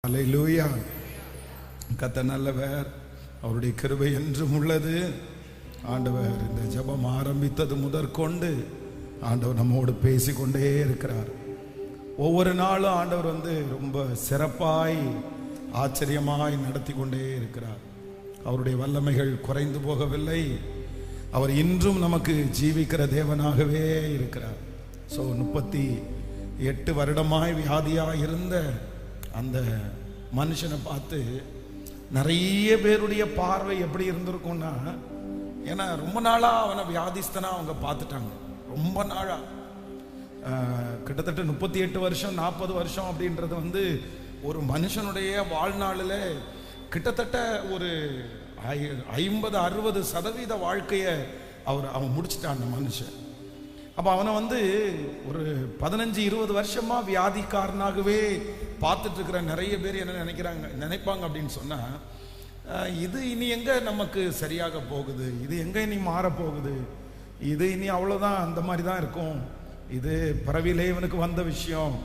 அல்லேலூயா. கர்த்தர் நல்லவர், அவருடைய கிருபை என்றும் உள்ளது. ஆண்டவர் இந்த ஜெபம் ஆரம்பித்தது முதற்கொண்டு ஆண்டவர் நம்மோடு பேசிக்கொண்டே இருக்கிறார். ஒவ்வொரு நாளும் ஆண்டவர் ரொம்ப சிறப்பாய் ஆச்சரியமாய் நடத்தி கொண்டே இருக்கிறார். அவருடைய வல்லமைகள் குறைந்து போகவில்லை. அவர் இன்றும் நமக்கு ஜீவிக்கிற தேவனாகவே இருக்கிறார். 38 வருடமாய் வியாதியாக இருந்த அந்த மனுஷனை பார்த்து நிறைய பேருடைய பார்வை எப்படி இருந்திருக்கும்னா, ஏன்னா ரொம்ப நாளாக அவனை வியாதிஸ்தனா அவங்க பார்த்துட்டாங்க. ரொம்ப நாளாக கிட்டத்தட்ட 38 வருஷம் 40 வருஷம் அப்படின்றது ஒரு மனுஷனுடைய வாழ்நாளில் கிட்டத்தட்ட ஒரு 50-60% வாழ்க்கையை அவன் முடிச்சிட்டான் அந்த மனுஷன். அப்போ அவனை ஒரு 15-20 வருஷமா வியாதிக்காரனாகவே பார்த்துட்டு இருக்கிற நிறைய பேர் என்ன நினைப்பாங்க அப்படின்னு சொன்னா, இது இனி எங்க நமக்கு சரியாக போகுது, இது எங்க இனி மாறப்போகுது, இது இனி அவ்வளோதான், அந்த மாதிரி தான் இருக்கும், இது பிறவிலே இவனுக்கு வந்த விஷயம்,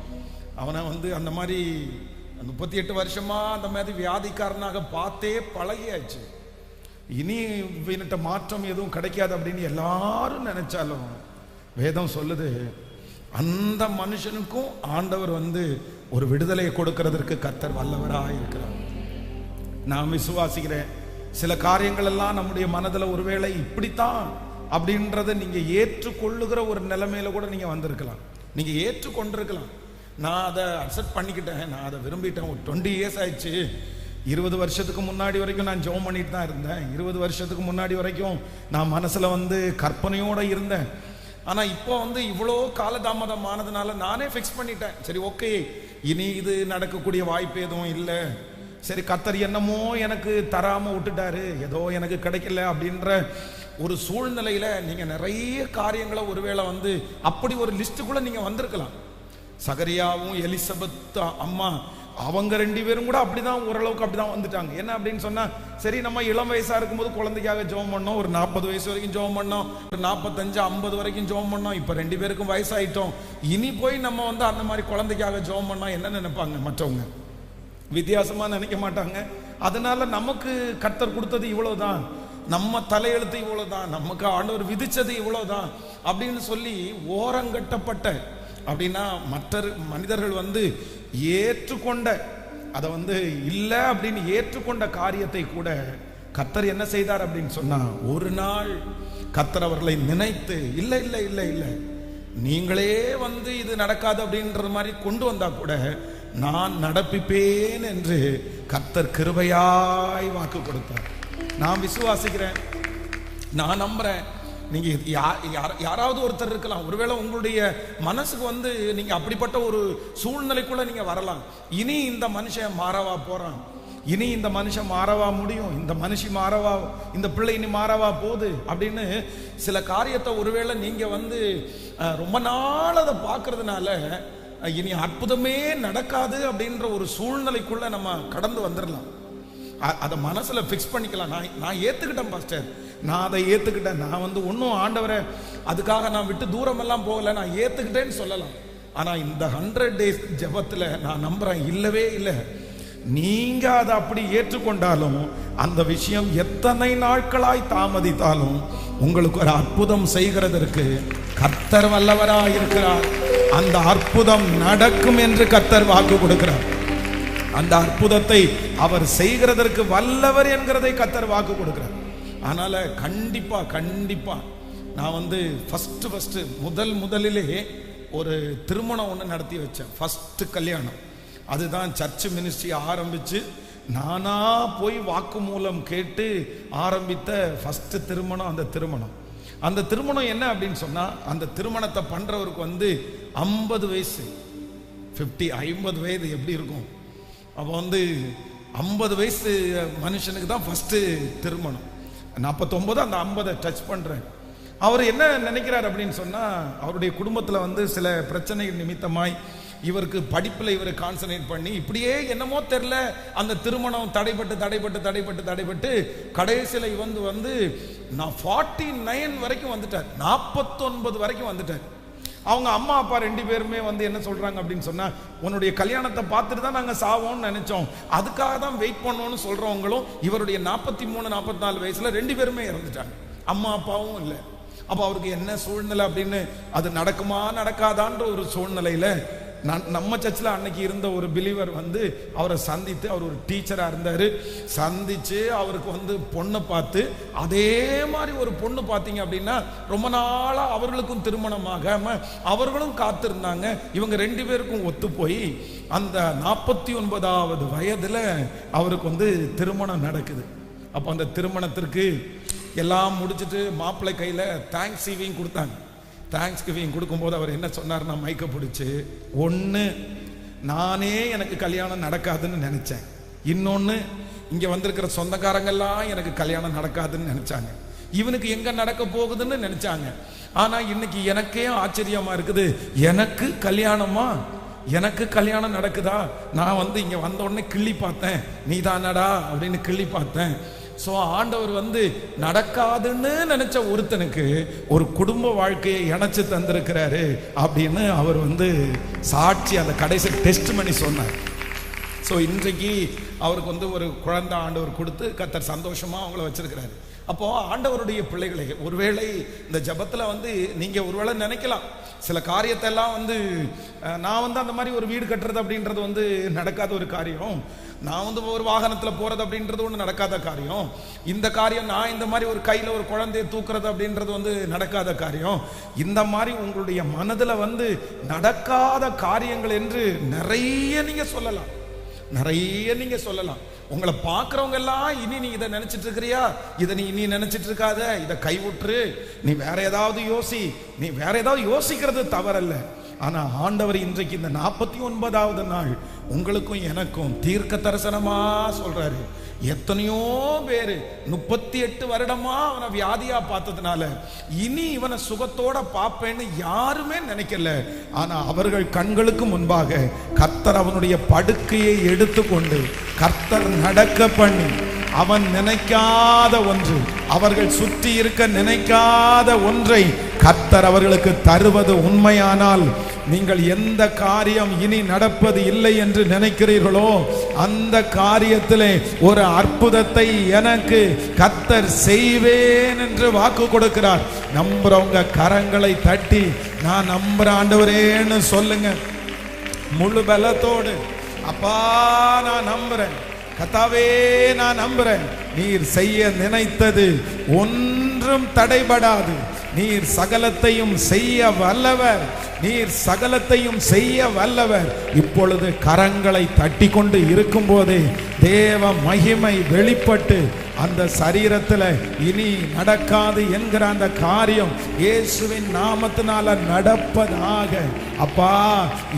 அவனை அந்த மாதிரி 38 வருஷமா அந்த மாதிரி வியாதிக்காரனாக பார்த்தே பழகியாச்சு, இனி இவன்கிட்ட மாற்றம் எதுவும் கிடைக்காது அப்படின்னு எல்லாரும் நினைச்சாலும் வேதம் சொல்லுது, அந்த மனுஷனுக்கும் ஆண்டவர் ஒரு விடுதலையை கொடுக்கிறதற்கு கர்த்தர் வல்லவராக இருக்கிறார். நான் விசுவாசிக்கிறேன், சில காரியங்கள் எல்லாம் நம்முடைய மனதில் ஒருவேளை இப்படித்தான் அப்படின்றத நீங்க ஏற்றுக்கொள்ளுகிற ஒரு நிலைமையில கூட நீங்க வந்திருக்கலாம், நீங்க ஏற்றுக்கொண்டிருக்கலாம். நான் அதை அக்செப்ட் பண்ணிக்கிட்டேன், நான் அதை விரும்பிட்டேன். ஒரு 20 இயர்ஸ் ஆயிடுச்சு. 20 வருஷத்துக்கு முன்னாடி வரைக்கும் நான் ஜெபம் பண்ணிட்டு தான் இருந்தேன். 20 வருஷத்துக்கு முன்னாடி வரைக்கும் நான் மனசுல கற்பனையோட இருந்தேன். ஆனா இப்போ இவ்வளோ காலதாமதம் ஆனதுனால நானே ஃபிக்ஸ் பண்ணிட்டேன், சரி ஓகே, இனி இது நடக்கக்கூடிய வாய்ப்பு எதுவும் இல்லை, சரி கர்த்தர் என்னமோ எனக்கு தராம விட்டுட்டாரு, ஏதோ எனக்கு கிடைக்கல அப்படின்ற ஒரு சூழ்நிலையில நீங்க நிறைய காரியங்களை ஒருவேளை அப்படி ஒரு லிஸ்டுக்குள்ள நீங்க வந்திருக்கலாம். சகரியாவும் எலிசபெத் அம்மா அவங்க 2 பேரும் கூட அப்படிதான், ஓரளவுக்கு அப்படிதான் வந்துட்டாங்க. என்ன அப்படின்னு சொன்னா, சரி நம்ம இளம் வயசா இருக்கும்போது குழந்தைக்காக ஜெபம் பண்ணோம், ஒரு 40 வயசு வரைக்கும் ஜெபம் பண்ணோம், ஒரு 45-50 வரைக்கும் ஜெபம் பண்ணோம், இப்ப 2 பேருக்கும் வயசாயிட்டோம், இனி போய் நம்ம அந்த மாதிரி குழந்தைக்காக ஜெபம் பண்ணா என்ன நினைப்பாங்க மற்றவங்க? வித்தியாசமா நினைக்க மாட்டாங்க. அதனால நமக்கு கர்த்தர் கொடுத்தது இவ்வளவுதான், நம்ம தலையெழுத்து இவ்வளவுதான், நமக்கு ஆண்டவர் விதிச்சது இவ்வளவுதான் அப்படின்னு சொல்லி ஓரங்கட்டப்பட்ட, அப்படின்னா மற்ற மனிதர்கள் ஏற்றுக்கொண்ட, அதை இல்லை அப்படின்னு ஏற்றுக்கொண்ட காரியத்தை கூட கர்த்தர் என்ன செய்தார் அப்படின்னு சொன்னா, ஒரு நாள் கர்த்தர் அவர்களை நினைத்து, இல்லை இல்லை இல்லை இல்லை நீங்களே இது நடக்காது அப்படின்ற மாதிரி கொண்டு வந்தா கூட நான் நடப்பிப்பேன் என்று கர்த்தர் கிருபையாய் வாக்கு கொடுத்தார். நான் விசுவாசிக்கிறேன், நான் நம்புறேன். நீங்க யாராவது ஒருத்தர் இருக்கலாம், ஒருவேளை உங்களுடைய மனசுக்கு நீங்க அப்படிப்பட்ட ஒரு சூழ்நிலைக்குள்ள நீங்க வரலாம். இனி இந்த மனுஷன் மாறவா போறான், இனி இந்த மனுஷன் மாறவா முடியும், இந்த மனுஷி மாறவா, இந்த பிள்ளை இனி மாறவா போகுது அப்படின்னு சில காரியத்தை ஒருவேளை நீங்க ரொம்ப நாள் அதை பார்க்கறதுனால இனி அற்புதமே நடக்காது அப்படின்ற ஒரு சூழ்நிலைக்குள்ள நம்ம கடந்து வந்துடலாம். அதை மனசுல பிக்ஸ் பண்ணிக்கலாம். நான் ஏத்துக்கிட்டேன் பாஸ்டர், நான் அதை ஏத்துக்கிட்டேன், நான் ஒன்னும் ஆண்டவரை அதுக்காக நான் விட்டு தூரம் எல்லாம் போகல, நான் ஏத்துக்கிட்டேன்னு சொல்லலாம். ஆனா இந்த 100 days ஜெபத்துல நான் நம்புறேன், இல்லவே இல்லை, நீங்க அதை அப்படி ஏற்றுக்கொண்டாலும் அந்த விஷயம் எத்தனை நாட்களாய் தாமதித்தாலும் உங்களுக்கு ஒரு அற்புதம் செய்கிறதற்கு கர்த்தர் வல்லவராய் இருக்கிறார். அந்த அற்புதம் நடக்கும் என்று கர்த்தர் வாக்கு கொடுக்கிறார். அந்த அற்புதத்தை அவர் செய்கிறதற்கு வல்லவர் என்கிறதை கர்த்தர் வாக்கு கொடுக்கிறார். அதனால கண்டிப்பா கண்டிப்பா நான் ஃபர்ஸ்ட் முதலிலே ஒரு திருமணம் ஒன்று நடத்தி வச்சேன், ஃபர்ஸ்ட் கல்யாணம். அதுதான் சர்ச் மினிஸ்ட்ரி ஆரம்பிச்சு நானா போய் வாக்கு மூலம் கேட்டு ஆரம்பித்த ஃபர்ஸ்ட் திருமணம். அந்த திருமணம் என்ன அப்படின்னு சொன்னா, அந்த திருமணத்தை பண்றவருக்கு 50 வயசு, 50 வயது எப்படி இருக்கும்? அப்போ 50 வயசு மனுஷனுக்கு தான் ஃபர்ஸ்ட் திருமணம். 49 அந்த 50 டச் பண்றேன். அவர் என்ன நினைக்கிறார் அப்படின்னு சொன்னா, அவருடைய குடும்பத்துல சில பிரச்சனை நிமித்தமாய் இவருக்கு படிப்புல இவரை கான்சன்ட்ரேட் பண்ணி இப்படியே என்னமோ தெரியல அந்த திருமணம் தடைபட்டு கடைசியில நான் 49 வரைக்கும் வந்துட்டார், 49 வரைக்கும் வந்துட்டார். அவங்க அம்மா அப்பா 2 பேருமே வந்து என்ன சொல்றாங்க அப்படின்னு சொன்னா, உன்னுடைய கல்யாணத்தை பார்த்துட்டு தான் நாங்க சாவோம்னு நினைச்சோம், அதுக்காக தான் வெயிட் பண்ணோம்னு சொல்றவங்களும் இவருடைய 43 44 வயசுல 2 பேருமே இறந்துட்டாங்க. அம்மா அப்பாவும் இல்லை. அப்போ அவருக்கு என்ன சூழ்நிலை அப்படின்னு, அது நடக்குமா நடக்காதான்ற ஒரு சூழ்நிலையில நம்ம சர்ச்சில் அன்னைக்கு இருந்த ஒரு பிலீவர் வந்து அவரை சந்தித்து, அவர் ஒரு டீச்சராக இருந்தார், சந்தித்து அவருக்கு வந்து பொண்ணை பார்த்து, அதே மாதிரி ஒரு பொண்ணு பார்த்தீங்க அப்படின்னா ரொம்ப நாளாக அவர்களுக்கும் திருமணமாகாம அவர்களும் காத்திருந்தாங்க. இவங்க 2 பேருக்கும் ஒத்து போய் அந்த 49வது வயதில் அவருக்கு வந்து திருமணம் நடக்குது. அப்போ அந்த திருமணத்திற்கு எல்லாம் முடிச்சுட்டு மாப்பிள்ளை கையில் தேங்க்ஸ் கிவிங் கொடுத்தாங்க. தேங்க்ஸ் கிவிங் கொடுக்கும்போது அவர் என்ன சொன்னார்னா, மைக்க பிடிச்சி, ஒன்று நானே எனக்கு கல்யாணம் நடக்காதுன்னு நினச்சேன், இன்னொன்று இங்கே வந்திருக்கிற சொந்தக்காரங்கெல்லாம் எனக்கு கல்யாணம் நடக்காதுன்னு நினச்சாங்க, இவனுக்கு எங்கே நடக்க போகுதுன்னு நினச்சாங்க. ஆனால் இன்னைக்கு எனக்கே ஆச்சரியமாக இருக்குது, எனக்கு கல்யாணமா, எனக்கு கல்யாணம் நடக்குதா? நான் வந்து இங்கே வந்த உடனே கிள்ளி பார்த்தேன், நீ தானடா அப்படின்னு கிள்ளி பார்த்தேன். ஸோ ஆண்டவர் வந்து நடக்காதுன்னு நினைச்ச ஒருத்தனுக்கு ஒரு குடும்ப வாழ்க்கையை இணைச்சு தந்திருக்கிறாரு அப்படின்னு அவர் வந்து சாட்சி அந்த கடைசி டெஸ்ட் பண்ணி சொன்னார். ஸோ இன்றைக்கு அவருக்கு வந்து ஒரு குழந்தை ஆண்டவர் கொடுத்து கர்த்தர் சந்தோஷமா அவங்கள வச்சிருக்கிறாரு. அப்போ ஆண்டவருடைய பிள்ளைகளை, ஒருவேளை இந்த ஜபத்தில் வந்து நீங்க ஒருவேளை நினைக்கலாம், சில காரியத்தை எல்லாம் வந்து நான் வந்து அந்த மாதிரி ஒரு வீடு கட்டுறது அப்படின்றது வந்து நடக்காத ஒரு காரியம், நான் வந்து ஒரு வாகனத்தில் போறது அப்படின்றது ஒன்று நடக்காத காரியம், இந்த காரியம் நான் இந்த மாதிரி ஒரு கையில் ஒரு குழந்தையை தூக்குறது அப்படின்றது வந்து நடக்காத காரியம். இந்த மாதிரி உங்களுடைய மனதில் வந்து நடக்காத காரியங்கள் என்று நிறைய நீங்க சொல்லலாம், நிறைய நீங்க சொல்லலாம். உங்களை பார்க்குறவங்க எல்லாம் இனி நீ இதை நினைச்சிட்டு இருக்கிறியா, இதை நீ இனி நினைச்சிட்டு இருக்காத, இதை கைவிட்டுரு, நீ வேற ஏதாவது யோசி, நீ வேற ஏதாவது யோசிக்கிறது தவறல்ல. ஆனா ஆண்டவர் இன்றைக்கு இந்த 49வது நாள் உங்களுக்கும் எனக்கும் தீர்க்க தரிசனமா சொல்றாரு. எத்தனையோ பேரு 38 வருடமா அவனை வியாதியா பார்த்ததுனால இனி இவனை சுகத்தோட பார்ப்பேன்னு யாருமே நினைக்கல. ஆனா அவர்கள் கண்களுக்கு முன்பாக கர்த்தர் அவனுடைய படுக்கையை எடுத்துக்கொண்டு கர்த்தர் நடக்க பண்ணி, அவன் நினைக்காத ஒன்று, அவர்கள் சுற்றி இருக்க நினைக்காத ஒன்றை கர்த்தர் அவர்களுக்கு தருவது உண்மையானால், நீங்கள் எந்த காரியம் இனி நடப்பது இல்லை என்று நினைக்கிறீர்களோ அந்த காரியத்திலே ஒரு அற்புதத்தை எனக்கு கர்த்தர் செய்வேன் என்று வாக்கு கொடுக்கிறார். நம்புறவங்க கரங்களை தட்டி நான் நம்புற ஆண்டவரேன்னு சொல்லுங்க, முழு பலத்தோடு. அப்பா நான் நம்புறேன், கர்த்தாவே நான் நம்புறேன், நீர் செய்ய நினைத்தது ஒன்றும் தடைபடாது, நீர் சகலத்தையும் செய்ய வல்லவர், நீர் சகலத்தையும் செய்ய வல்லவர். இப்பொழுது கரங்களை தட்டி கொண்டு இருக்கும் போதே தேவ மகிமை வெளிப்பட்டு அந்த சரீரத்தில் இனி நடக்காது என்கிற அந்த காரியம் இயேசுவின் நாமத்தினால நடப்பதாக. அப்பா,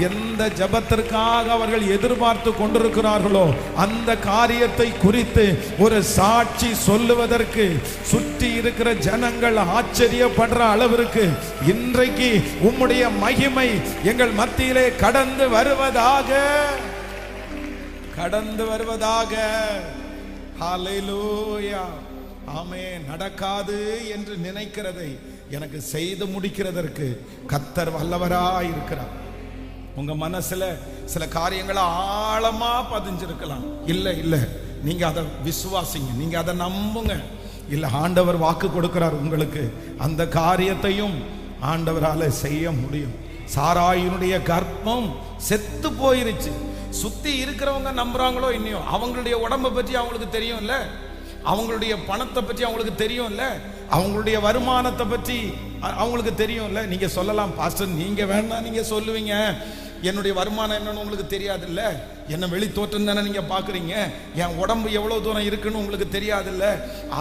எந்த ஜபத்திற்காக அவர்கள் எதிர்பார்த்து கொண்டிருக்கிறார்களோ அந்த காரியத்தை குறித்து ஒரு சாட்சி சொல்லுவதற்கு சுற்றி இருக்கிற ஜனங்கள் ஆச்சரியப்படுற அளவிற்கு இன்றைக்கு உம்முடைய மகிமை எங்கள் மத்தியிலே கடந்து வருவதாக, கடந்து வருவதாக. ஹல்லேலூயா, ஆமென். நடக்காது என்று நினைக்கிறதை எனக்கு செய்து முடிக்கிறதற்கு கர்த்தர் வல்லவராய் இருக்கிறார். உங்க மனசுல சில காரியங்களை ஆழமா பதிஞ்சிருக்கலாம். இல்ல இல்ல, நீங்க அதை விசுவாசிங்க, நீங்க அதை நம்புங்க. இல்ல, ஆண்டவர் வாக்கு கொடுக்கிறார் உங்களுக்கு, அந்த காரியத்தையும் ஆண்டவரால செய்ய முடியும். சாராயினுடைய கர்ப்பம் செத்து போயிருச்சு. சுத்தி இருக்கிறவங்க நம்புறாங்களோ இல்லையோ, அவங்களுடைய உடம்பை பற்றி அவங்களுக்கு தெரியும்ல, அவங்களுடைய பணத்தை பற்றி அவங்களுக்கு தெரியும்ல, அவங்களுடைய வருமானத்தை பற்றி அவங்களுக்கு தெரியும்ல. நீங்க சொல்லலாம், பாஸ்டர் நீங்க வேணா நீங்க சொல்லுவீங்க, என்னுடைய வருமானம் என்னன்னு உங்களுக்கு தெரியாதுல்ல, என்ன வெளி தோற்றம் தானே நீங்க பாக்குறீங்க, என் உடம்பு எவ்வளவு தூரம் இருக்குன்னு உங்களுக்கு தெரியாதுல்ல,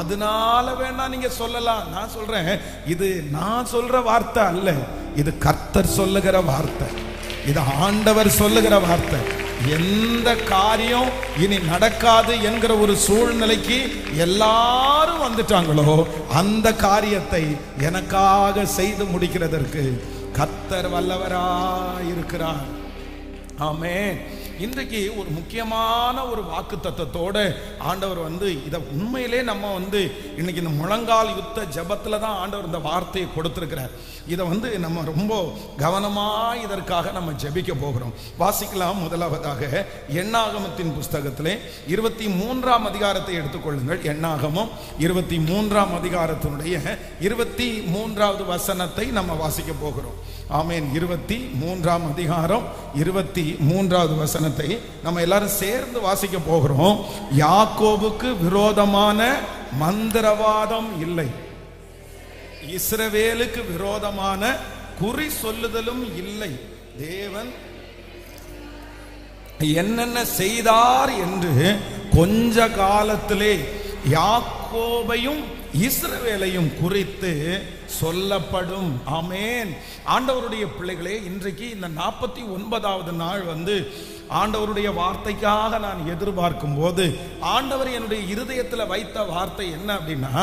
அதனால வேணா நீங்க சொல்லலாம். நான் சொல்றேன், இது நான் சொல்ற வார்த்தை அல்ல, இது கர்த்தர் சொல்லுகிற வார்த்தை, இது ஆண்டவர் சொல்லுகிற வார்த்தை. எந்த காரியம் இனி நடக்காது என்கிற ஒரு சூழ்நிலைக்கு எல்லாரும் வந்துட்டாங்களோ அந்த காரியத்தை எனக்காக செய்து முடிக்கிறதற்கு கர்த்தர் வல்லவராய் இருக்கிறார். ஆமென். இன்றைக்கு ஒரு முக்கியமான ஒரு வாக்கு தத்தத்தோட ஆண்டவர் வந்து இதை உண்மையிலே நம்ம வந்து இன்னைக்கு இந்த முழங்கால் யுத்த ஜபத்துல தான் ஆண்டவர் இந்த வார்த்தையை கொடுத்திருக்கிறார். இதை வந்து நம்ம ரொம்ப கவனமா இதற்காக நம்ம ஜெபிக்க போகிறோம். வாசிக்கலாம். முதலாவதாக எண்ணாகமத்தின் புஸ்தகத்திலே 23ஆம் அதிகாரத்தை எடுத்துக்கொள்ளுங்கள். எண்ணாகமம் 23ஆம் அதிகாரத்தினுடைய 23வது வசனத்தை நம்ம வாசிக்க போகிறோம். ஆமென். 23ஆம் அதிகாரம் 23வது வசனத்தை நம்ம எல்லாரும் சேர்ந்து வாசிக்க போகிறோம். யாக்கோபுக்கு விரோதமான மந்திரவாதம் இல்லை, இஸ்ரவேலுக்கு விரோதமான குறி சொல்லுதலும் இல்லை. தேவன் என்னென்ன செய்தார் என்று கொஞ்ச காலத்திலே யாக்கோபையும் இஸ்ரவேலையும் குறித்து சொல்லப்படும். ஆமென். ஆண்டவருடைய பிள்ளைகளே, இன்றைக்கு இந்த 49வது நாள் வந்து ஆண்டவருடைய வார்த்தைக்காக நான் எதிர்பார்க்கும் போது ஆண்டவர் என்னுடைய இருதயத்தில் வைத்த வார்த்தை என்ன அப்படின்னா,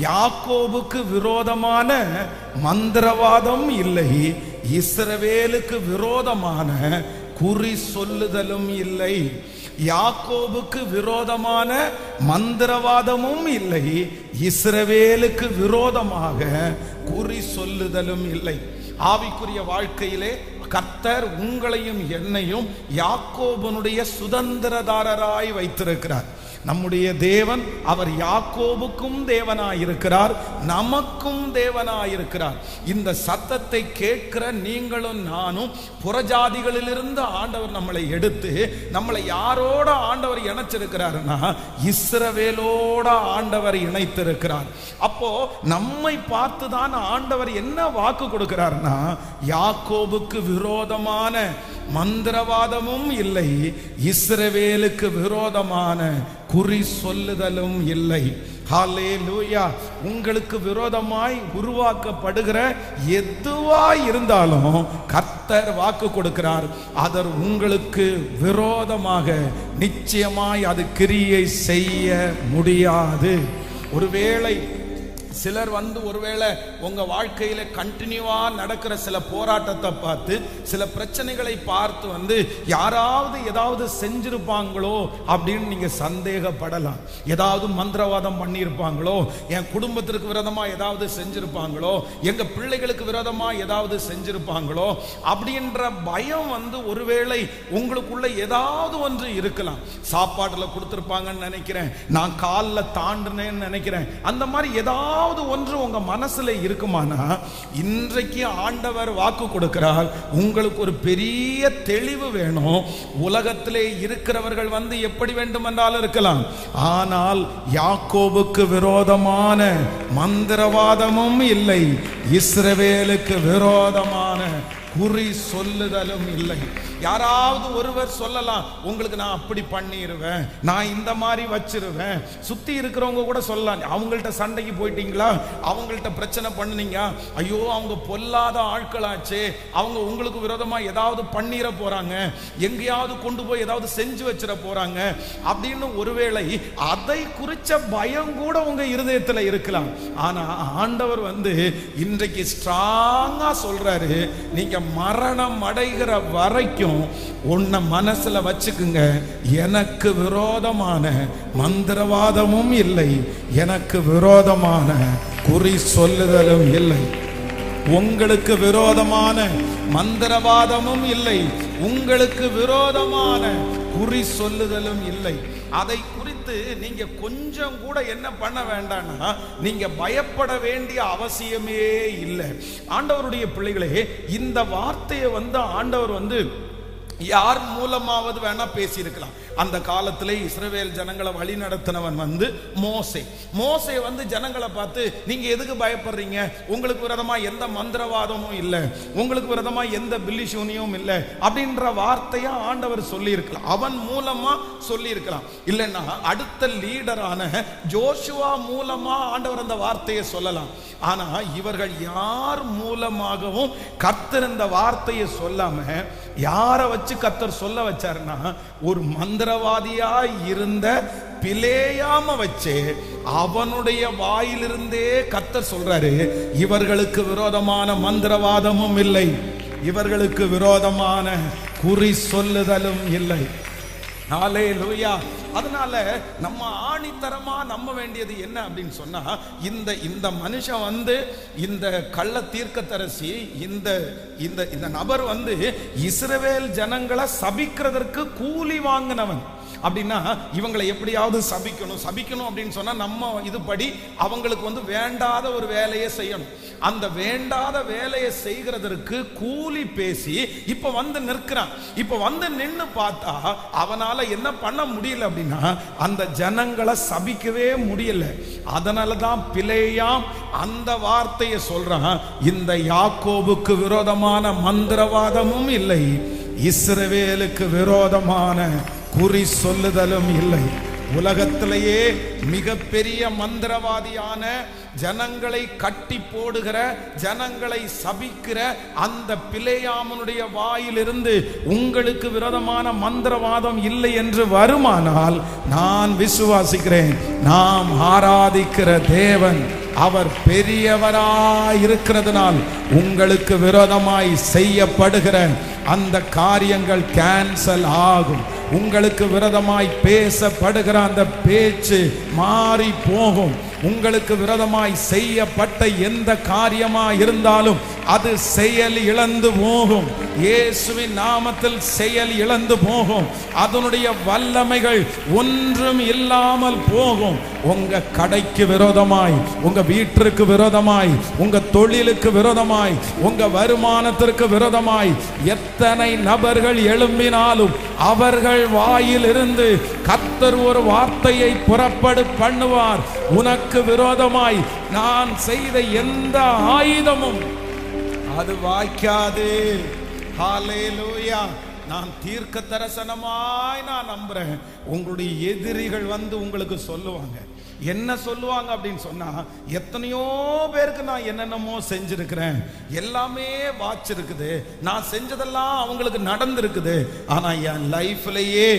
யாக்கோபுக்கு விரோதமான மந்திரவாதம் இல்லை, இஸ்ரவேலுக்கு விரோதமான குறி சொல்லுதலும் இல்லை. யாக்கோபுக்கு விரோதமான மந்திரவாதமும் இல்லை, இஸ்ரவேலுக்கு விரோதமாக குறி சொல்லுதலும் இல்லை. ஆவிக்குரிய வாழ்க்கையிலே கர்த்தர் உங்களையும் என்னையும் யாக்கோபனுடைய சுதந்திரதாரராய் வைத்திருக்கிறார். நம்முடைய தேவன் அவர் யாக்கோபுக்கும் தேவனாயிருக்கிறார், நமக்கும் தேவனாயிருக்கிறார். இந்த சத்தத்தை கேட்கிற நீங்களும் நானும் புறஜாதிகளிலிருந்து ஆண்டவர் நம்மளை எடுத்து நம்மளை யாரோட ஆண்டவர் இணைச்சிருக்கிறார்னா இஸ்ரவேலோட ஆண்டவர் இணைத்திருக்கிறார். அப்போ நம்மை பார்த்து தான் ஆண்டவர் என்ன வாக்கு கொடுக்கிறார்னா, யாக்கோபுக்கு விரோதமான மந்திரவாதமும் இல்லை, இஸ்ரவேலுக்கு விரோதமான குறி சொல்லுதலும் இல்லை. ஹல்லேலூயா. உங்களுக்கு விரோதமாய் உருவாக்கப்படுகிற எதுவாய் இருந்தாலும் கர்த்தர் வாக்கு கொடுக்கிறார், அதர் உங்களுக்கு விரோதமாக நிச்சயமாய் அது கிரியை செய்ய முடியாது. ஒருவேளை சிலர் வந்து ஒருவேளை உங்க வாழ்க்கையில கண்டினியூவா நடக்கிற சில போராட்டத்தை பார்த்து சில பிரச்சனைகளை பார்த்து வந்து யாராவது ஏதாவது செஞ்சிருப்பாங்களோ அப்படின்னு நீங்க சந்தேகப்படலாம். ஏதாவது மந்திரவாதம் பண்ணியிருப்பாங்களோ, என் குடும்பத்திற்கு விரோதமா ஏதாவது செஞ்சிருப்பாங்களோ, எங்க பிள்ளைகளுக்கு விரோதமா ஏதாவது செஞ்சிருப்பாங்களோ அப்படின்ற பயம் வந்து ஒருவேளை உங்களுக்குள்ள ஏதாவது ஒன்று இருக்கலாம். சாப்பாடுல கொடுத்திருப்பாங்கன்னு நினைக்கிறேன், நான் காலில் தாண்டினேன்னு நினைக்கிறேன், அந்த மாதிரி ஏதாவது ஒன்று உங்க மனசுல இருக்குமானா இன்றைக்கு ஆண்டவர் வாக்கு கொடுக்கிறார். உங்களுக்கு ஒரு பெரிய தெளிவு வேணும். உலகத்திலே இருக்கிறவர்கள் வந்து எப்படி வேண்டுமென்றாலும் இருக்கலாம், ஆனால் யாக்கோபுக்கு விரோதமான மந்திரவாதமும் இல்லை, இஸ்ரவேலுக்கு விரோதமான குறி சொல்லுதலும் இல்லை. யாராவது ஒருவர் சொல்லலாம், உங்களுக்கு நான் அப்படி பண்ணிடுவேன், நான் இந்த மாதிரி வச்சிருவேன். சுத்தி இருக்கிறவங்க கூட சொல்லலாம், அவங்கள்ட்ட சண்டைக்கு போயிட்டீங்களா, அவங்கள்ட்ட பிரச்சனை பண்ணுனீங்க, ஐயோ அவங்க பொல்லாத ஆட்களாச்சே, அவங்க உங்களுக்கு விரோதமா ஏதாவது பண்ணிட போறாங்க, எங்கேயாவது கொண்டு போய் ஏதாவது செஞ்சு வச்சிட போறாங்க அப்படின்னு ஒருவேளை அதை குறிச்ச பயம் கூட உங்க இருதயத்தில் இருக்கலாம். ஆனா ஆண்டவர் வந்து இன்றைக்கு ஸ்ட்ராங்கா சொல்றாரு, நீங்க மரணம் அடைகிற வரைக்கும் உன்னை மனசுல வச்சுக்குங்க, எனக்கு விரோதமான மந்திரவாதமும் இல்லை, எனக்கு விரோதமான குறி சொல்லுதலும் இல்லை. உங்களுக்கு விரோதமான மந்திரவாதமும் இல்லை, உங்களுக்கு விரோதமான குறி சொல்லுதலும் இல்லை. அதை குறித்து நீங்க கொஞ்சம் கூட என்ன பண்ண வேண்டாம்னா நீங்க பயப்பட வேண்டிய அவசியமே இல்லை. ஆண்டவருடைய பிள்ளைகளே, இந்த வார்த்தையை வந்து ஆண்டவர் வந்து யார் மூலமாவது வேணா பேசியிருக்கலாம். அந்த காலத்திலே இஸ்ரவேல் ஜனங்களை வழி நடத்தினவன் வந்து மோசே. மோசே வந்து ஜனங்களை பார்த்து, நீங்க எதுக்கு பயப்படுறீங்க, உங்களுக்கு விரோதமா எந்த மந்திரவாதமும் இல்லை, உங்களுக்கு விரோதமா எந்த பில்லிசூனியும் இல்லை அப்படின்ற வார்த்தையா ஆண்டவர் சொல்லி இருக்கலாம். அவன் மூலமா சொல்லி இருக்கலாம். இல்லைன்னா அடுத்த லீடரான ஜோஷுவா மூலமா ஆண்டவர் அந்த வார்த்தையை சொல்லலாம். ஆனா இவர்கள் யார் மூலமாகவும் கர்த்தர் இந்த வார்த்தையை சொல்லாம யாரை வச்சு கர்த்தர் சொல்ல வச்சாருன்னா, ஒரு மந்திரவாதியாய் இருந்த பிலேயாம வச்சு அவனுடைய வாயிலிருந்தே கர்த்தர் சொல்றாரு, இவர்களுக்கு விரோதமான மந்திரவாதமும் இல்லை, இவர்களுக்கு விரோதமான குறி சொல்லுதலும் இல்லை. ஹல்லேலூயா. அதனால நம்ம ஆணித்தரமா நம்ப வேண்டியது என்ன அப்படின்னு சொன்னா, இந்த மனுஷன் வந்து இந்த கள்ள தீர்க்கதரிசி இந்த நபர் வந்து இஸ்ரவேல் ஜனங்களை சபிக்கிறதற்கு கூலி வாங்கினவன். அப்படின்னா இவங்களை எப்படியாவது சபிக்கணும் அப்படின்னு சொன்னா நம்ம இதுபடி அவங்களுக்கு வந்து வேண்டாத ஒரு வேலையை செய்யணும். அந்த வேண்டாத வேலையை செய்கிறதற்கு கூலி பேசி இப்ப வந்து நிற்கிறான். இப்ப வந்து நின்னு பார்த்தா அவனால என்ன பண்ண முடியல அப்படின்னா அந்த ஜனங்களை சபிக்கவே முடியல. அதனாலதான் பிலேயாம் அந்த வார்த்தையை சொல்றான், இந்த யாக்கோபுக்கு விரோதமான மந்திரவாதமும் இல்லை, இஸ்ரவேலுக்கு விரோதமான குறி சொல்லுதலும் இல்லை. உலகத்திலேயே மிகப்பெரிய மந்திரவாதியான, ஜனங்களை கட்டி போடுகிற, ஜனங்களை சபிக்கிற அந்த பிலேயாமனுடைய வாயிலிருந்து உங்களுக்கு விரோதமான மந்திரவாதம் இல்லை என்று வருமானால் நான் விசுவாசிக்கிறேன், நாம் ஆராதிக்கிற தேவன் அவர் பெரியவராய் இருக்கிறதுனால் உங்களுக்கு விரோதமாய் செய்யப்படுகிற அந்த காரியங்கள் கேன்சல் ஆகும். உங்களுக்கு விரோதமாய் பேசப்படுகிற அந்த பேச்சு மாறி போகும். உங்களுக்கு விரோதமாய் செய்யப்பட்ட எந்த காரியமா இருந்தாலும் அது செயல் இழந்து போகும். இயேசுவின் நாமத்தில் செயல் இழந்து போகும். அதனுடைய வல்லமைகள் ஒன்றும் இல்லாமல் போகும். உங்க கடைக்கு விரோதமாய், உங்க வீட்டிற்கு விரோதமாய், உங்க தொழிலுக்கு விரோதமாய், உங்க வருமானத்திற்கு விரோதமாய் எத்தனை நபர்கள் எழும்பினாலும் அவர்கள் வாயில் இருந்து கர்த்தர் ஒரு வார்த்தையை புறப்படு பண்ணுவார். உனக்கு விரோதமாய் நான் செய்த எந்த ஆயுதமும் அது வாய்க்காது. ஹல்லேலூயா. நான் தீர்க்க தரிசனமாய் நான் நம்புறேன். உங்களுடைய எதிரிகள் வந்து உங்களுக்கு சொல்லுவாங்க. என்ன சொல்லுவாங்க அப்படின்னு சொன்னா, எத்தனையோ பேருக்கு நான் என்னென்னமோ செஞ்சிருக்கிறேன், எல்லாமே வாச்சிருக்குது, நான் செஞ்சதெல்லாம் அவங்களுக்கு நடந்திருக்குது, ஆனா என் லைஃப்லயே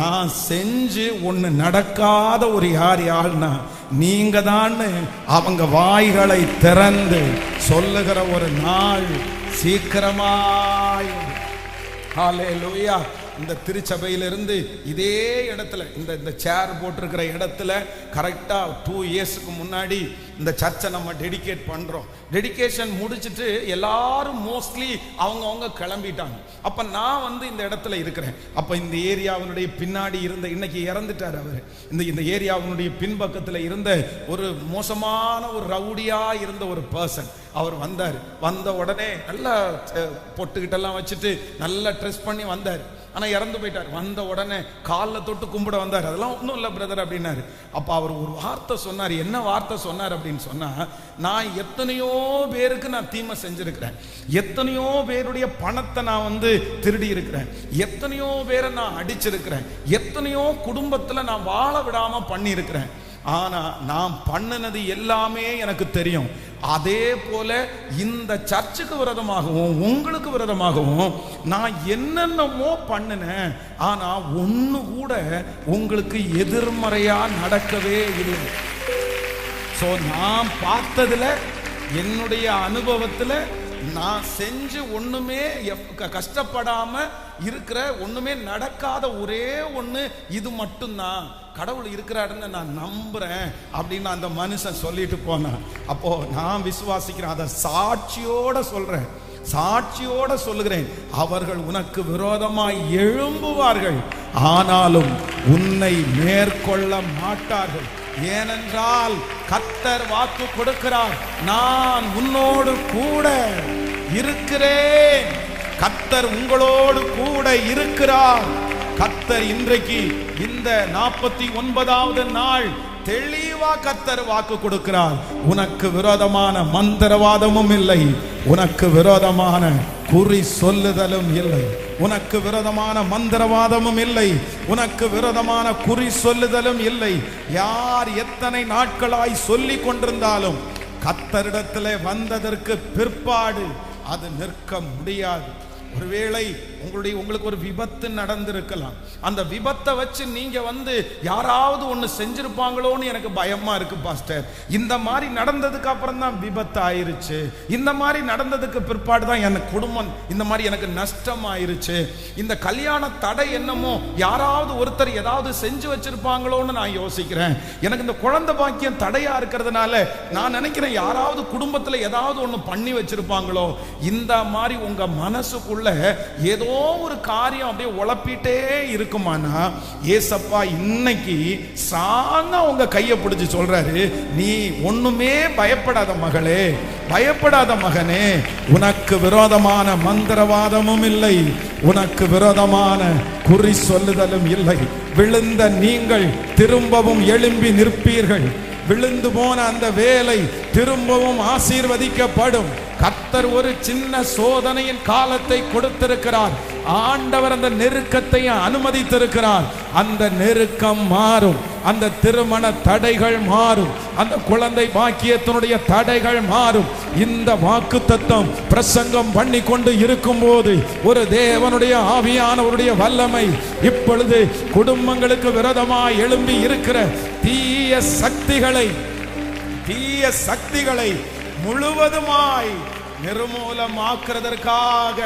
நான் செஞ்சு ஒண்ணு நடக்காத ஒரு யாருன்னா நீங்க தான் அவங்க வாய்களை திறந்து சொல்லுகிற ஒரு நாள் சீக்கிரமாய். ஹல்லேலூயா. இந்த திருச்சபையிலிருந்து இதே இடத்துல இந்த சேர் போட்டிருக்கிற இடத்துல கரெக்டா 2 இயர்ஸ்க்கு முன்னாடி இந்த சர்ச்சை நம்ம டெடிகேட் பண்றோம். டெடிகேஷன் முடிச்சிட்டு எல்லாரும் மோஸ்ட்லி அவங்க கிளம்பிட்டாங்க. அப்ப நான் வந்து இந்த இடத்துல இருக்கிறேன். அப்ப இந்த ஏரியாவினுடைய பின்னாடி இருந்த, இன்னைக்கு இறந்துட்டார் அவர், இந்த ஏரியாவினுடைய பின்பக்கத்தில் இருந்த ஒரு மோசமான ஒரு ரவுடியா இருந்த ஒரு பர்சன் அவர் வந்தார். வந்த உடனே நல்லா பொட்டுக்கிட்டெல்லாம் வச்சுட்டு நல்லா ட்ரெஸ் பண்ணி வந்தார். ஆனா இறந்து போயிட்டார். வந்த உடனே காலில் தொட்டு கும்பிட வந்தார். அதெல்லாம் ஒன்றும் இல்லை பிரதர் அப்படின்னாரு. அப்ப அவர் ஒரு வார்த்தை சொன்னார். என்ன வார்த்தை சொன்னார் அப்படின்னு சொன்னா, நான் எத்தனையோ பேருக்கு நான் தீமை செஞ்சிருக்கிறேன், எத்தனையோ பேருடைய பணத்தை நான் வந்து திருடி இருக்கிறேன், எத்தனையோ பேரை நான் அடிச்சிருக்கிறேன், எத்தனையோ குடும்பத்துல நான் வாழ விடாம பண்ணி இருக்கிறேன். ஆனா நான் பண்ணினது எல்லாமே எனக்கு தெரியும். அதே போல இந்த சர்ச்சுக்கு விரோதமாகவும் உங்களுக்கு விரோதமாகவும் நான் என்னென்னமோ பண்ணினேன், ஆனா ஒண்ணு கூட உங்களுக்கு எதிர்மறையா நடக்கவே இல்லை. சோ நான் பார்த்ததுல, என்னுடைய அனுபவத்துல நான் செஞ்சு ஒண்ணுமே கஷ்டப்படாம இருக்கிற, ஒண்ணுமே நடக்காத ஒரே ஒண்ணு இது மட்டும்தான், கடவுள் இருக்கிறாருன்னு நான் நம்புறேன் அப்படின்னு அந்த மனுஷன் சொல்லிட்டு போனான். அப்போ நான் விசுவாசிக்கிறேன், அதை சாட்சியோட சொல்றேன், சாட்சியோட சொல்லுகிறேன், அவர்கள் உனக்கு விரோதமாய் எழும்புவார்கள், ஆனாலும் உன்னை மேற்கொள்ள மாட்டார்கள். ஏனென்றால் கர்த்தர் வாக்கு கொடுக்கிறார், நான் உன்னோடு கூட இருக்கிறேன். கர்த்தர் உங்களோடு கூட இருக்கிறார். கர்த்தர் இன்றைக்கு இந்த 49வது நாள் தெளிவா கர்த்தர் வாக்கு கொடுக்கிறார். உனக்கு விரோதமான மந்திரவாதமும் இல்லை, உனக்கு விரோதமான குறி சொல்லுதலும் இல்லை, உனக்கு விரோதமான மந்திரவாதமும் இல்லை, உனக்கு விரோதமான குறி சொல்லுதலும் இல்லை. யார் எத்தனை நாட்களாய் சொல்லி கொண்டிருந்தாலும் கர்த்தரிடத்தில் வந்ததற்கு பிற்பாடு அது நிற்க முடியாது. ஒருவேளை உங்களுக்கு ஒரு விபத்து நடந்திருக்கலாம். அந்த விபத்தை வச்சு நீங்க யாராவது ஒண்ணு செஞ்சிருப்பாங்களோன்னு எனக்கு பயமா இருக்கு பாஸ்டர். இந்த மாதிரி நடந்ததுக்கு அப்புறம் தான் விபத்து ஆயிருச்சு, இந்த மாதிரி நடந்ததுக்கு பிற்பாடு தான் எனக்கு குடும்பம் இந்த மாதிரி எனக்கு நஷ்டம் ஆயிருச்சு, இந்த கல்யாண தடை என்னமோ யாராவது ஒருத்தர் ஏதாவது செஞ்சு வச்சிருப்பாங்களோன்னு நான் யோசிக்கிறேன். எனக்கு இந்த குழந்தை பாக்கியம் தடையா இருக்கிறதுனால நான் நினைக்கிறேன் யாராவது குடும்பத்துல ஏதாவது ஒண்ணு பண்ணி வச்சிருப்பாங்களோ. இந்த மாதிரி உங்க மனசுக்குள்ள ஏதோ ஒரு காரியம் அப்படியே உழப்பிட்டே இருக்குமானா, ஏசப்பா இன்னைக்கு சாங்க உங்க கையை பிடிச்சு சொல்றாரு, நீ ஒண்ணுமே பயப்படாத மகளே, பயப்படாத மகனே, உனக்கு விரோதமான மந்திரவாதமும் இல்லை, உனக்கு விரோதமான குறி சொல்லுதலும் இல்லை. விழுந்த நீங்கள் திரும்பவும் எழும்பி நிற்பீர்கள். விழுந்து போன அந்த வேலை திரும்பவும் ஆசீர்வதிக்கப்படும். கர்த்தர் ஒரு சின்ன சோதனையின் காலத்தை கொடுத்திருக்கிறார். ஆண்டவர் அந்த நெருக்கத்தை அனுமதித்திருக்கிறார். அந்த நெருக்கம் மாறும், அந்த திருமண தடைகள் மாறும், அந்த குழந்தை பாக்கியத்தினுடைய தடைகள் மாறும். இந்த வாக்குத்தத்தம் பிரசங்கம் பண்ணி கொண்டு இருக்கும் போது ஒரு தேவனுடைய ஆவியானவருடைய வல்லமை இப்பொழுது குடும்பங்களுக்கு விரோதமாய் எழும்பி இருக்கிற தீய சக்திகளை முழுவதுமாய் நிர்மூலமாக்குறதற்காக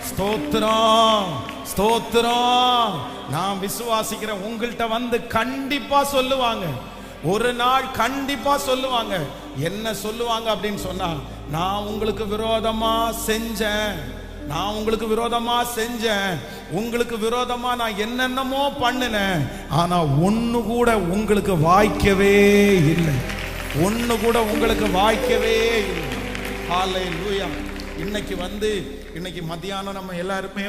ஸ்தோத்திரம், ஸ்தோத்திரம். நான் விசுவாசிக்கிறேன் உங்கள்கிட்ட கண்டிப்பா சொல்லுவாங்க, ஒரு நாள் கண்டிப்பா சொல்லுவாங்க. என்ன சொல்லுவாங்க அப்படின்னு சொன்னா, நான் உங்களுக்கு விரோதமா செஞ்சேன், நான் உங்களுக்கு விரோதமா செஞ்சேன், உங்களுக்கு விரோதமா நான் என்னென்னமோ பண்ணினேன், ஆனா ஒண்ணு கூட உங்களுக்கு வாய்க்கவே இல்லை, ஒண்ணு கூட உங்களுக்கு வாய்க்கவே இல்லை. ஹல்லேலூயா. இன்னைக்கு மத்தியானம் நம்ம எல்லாருமே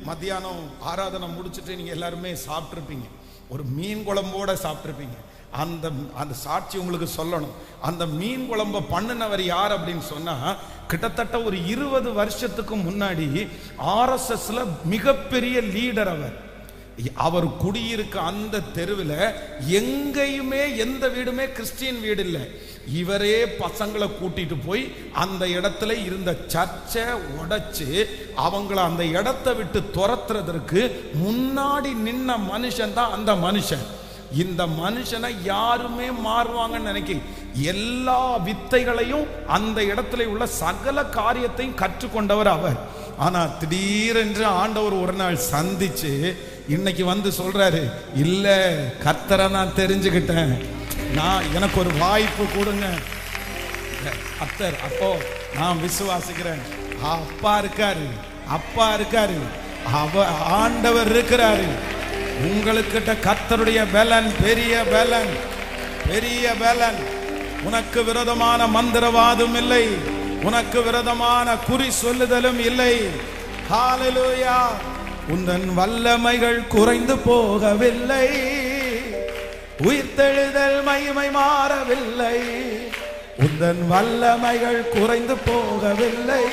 மத்தியானம் ஆராதனை முடிச்சுட்டு நீங்க எல்லாருமே சாப்பிட்டுருப்பீங்க. ஒரு மீன் குழம்போட சாப்பிட்டுருப்பீங்க. அந்த சாட்சி உங்களுக்கு சொல்லணும். அந்த மீன் குழம்ப பண்ணினவர் யார் அப்படின்னு சொன்னா, கிட்டத்தட்ட ஒரு 20 வருஷத்துக்கு முன்னாடி RSSல மிகப்பெரிய லீடர் அவர் குடியிருக்க அந்த தெருவில் எங்கேயுமே எந்த வீடுமே கிறிஸ்டியன் வீடு இல்லை. இவரே பசங்களை கூட்டிட்டு போய் அந்த இடத்துல இருந்த சர்ச்சை உடைச்சு அவங்கள அந்த இடத்தை விட்டு துரத்துறதற்கு முன்னாடி நின்ன மனுஷன் தான் அந்த மனுஷன். இந்த மனுஷனை யாருமே மாறுவாங்கன்னு நினைக்க, எல்லா வித்தைகளையும் அந்த இடத்துல உள்ள சகல காரியத்தையும் கற்றுக்கொண்டவர் அவர். ஆனா திடீரென்று ஆண்டவர் ஒரு நாள் சந்திச்சு இன்னைக்கு சொல்றாரு, இல்ல கர்த்தரை நான் தெரிஞ்சுக்கிட்டேன், எனக்கு ஒரு வாய்ப்பு கொடுங்க கர்த்தர். அப்போ நான் விசுவாசிக்கிறேன், அப்பா இருக்காரு, ஆண்டவர் இருக்கிறாரு. உங்களுக்கிட்ட கர்த்தருடைய பலன், பெரிய பலன். உனக்கு விரோதமான மந்திரவாதம் இல்லை, உனக்கு விரோதமான குறி சொல்லுதலும் இல்லை. ஹல்லேலூயா. உந்தன் வல்லமைகள் குறைந்து போகவில்லை, உயிர்த்தெழுதல் மகிமை மாறவில்லை. உந்தன் வல்லமைகள் குறைந்து போகவில்லை,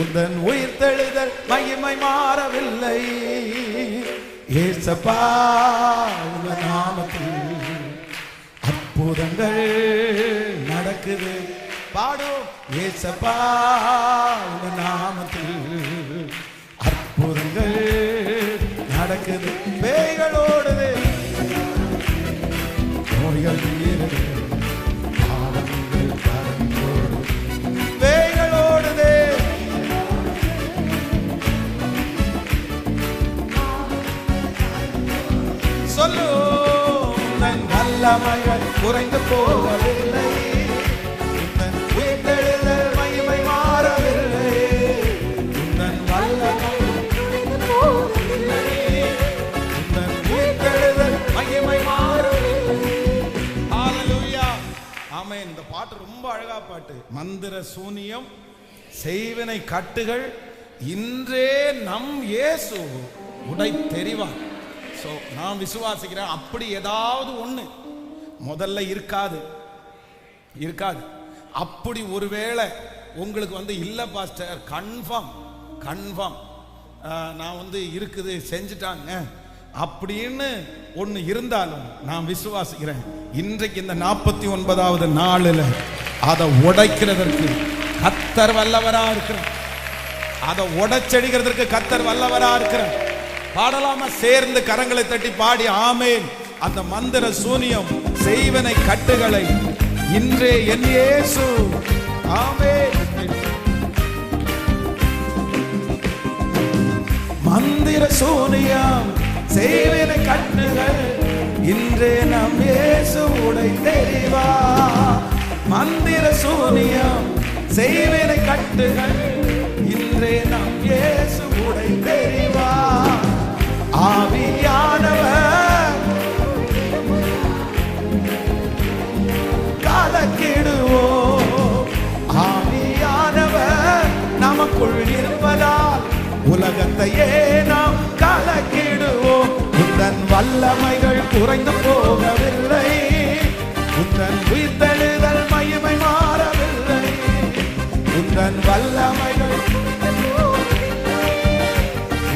உந்தன் உயிர்த்தெழுதல் மகிமை மாறவில்லை. ஏசப்பா உங்க நாமத்தில் அற்புதங்கள் நடக்குது. பாடும் ஏசப்பா உங்க நாமத்தில் அற்புதங்கள் நடக்குது. பேய்களோடுது, நோய்கள் தீருது, பாவங்கள் பறந்தோடுது. பேய்களோடுது, சொல்லு உந்தன் வல்லமைகள் குறைந்து போகவில்லை, உந்தன் உயிர்த்தெழுதல் மகிமை மாறவில்லை. உந்தன் வல்லமைகள் குறைந்து போகவில்லை, உந்தன் உயிர்த்தெழுதல் மகிமை மாறவில்லை. ஹல்லேலூயா. ஆமென். இந்த பாட்டு ரொம்ப அழகா பாட்டு. மந்திர சூனியம் செய்வினை கட்டுகள் இன்றே நம் இயேசு உடை தெரிவார். நான் விசுவாசிக்கிறேன், அப்படி ஏதாவது ஒண்ணு முதல்ல இருக்காது. அப்படி ஒருவேளை உங்களுக்கு இல்ல பாஸ்டர், கன்ஃபார்ம் நான் இருக்குது செஞ்சுட்டாங்க அப்படின்னு ஒண்ணு இருந்தாலும் நான் விசுவாசிக்கிறேன், இன்றைக்கு இந்த 49வது நாளில் அதை உடைக்கிறதற்கு கர்த்தர் வல்லவரா இருக்கிறார். அதை உடைச்சடிக்கிறதுக்கு கர்த்தர் வல்லவரா இருக்கிறார். பாடலாமா? சேர்ந்து கரங்களை தட்டி பாடி ஆமேன். அந்த மந்திர சூனியம் செய்வனை கட்டுகளை இன்றே என் இயேசு ஆமேன். மந்திர சூனியம் செய்வனை கட்டுகள் இன்றே நம் இயேசு உடைத்தெறிவா. மந்திர சூனியம் செய்வனை கட்டுகள் இன்றே நம் இயேசு உடைத்தெறிவா. ஆவியானவர் கலக்கிடுவோம். ஆவியானவர் நமக்குள் இருப்பதால் உலகத்தையே நாம் கலக்கிடுவோம். உந்தன் வல்லமைகள் குறைந்து போகவில்லை, உந்தன் உயிர்த்தெழுதல் மகிமை மாறவில்லை. உந்தன் வல்லமைகள்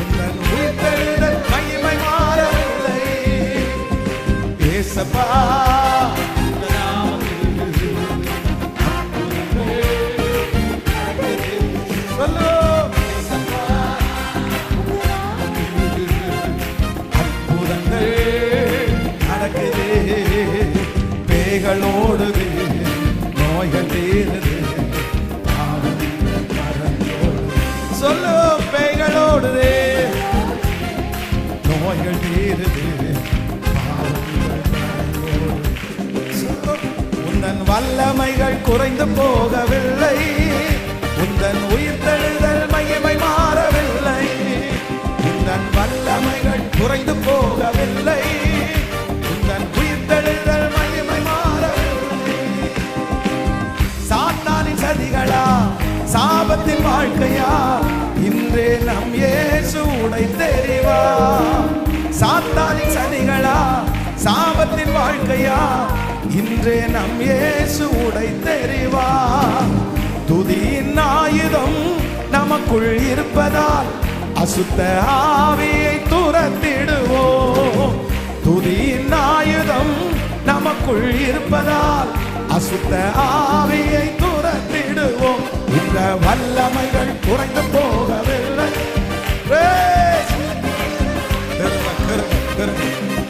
உந்தன் உயிர்த்தெழுதல் மகிமை மாறவில்லை. ஏசப்பா சொல்லு. பேய்களோடுது, நோய்கள் தீருது, சொல்லு. பேய்களோடுது, நோய்கள் தீருது, உந்தன் வல்லமைகள் குறைந்து போகவில்லை, உந்தன் உயிர்த்தெழுதல் மகிமை மாறவில்லை. உந்தன் வல்லமைகள் குறைந்து போகவில்லை, உந்தன் உயிர்த்தெழுதல் மகிமை மாறவில்லை. சாத்தானின் சதிகளா, சாபத்தின் வாழ்க்கையா, இன்றே நம் இயேசு உடைத்தெறிவா. சாத்தானின் சதிகளா, சாபத்தின் வாழ்க்கையா, இன்றே நம் இயேசு உடைத்தெறிவா. துதியின் ஆயுதம் நமக்குள் இருப்பதால் அசுத்த ஆவியை துரத்திடுவோம். துதியின் ஆயுதம் நமக்குள் இருப்பதால் அசுத்த ஆவியை துரத்திடுவோம். இந்த வல்லமைகள் குறைந்து போகவில்லை.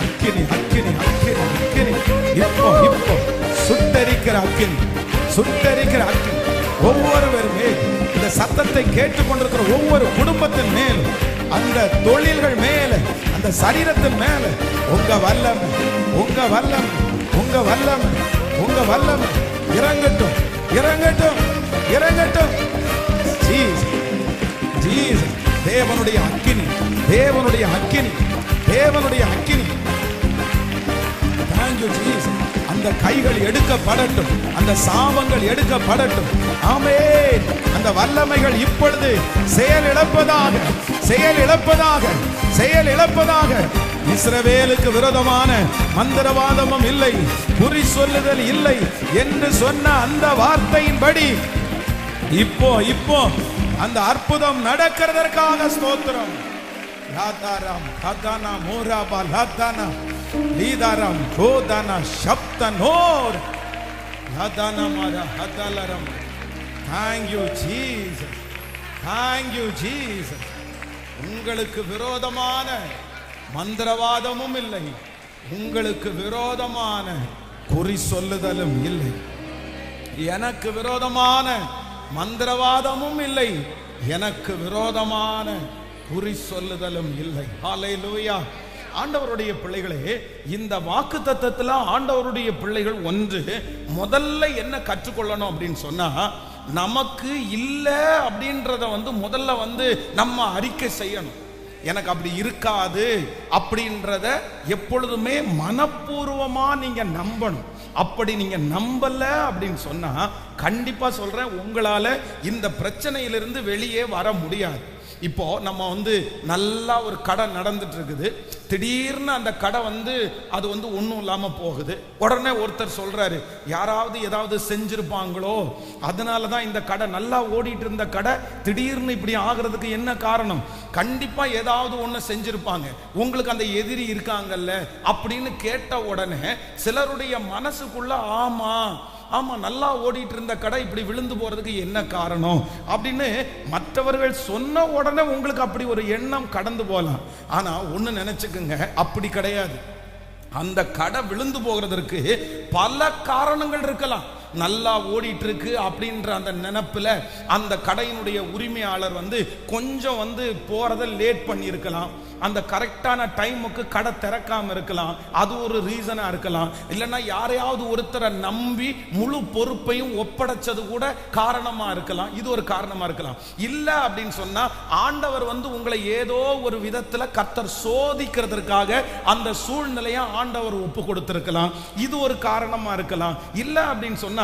அக்கினி அக்கினி அக்கினி அக்கினி இப்போ இப்போ சுட்டரிக்கிற அக்கினி, சுட்டரிக்கிற அக்கினி ஒவ்வொருவருமே இந்த சத்தத்தை கேட்டுக்கொண்டிருக்கிற ஒவ்வொரு குடும்பத்தின் மேல், அந்த தொழில்கள் மேல, அந்த சரீரத்தின் மேல உங்க வல்லமை, உங்க வல்லமை, உங்க வல்லமை, உங்க வல்லமை இறங்கட்டும், இறங்கட்டும், இறங்கட்டும். Jesus, Jesus. தேவனுடைய அக்கினி, தேவனுடைய அக்கினி, தேவனுடைய அக்கினி. Thank you Jesus. அந்த கைகள் எடுக்கப்படட்டும், அந்த சாபங்கள் எடுக்கப்படட்டும். ஆமென். அந்த வல்லமைகள் இப்பொழுது செயல் இழப்பதாக, செயல் இழப்பதாக, செயல் இழப்பதாக. இஸ்ரவேலுக்கு விரோதமான மந்திரவாதமும் இல்லை, குறி சொல்லுதல் இல்லை என்று சொன்ன அந்த வார்த்தையின்படி இப்போ இப்போ அந்த அற்புதம் நடக்கிறதற்காக ஸ்தோத்திரம். லாதாராம் கதானா மோராபா லாதானா லீதாராம் கோதானா சப்தனோர் லாதானா மாரா ஹதாலரம். Thank you Jesus. Thank you Jesus. உங்களுக்கு விரோதமான மந்திரவாதமும் இல்லை, உங்களுக்கு விரோதமான குறி சொல்லுதலும் இல்லை, எனக்கு விரோதமான மந்திரவாதமும் இல்லை, எனக்கு விரோதமான குறி சொல்லுதலும் இல்லை. ஹல்லேலூயா. ஆண்டவருடைய பிள்ளைகளே, இந்த வாக்குத்தத்தத்துல ஆண்டவருடைய பிள்ளைகள் ஒன்று முதல்ல என்ன கற்றுக்கொள்ளணும் அப்படின்னு சொன்னா, நமக்கு இல்லை அப்படின்றத முதல்ல நம்ம அறிக்கை செய்யணும். எனக்கு அப்படி இருக்காது அப்படின்றத எப்பொழுதுமே மனப்பூர்வமா நீங்க நம்பணும். அப்படி நீங்க நம்பல அப்படின்னு சொன்னா கண்டிப்பா சொல்றேன், உங்களால இந்த பிரச்சனையிலிருந்து வெளியே வர முடியாது. இப்போ நம்ம நல்லா ஒரு கடை நடந்துட்டு இருக்குது, திடீர்னு அந்த கடை அது ஒன்றும் இல்லாமல் போகுது. உடனே ஒருத்தர் சொல்றாரு, யாராவது ஏதாவது செஞ்சிருப்பாங்களோ, அதனால தான் இந்த கடை நல்லா ஓடிட்டு இருந்த கடை திடீர்னு இப்படி ஆகிறதுக்கு என்ன காரணம்? கண்டிப்பா ஏதாவது ஒன்று செஞ்சிருப்பாங்க, உங்களுக்கு அந்த எதிரி இருக்காங்கல்ல அப்படின்னு கேட்ட உடனே சிலருடைய மனசுக்குள்ள ஆமா ஆமா நல்லா ஓடிட்டு இருந்த கடை இப்படி விழுந்து போறதுக்கு என்ன காரணம் அப்படின்னு மற்றவர்கள் சொன்ன உடனே உங்களுக்கு அப்படி ஒரு எண்ணம் கடந்து போகலாம். ஆனா ஒண்ணு நினைச்சுக்குங்க, அப்படி கிடையாது. அந்த கடை விழுந்து போகிறதற்கு பல காரணங்கள் இருக்கலாம். நல்லா ஓடிட்டு இருக்கு அப்படின்ற அந்த நினைப்புல அந்த கடையினுடைய உரிமையாளர் கொஞ்சம் போறதை லேட் பண்ணி இருக்கலாம். அந்த கரெக்டான டைமுக்கு கடை திறக்காம இருக்கலாம். அது ஒரு ரீசனா இருக்கலாம். இல்லைன்னா யாரையாவது ஒருத்தரை நம்பி முழு பொறுப்பையும் ஒப்படைச்சது கூட காரணமா இருக்கலாம். இது ஒரு காரணமா இருக்கலாம். இல்ல அப்படின்னு சொன்னா ஆண்டவர் உங்களை ஏதோ ஒரு விதத்துல கர்த்தர் சோதிக்கிறதுக்காக அந்த சூழ்நிலையை ஆண்டவர் ஒப்பு கொடுத்திருக்கலாம். இது ஒரு காரணமா இருக்கலாம். இல்ல அப்படின்னு சொன்னா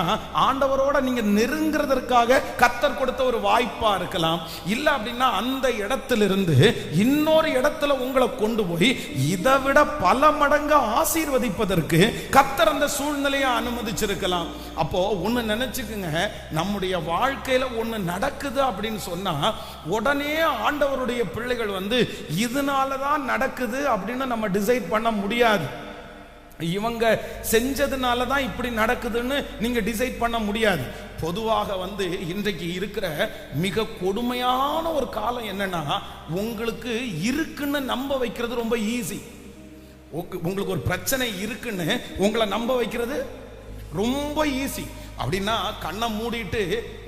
ஆண்டவரோட நீங்க நெருங்கிறதற்காக கர்த்தர் கொடுத்த ஒரு வாய்ப்பா இருக்கலாம். இல்ல அப்படின்னா அந்த இடத்திலிருந்து இன்னொரு இடத்துல உங்களை கொண்டு போய் இதை விட பல மடங்கு ஆசீர்வதிப்பதற்கு கர்த்தர் அந்த சூழ்நிலையை அனுமதிச்சிருக்கலாம். அப்போ ஒண்ணு நினைச்சுக்குங்க, நம்முடைய வாழ்க்கையில ஒண்ணு நடக்குது அப்படின்னு சொன்னா உடனே ஆண்டவருடைய பிள்ளைகள் இதனாலதான் நடக்குது அப்படின்னு நம்ம டிசைட் பண்ண முடியாது. இவங்க செஞ்சதுனால தான் இப்படி நடக்குதுன்னு நீங்க டிசைட் பண்ண முடியாது. பொதுவாக இன்றைக்கு இருக்கிற மிக கொடுமையான ஒரு காலம் என்னன்னா, உங்களுக்கு இருக்குன்னு நம்ப வைக்கிறது ரொம்ப ஈஸி. உங்களுக்கு ஒரு பிரச்சனை இருக்குன்னு உங்களை நம்ப வைக்கிறது ரொம்ப ஈஸி. அப்படின்னா கண்ணை மூடிட்டு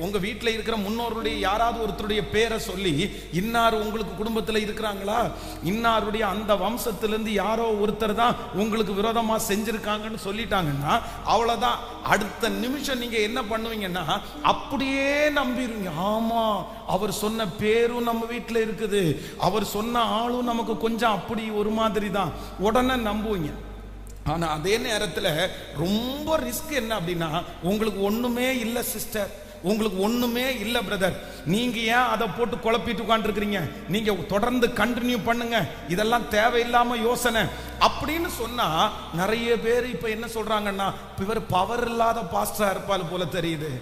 உங்க வீட்டில் இருக்கிற முன்னோருடைய யாராவது ஒருத்தருடைய பேரை சொல்லி, இன்னார் உங்களுக்கு குடும்பத்தில் இருக்கிறாங்களா, இன்னாருடைய அந்த வம்சத்திலிருந்து யாரோ ஒருத்தர் தான் உங்களுக்கு விரோதமா செஞ்சிருக்காங்கன்னு சொல்லிட்டாங்கன்னா அவ்வளவுதான். அடுத்த நிமிஷம் நீங்க என்ன பண்ணுவீங்கன்னா அப்படியே நம்பிடுவீங்க. ஆமா, அவர் சொன்ன பேரும் நம்ம வீட்டில் இருக்குது, அவர் சொன்ன ஆளும் நமக்கு கொஞ்சம் அப்படி ஒரு மாதிரி தான், உடனே நம்புவீங்க. ஆனா அதே நேரத்தில் ரொம்ப ரிஸ்க் என்ன அப்படின்னா, உங்களுக்கு ஒண்ணுமே இல்லை சிஸ்டர், உங்களுக்கு ஒண்ணுமே இல்லை பிரதர், நீங்க ஏன் அதை போட்டு குழப்பிட்டு உட்காந்துருக்கிறீங்க, நீங்க தொடர்ந்து கண்டினியூ பண்ணுங்க, இதெல்லாம் தேவையில்லாம யோசனை அப்படின்னு சொன்னா நிறைய பேர் இப்ப என்ன சொல்றாங்கன்னா, இவர் பவர் இல்லாத பாஸ்டரா இருப்பால் போல தெரியுது,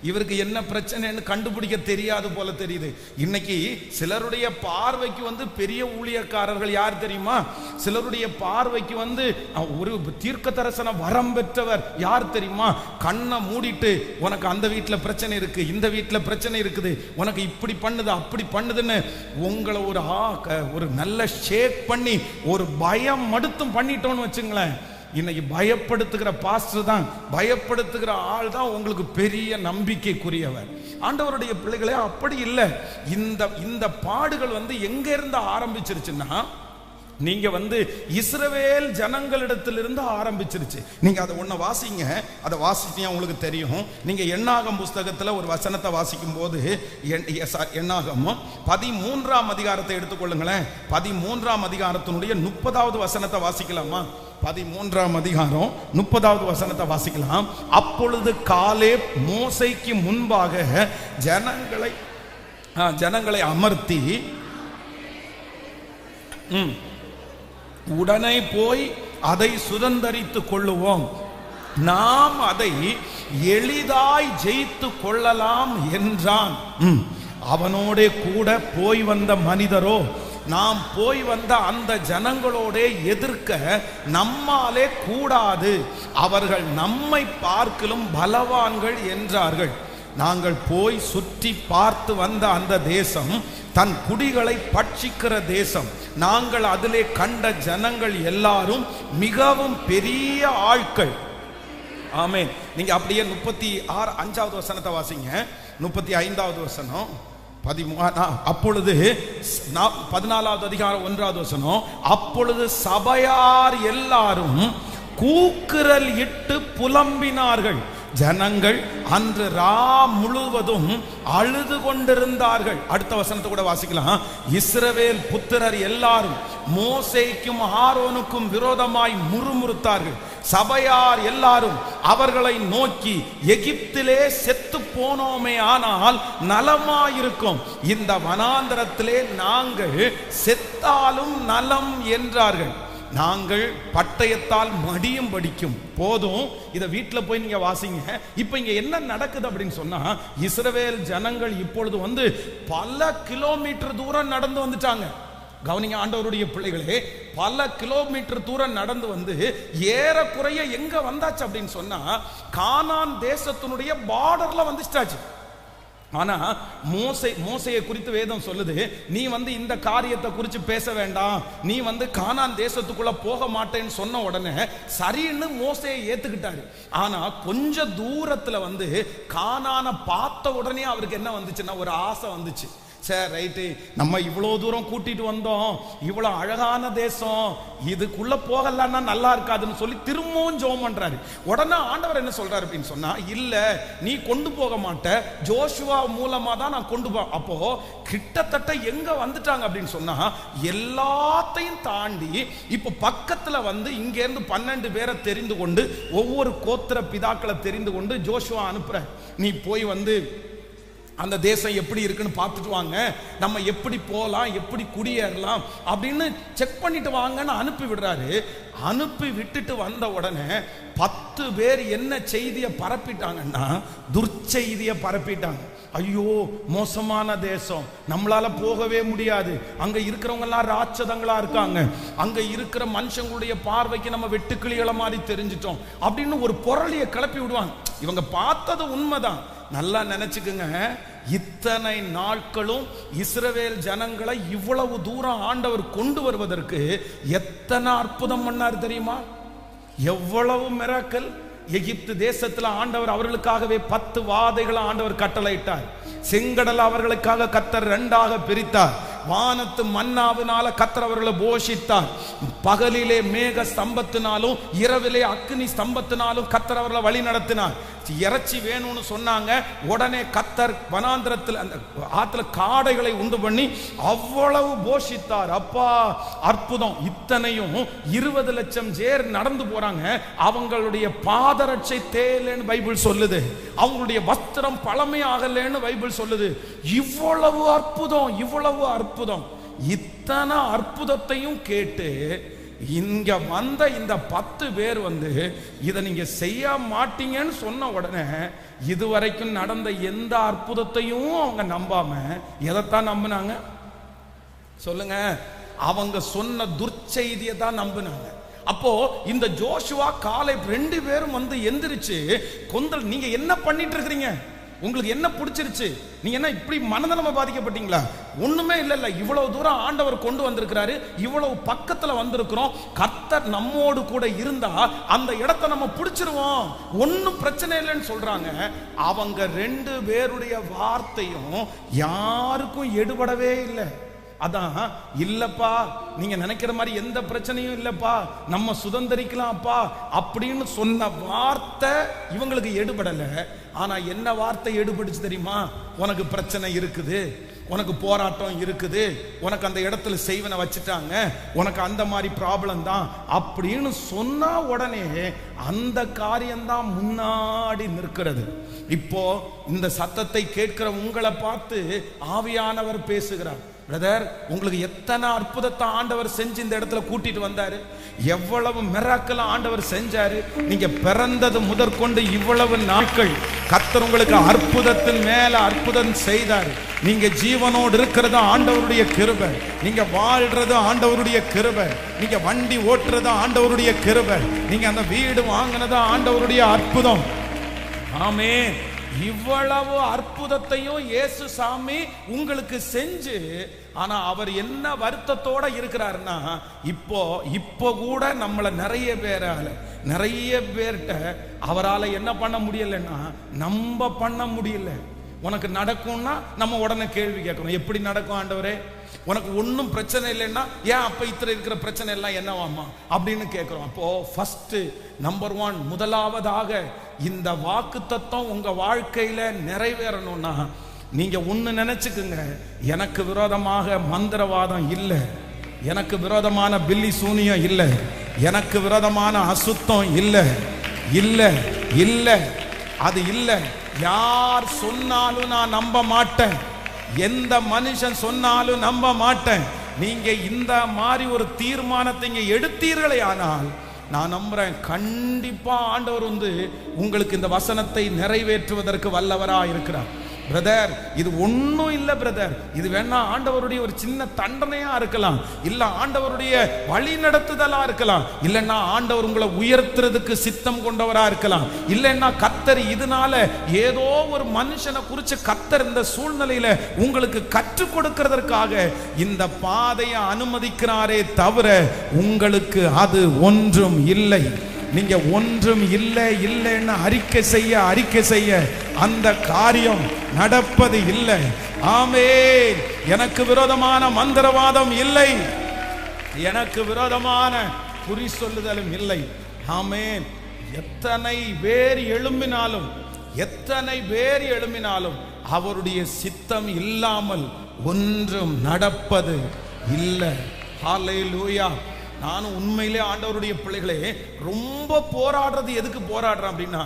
இவருக்கு என்ன பிரச்சனைன்னு கண்டுபிடிக்க தெரியாது போல தெரியுது. இன்னைக்கு சிலருடைய பார்வைக்கு பெரிய ஊழியக்காரர்கள் யார் தெரியுமா? சிலருடைய பார்வைக்கு ஒரு தீர்க்க தரிசன வரம் பெற்றவர் யார் தெரியுமா? கண்ணை மூடிட்டு உனக்கு அந்த வீட்டில் பிரச்சனை இருக்கு, இந்த வீட்டில் பிரச்சனை இருக்குது, உனக்கு இப்படி பண்ணுது அப்படி பண்ணுதுன்னு உங்களை ஒரு நல்ல ஷேக் பண்ணி ஒரு பயம் மடுத்தும் பண்ணிட்டோன்னு வச்சுங்களேன். இன்னைக்கு பயப்படுத்துகிற பாஸ்டர் தான், பயப்படுத்துகிற ஆள் தான் உங்களுக்கு பெரிய நம்பிக்கைக்குரியவர். ஆண்டவருடைய பிள்ளைகளே அப்படி இல்லை. இந்த பாடுகள் எங்க இருந்து ஆரம்பிச்சிருச்சுன்னா, நீங்க இஸ்ரவேல் ஜனங்களிடத்திலிருந்து ஆரம்பிச்சிருச்சு. நீங்க அதை ஒன்ன வாசிங்க, அதை வாசிச்சீங்க உங்களுக்கு தெரியும். நீங்க எண்ணாகம் புஸ்தகத்துல ஒரு வசனத்தை வாசிக்கும் போது, எண்ணாகம் 13ஆம் அதிகாரத்தை எடுத்துக்கொள்ளுங்களேன். 13ஆம் அதிகாரத்தினுடைய 30வது வசனத்தை வாசிக்கலாமா? 13ஆம் அதிகாரம் 30வது வசனத்தை வாசிக்கலாம். அப்பொழுது காலேப் மோசேக்கு முன்பாக ஜனங்களை அமர்த்தி, உடனே போய் அதை சுதந்தரித்துக் கொள்ளுவோம், நாம் அதை எளிதாய் ஜெயித்து கொள்ளலாம் என்றான். அவனோட கூட போய் வந்த மனிதரோ, நாம் போய் வந்த அந்த ஜனங்களோட எதிர்க்க நம்மாலே கூடாது, அவர்கள் நம்மை பார்க்கலும் பலவான்கள் என்றார்கள். நாங்கள் போய் சுற்றி பார்த்து வந்த அந்த தேசம் தன் குடிகளை பட்சிக்கிற தேசம். நாங்கள் அதிலே கண்ட ஜனங்கள் எல்லாரும் மிகவும் பெரிய ஆட்கள். ஆமென். நீங்க அப்படியே 35வது வசனத்தை வாசிங்க. 35வது வசனம். அப்பொழுது 14வது அதிகாரம் 1வது வசனம். அப்பொழுது சபையார் எல்லாரும் கூக்குரல் இட்டு புலம்பினார்கள். ஜனங்கள் அன்று ரா முழுவதும் அழுது கொண்டிருந்தார்கள். அடுத்த வசனத்தை கூட வாசிக்கலாம். இஸ்ரவேல் புத்திரர் எல்லாரும் மோசேக்கும் ஆரோனுக்கும் விரோதமாய் முறுமுறுத்தார்கள். சபையார் எல்லாரும் அவர்களை நோக்கி, எகிப்திலே செத்து போனோமே ஆனால் நலமாயிருக்கும், இந்த வனாந்தரத்திலே நாங்கள் செத்தாலும் நலம் என்றார்கள். நாங்கள் பட்டயத்தால் மடியும் படிக்கும் போதும். இதை வீட்டில் போய் நீங்க வாசிங்க. இப்ப இங்க என்ன நடக்குது அப்படின்னு சொன்னா, இஸ்ரவேல் ஜனங்கள் இப்பொழுது பல கிலோமீட்டர் தூரம் நடந்து வந்துட்டாங்க. கவனிங்க ஆண்டவருடைய பிள்ளைகளே, பல கிலோமீட்டர் தூரம் நடந்து வந்து ஏறக்குறைய எங்க வந்தாச்சு அப்படின்னு சொன்னா கானான் தேசத்தினுடைய பார்டர்ல வந்துச்சாச்சு. ஆனா மோசையை குறித்து வேதம் சொல்லுது, நீ வந்து இந்த காரியத்தை குறித்து பேச வேண்டாம், நீ வந்து கானான் தேசத்துக்குள்ள போக மாட்டேன்னு சொன்ன உடனே சரின்னு மோசையை ஏத்துக்கிட்டாரு. ஆனா கொஞ்ச தூரத்துல வந்து கானானை பார்த்த உடனே அவருக்கு என்ன வந்துச்சுன்னா ஒரு ஆசை வந்துச்சு. சரி ரைட்டு, நம்ம இவ்வளோ தூரம் கூட்டிட்டு வந்தோம், இவ்வளோ அழகான தேசம், இதுக்குள்ள போகலன்னா நல்லா இருக்காதுன்னு சொல்லி திரும்பவும் ஜெபம் பண்றாரு. உடனே ஆண்டவர் என்ன சொல்றாரு அப்படின்னு சொன்னா, இல்ல நீ கொண்டு போக மாட்ட, ஜோஷுவா மூலமா தான் நான் கொண்டு போ. அப்போ கிட்டத்தட்ட எங்க வந்துட்டாங்க அப்படின்னு சொன்னா எல்லாத்தையும் தாண்டி இப்ப பக்கத்துல வந்து இங்க இருந்து 12 பேரை தெரிந்து கொண்டு ஒவ்வொரு கோத்திர பிதாக்களை தெரிந்து கொண்டு ஜோஷுவா அனுப்புற, நீ போய் வந்து அந்த தேசம் எப்படி இருக்குன்னு பார்த்துட்டு வாங்க, நம்ம எப்படி போகலாம், எப்படி குடியேறலாம் அப்படின்னு செக் பண்ணிட்டு வாங்கன்னு அனுப்பி விடுறாரு. அனுப்பி விட்டுட்டு வந்த உடனே 10 பேர் என்ன செய்தியை பரப்பிட்டாங்கன்னா துர்ச்செய்தியை பரப்பிட்டாங்க. ஐயோ மோசமான தேசம், நம்மளால போகவே முடியாது, அங்க இருக்கிறவங்க எல்லாம் ராட்சதங்களா இருக்காங்க, அங்க இருக்கிற மனுஷங்களுடைய பார்வைக்கு நம்ம வெட்டுக்கிளிகளை மாதிரி தெரிஞ்சிட்டோம் அப்படின்னு ஒரு பொருளியை கிளப்பி விடுவாங்க. இவங்க பார்த்தது உண்மைதான். நல்லா நினைச்சுக்குங்க, இத்தனை நாட்களும் இஸ்ரவேல் ஜனங்களை இவ்வளவு தூரம் ஆண்டவர் கொண்டு வருவதற்கு எத்தனை அற்புதம் பண்ணார் தெரியுமா? எவ்வளவு மிராக்கிள். எகிப்து தேசத்துல ஆண்டவர் அவர்களுக்காகவே 10 வாதைகளை ஆண்டவர் கட்டளையிட்டார். செங்கடல் அவர்களுக்காக கர்த்தர் 2ஆக பிரித்தார். வானத்து மன்னாவினால கர்த்தர் அவர்களை போஷித்தார். பகலிலே மேக ஸ்தம்பத்தினாலும் இரவிலே அக்னி ஸ்தம்பத்தினாலும் கர்த்தர் அவர்களை வழி நடத்தினார். இறைச்சி வேணும்னு சொன்னாங்க, உடனே கர்த்தர் வனாந்திரத்தில் அந்த ஆத்துல காடைகளை உண்டு பண்ணி அவ்வளவு போஷித்தார். அப்பா அற்புதம். இத்தனையும் 20 லட்சம் பேர் நடந்து போறாங்க, அவங்களுடைய பாதரட்சை தேயலன்னு பைபிள் சொல்லுது, அவங்களுடைய வஸ்திரம் பழமையாகலன்னு பைபிள் சொல்லுது. இவ்வளவு அற்புதம், இவ்வளவு அற்புதம். இத்தனை அற்புதத்தையும் கேட்டு இங்க வந்த இந்த 10 பேர் வந்து இதை நீங்க செய்ய மாட்டீங்கன்னு சொன்ன உடனே இதுவரைக்கும் நடந்த எந்த அற்புதத்தையும் அவங்க நம்பாம எதைத்தான் நம்பினாங்க சொல்லுங்க? அவங்க சொன்ன துர்ச்செய்தியை தான் நம்பினாங்க. அப்போ இந்த ஜோஷுவா காலை 2 பேரும் வந்து எந்திரிச்சு கொந்தல், நீங்க என்ன பண்ணிட்டு இருக்கிறீங்க, உங்களுக்கு என்ன பிடிச்சிருச்சு, நீங்க என்ன இப்படி மனநலமா பாதிக்கப்பட்டீங்களா? ஒண்ணுமே இல்ல, இவ்வளவு தூரம் ஆண்டவர் கொண்டு வந்திருக்கிறாரு, இவ்வளவு பக்கத்துல வந்திருக்கிறோம், கர்த்தர் நம்மோடு கூட இருந்தா அந்த இடத்தை நம்ம பிடிச்சிருவோம், ஒன்னும் பிரச்சனை இல்லைன்னு சொல்றாங்க. அவங்க 2 பேருடைய வார்த்தையும் யாருக்கும் எடுபடவே இல்லை. அதான் இல்லப்பா, நீங்க நினைக்கிற மாதிரி எந்த பிரச்சனையும் இல்லப்பா, நம்ம சுதந்திரிக்கலாம்ப்பா அப்படின்னு சொன்ன வார்த்தை இவங்களுக்கு எடுபடல. ஆனா என்ன வார்த்தை எடுபடுச்சு தெரியுமா? உனக்கு பிரச்சனை இருக்குது, உனக்கு போராட்டம் இருக்குது, உனக்கு அந்த இடத்துல செய்வனை வச்சுட்டாங்க, உனக்கு அந்த மாதிரி ப்ராப்ளம் தான் அப்படின்னு சொன்னா உடனே அந்த காரியம்தான் முன்னாடி நிற்கிறது. இப்போ இந்த சத்தத்தை கேட்கிற உங்களை பார்த்து ஆவியானவர் பேசுகிறார். பிரதர், உங்களுக்கு எத்தனை அற்புதத்தை ஆண்டவர் செஞ்சு இந்த இடத்துல கூட்டிட்டு வந்தாரு, எவ்வளவு மிராக்கிள் ஆண்டவர் செஞ்சாரு. நீங்க பிறந்தது முதற்கொண்டு இவ்வளவு நாட்கள் கர்த்தர் உங்களுக்கு அற்புதத்தின் மேல அற்புதம் செய்தாரு. நீங்க ஜீவனோடு இருக்கிறது ஆண்டவருடைய கிருபை, நீங்க வாழ்றது ஆண்டவருடைய கிருபை, நீங்க வண்டி ஓட்டுறது ஆண்டவருடைய கிருபை, நீங்க அந்த வீடு வாங்கினது ஆண்டவருடைய அற்புதம். ஆமென். இவ்வளவு அற்புதத்தையும் இயேசு சாமி உங்களுக்கு செஞ்சு, ஆனா அவர் என்ன வருத்தத்தோட இருக்கிறாருன்னா, இப்போ கூட நம்மள நிறைய பேர்கிட்ட அவரால் என்ன பண்ண முடியலன்னா நம்ம பண்ண முடியல. உனக்கு நடக்கும்னா நம்ம உடனே கேள்வி கேட்கணும், எப்படி நடக்கும் ஆண்டவரே? உனக்கு ஒன்றும் பிரச்சனை இல்லைன்னா ஏன் அப்ப இத்தனை இருக்கிற பிரச்சனை எல்லாம் என்னவாமா அப்படின்னு கேட்கிறோம். அப்போ ஃபர்ஸ்ட் நம்பர் 1 முதலாவதாக இந்த வாக்கு தத்துவம் உங்க வாழ்க்கையில நிறைவேறணும்னா நீங்க ஒண்ணு நினைச்சுக்குங்க, எனக்கு விரோதமாக மந்திரவாதம் இல்லை, எனக்கு விரோதமான பில்லி சூனியம் இல்லை, எனக்கு விரோதமான அசுத்தம் இல்லை, இல்லை இல்லை அது இல்லை. யார் சொன்னாலும் நான் நம்ப மாட்டேன், எந்த மனுஷன் சொன்னாலும் நம்ப மாட்டேன். நீங்க இந்த மாதிரி ஒரு தீர்மானத்தை இங்க எடுத்தீர்களே ஆனால் நான் நம்புறேன், கண்டிப்பா ஆண்டவர் வந்து உங்களுக்கு இந்த வசனத்தை நிறைவேற்றுவதற்கு வல்லவரா இருக்கிறார். பிரதர் இது ஒன்றும் இல்லை பிரதர், இது வேணா ஆண்டவருடைய ஒரு சின்ன தண்டனையா இருக்கலாம், இல்ல ஆண்டவருடைய வழி நடத்துதலா இருக்கலாம், இல்லைன்னா ஆண்டவர் உங்களை உயர்த்துறதுக்கு சித்தம் கொண்டவரா இருக்கலாம், இல்லைன்னா கர்த்தர் இதனால ஏதோ ஒரு மனுஷனை குறித்து கர்த்தர் இந்த சூழ்நிலையில உங்களுக்கு கற்றுக் கொடுக்கிறதற்காக இந்த பாதையை அனுமதிக்கிறாரே தவிர உங்களுக்கு அது ஒன்றும் இல்லை. நீங்க ஒன்றும் இல்லை இல்லைன்னு அறிக்கை செய்ய அந்த காரியம் நடப்பது இல்லை. ஆமென். எனக்கு விரோதமான மந்திரவாதம் இல்லை, எனக்கு விரோதமான குறி சொல்லுதலும் இல்லை. ஆமென். எத்தனை பேர் எழும்பினாலும் அவருடைய சித்தம் இல்லாமல் ஒன்றும் நடப்பது இல்லை. ஹல்லேலூயா. நானும் உண்மையிலே ஆண்டவருடைய பிள்ளைகளே ரொம்ப போராடுறது. எதுக்கு போராடுறேன் அப்படின்னா,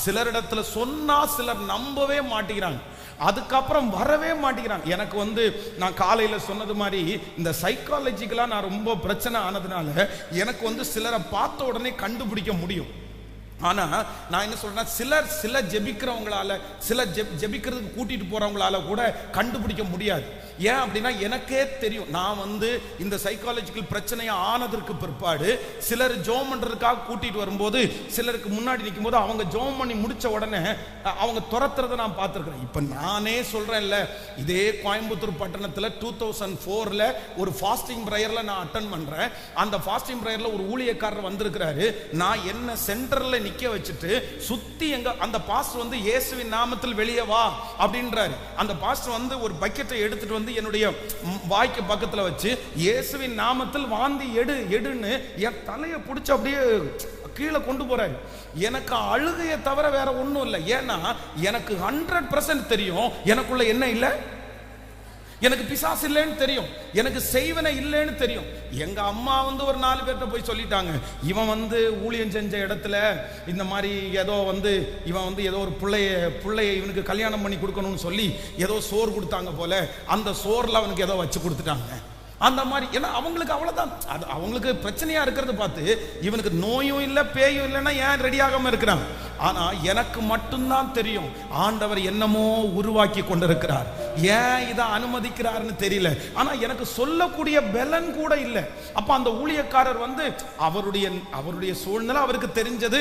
சிலரிடத்துல சொன்னா சிலர் நம்பவே மாட்டேங்கிறாங்க, அதுக்கப்புறம் வரவே மாட்டேங்கிறாங்க. எனக்கு நான் காலையில் சொன்னது மாதிரி இந்த சைக்காலஜிக்கலாக நான் ரொம்ப பிரச்சனை ஆனதுனால எனக்கு சிலரை பார்த்த உடனே கண்டுபிடிக்க முடியும். ஆனா நான் என்ன சொல்றேன்னா, சில ஜெபிக்கிறவங்களால, சில ஜெபிக்கிறதுக்கு கூட்டிட்டு போறவங்களால கூட கண்டுபிடிக்க முடியாது. ஏன் அப்படின்னா, எனக்கே தெரியும். நான் இந்த சைக்காலஜிக்கல் பிரச்சனையை ஆனதற்கு பிற்பாடு சிலர் ஜோம் பண்றதுக்காக கூட்டிட்டு வரும்போது, சிலருக்கு முன்னாடி நிற்கும் போது அவங்க ஜோம் பண்ணி முடிச்ச உடனே அவங்க துரத்துறதை நான் பார்த்துருக்கிறேன். இப்ப நானே சொல்றேன்ல, இதே கோயம்புத்தூர் பட்டணத்துல 2004ல ஒரு ஃபாஸ்டிங் பிரேயர்ல நான் அட்டன் பண்றேன். அந்த ஃபாஸ்டிங் பிரேயர்ல ஒரு ஊழியக்காரர் வந்திருக்கிறாரு. நான் என்ன சென்டர்ல நிக்க வச்சுட்டு சுத்தி அந்த பாஸ்டர் இயேசுவின் நாமத்தில் வெளியே வா அப்படின்றாரு. அந்த பாஸ்டர் ஒரு பக்கெட்டை எடுத்துட்டு என்னுடைய வாய்க்கு பக்கத்துல வச்சு இயேசுவின் நாமத்தில் வாந்தி எடுன்னு என் தலையை பிடிச்சு அப்படியே கீழே கொண்டு போறாரு. எனக்கு அழுகையை தவிர வேற ஒண்ணும் இல்லை. ஏன்னா எனக்கு 100% தெரியும் எனக்குள்ள என்ன இல்லை, எனக்கு பிசாசு இல்லைன்னு தெரியும், எனக்கு செய்வனை இல்லைன்னு தெரியும். எங்க அம்மா ஒரு 4 பேர்கிட்ட போய் சொல்லிட்டாங்க, இவன் ஊழியம் செஞ்ச இடத்துல இந்த மாதிரி ஏதோ இவன் ஏதோ ஒரு பிள்ளைய இவனுக்கு கல்யாணம் பண்ணி கொடுக்கணும்னு சொல்லி ஏதோ சோறு கொடுத்தாங்க போல, அந்த சோறுல அவனுக்கு ஏதோ வச்சு கொடுத்துட்டாங்க. அந்த மாதிரி ஏன்னா அவங்களுக்கு அவ்வளவுதான், அது அவங்களுக்கு பிரச்சனையா இருக்கிறது பார்த்து இவனுக்கு நோயும் இல்லை பேயும் இல்லைன்னா ஏன் ரெடி ஆகாம இருக்கிறான். ஆனா எனக்கு மட்டும்தான் தெரியும் ஆண்டவர் என்னமோ உருவாக்கி கொண்டிருக்கிறார். ஏன் இதை அனுமதிக்கிறார்னு தெரியல. ஆனா எனக்கு சொல்லக்கூடிய பலன் கூட இல்லை. அப்ப அந்த ஊழியக்காரர் அவருடைய சூழ்நிலை அவருக்கு தெரிஞ்சது,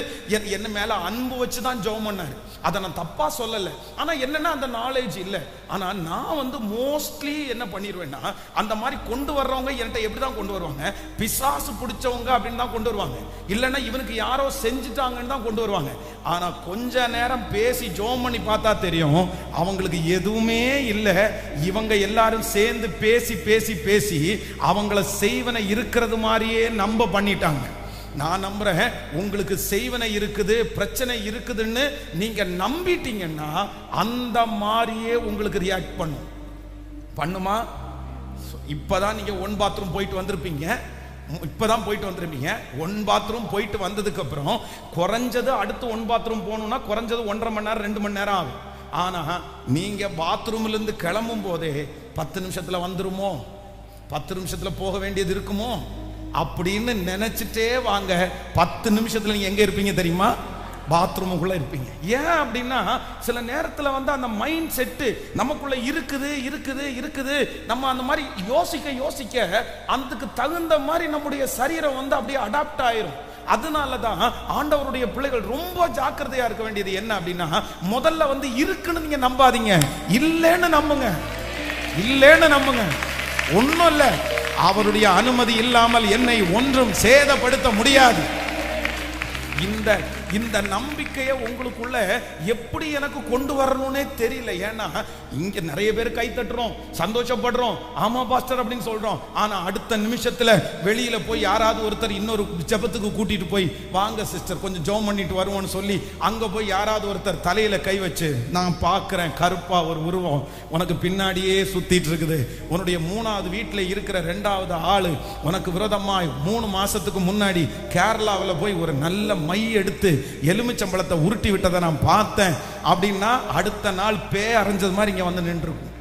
என்ன மேல அன்பு வச்சுதான் ஜெபம் பண்ணாரு. அதை நான் தப்பா சொல்லல. ஆனா என்னன்னா அந்த நாலேஜ் இல்லை. ஆனா நான் மோஸ்ட்லி என்ன பண்ணிடுவேன்னா, அந்த மாதிரி கொண்டு வர்றவங்க என்கிட்ட எப்படிதான் கொண்டு வருவாங்க, பிசாசு பிடிச்சவங்க அப்படின்னு தான் கொண்டு வருவாங்க, இல்லைன்னா இவனுக்கு யாரோ செஞ்சுட்டாங்கன்னு தான் கொண்டு வருவாங்க. ஆனா கொஞ்ச நேரம் பேசி ஜெபம் பண்ணி பார்த்தா தெரியும் அவங்களுக்கு எதுவுமே இல்லை. இவங்க எல்லாரும் சேர்ந்து பேசி பேசி பேசி அவங்கள செய்வனை இருக்கிறது மாதிரியே நம்ப பண்ணிட்டாங்க. நான் நம்புறேன் உங்களுக்கு செய்வனை இருக்குது, பிரச்சனை இருக்குதுன்னு நீங்க நம்பிட்டீங்கன்னா அந்த மாதிரியே உங்களுக்கு ரியாக்ட் பண்ணுமா? இப்பதான் நீங்க ஒன் பாத்ரூம் போயிட்டு வந்திருப்பீங்க, ஒன் பாத்ரூம் போயிட்டு வந்ததுக்கு அப்புறம் குறைஞ்சது அடுத்து ஒன் பாத்ரூம் போகணும்னா குறைஞ்சது 1.5 மணி நேரம் 2 மணி நேரம் ஆகும். ஆனா நீங்க பாத்ரூம்ல இருந்து கிளம்பும் போதே 10 நிமிஷத்துல வந்துருமோ, 10 நிமிஷத்துல போக வேண்டியது இருக்குமோ அப்படின்னு நினைச்சிட்டே வாங்க. 10 நிமிஷத்துல நீங்க எங்க இருப்பீங்க தெரியுமா? பாத்ரூமுக்குள்ள இருப்பீங்க. ஏன் அப்படின்னா சில நேரத்தில் அந்த மைண்ட் செட்டு நமக்குள்ள இருக்குது. நம்ம அந்த மாதிரி யோசிக்க அதுக்கு தகுந்த மாதிரி நம்முடைய சரீரம் அப்படியே அடாப்ட் ஆயிரும். அதனாலதான் ஆண்டவருடைய பிள்ளைகள் ரொம்ப ஜாக்கிரதையா இருக்க வேண்டியது என்ன அப்படின்னா, முதல்ல இருக்குன்னு நீங்க நம்பாதீங்க, இல்லைன்னு நம்புங்க. ஒண்ணும் இல்ல, அவருடைய அனுமதி இல்லாமல் என்னை ஒன்றும் சேதப்படுத்த முடியாது. இந்த நம்பிக்கையை உங்களுக்குள்ள எப்படி எனக்கு கொண்டு வரணும்னே தெரியல. ஏன்னா இங்க நிறைய பேர் கை தட்டுறோம், சந்தோஷப்படுறோம், ஆமா பாஸ்டர் அப்படின்னு சொல்றோம். ஆனா அடுத்த நிமிஷத்துல வெளியில போய் யாராவது ஒருத்தர் இன்னொரு ஜெபத்துக்கு கூட்டிட்டு போய், வாங்க சிஸ்டர் கொஞ்சம் ஜெபம் பண்ணிட்டு வருவோம்னு சொல்லி அங்க போய் யாராவது ஒருத்தர் தலையில கை வச்சு, நான் பார்க்கிறேன் கருப்பா ஒரு உருவம் உனக்கு பின்னாடியே சுத்திட்டு இருக்குது, உன்னுடைய 3வது வீட்டுல இருக்கிற 2வது ஆளு உனக்கு விரோதமா 3 மாசத்துக்கு முன்னாடி கேரளாவில் போய் ஒரு நல்ல மை எடுத்து எலுமிச்சம்பழத்தை உருட்டி விட்டதை நான் பார்த்தேன் அப்படின்னா அடுத்த நாள் அரைஞ்சது மாதிரி இங்க நின்றுருக்கும்.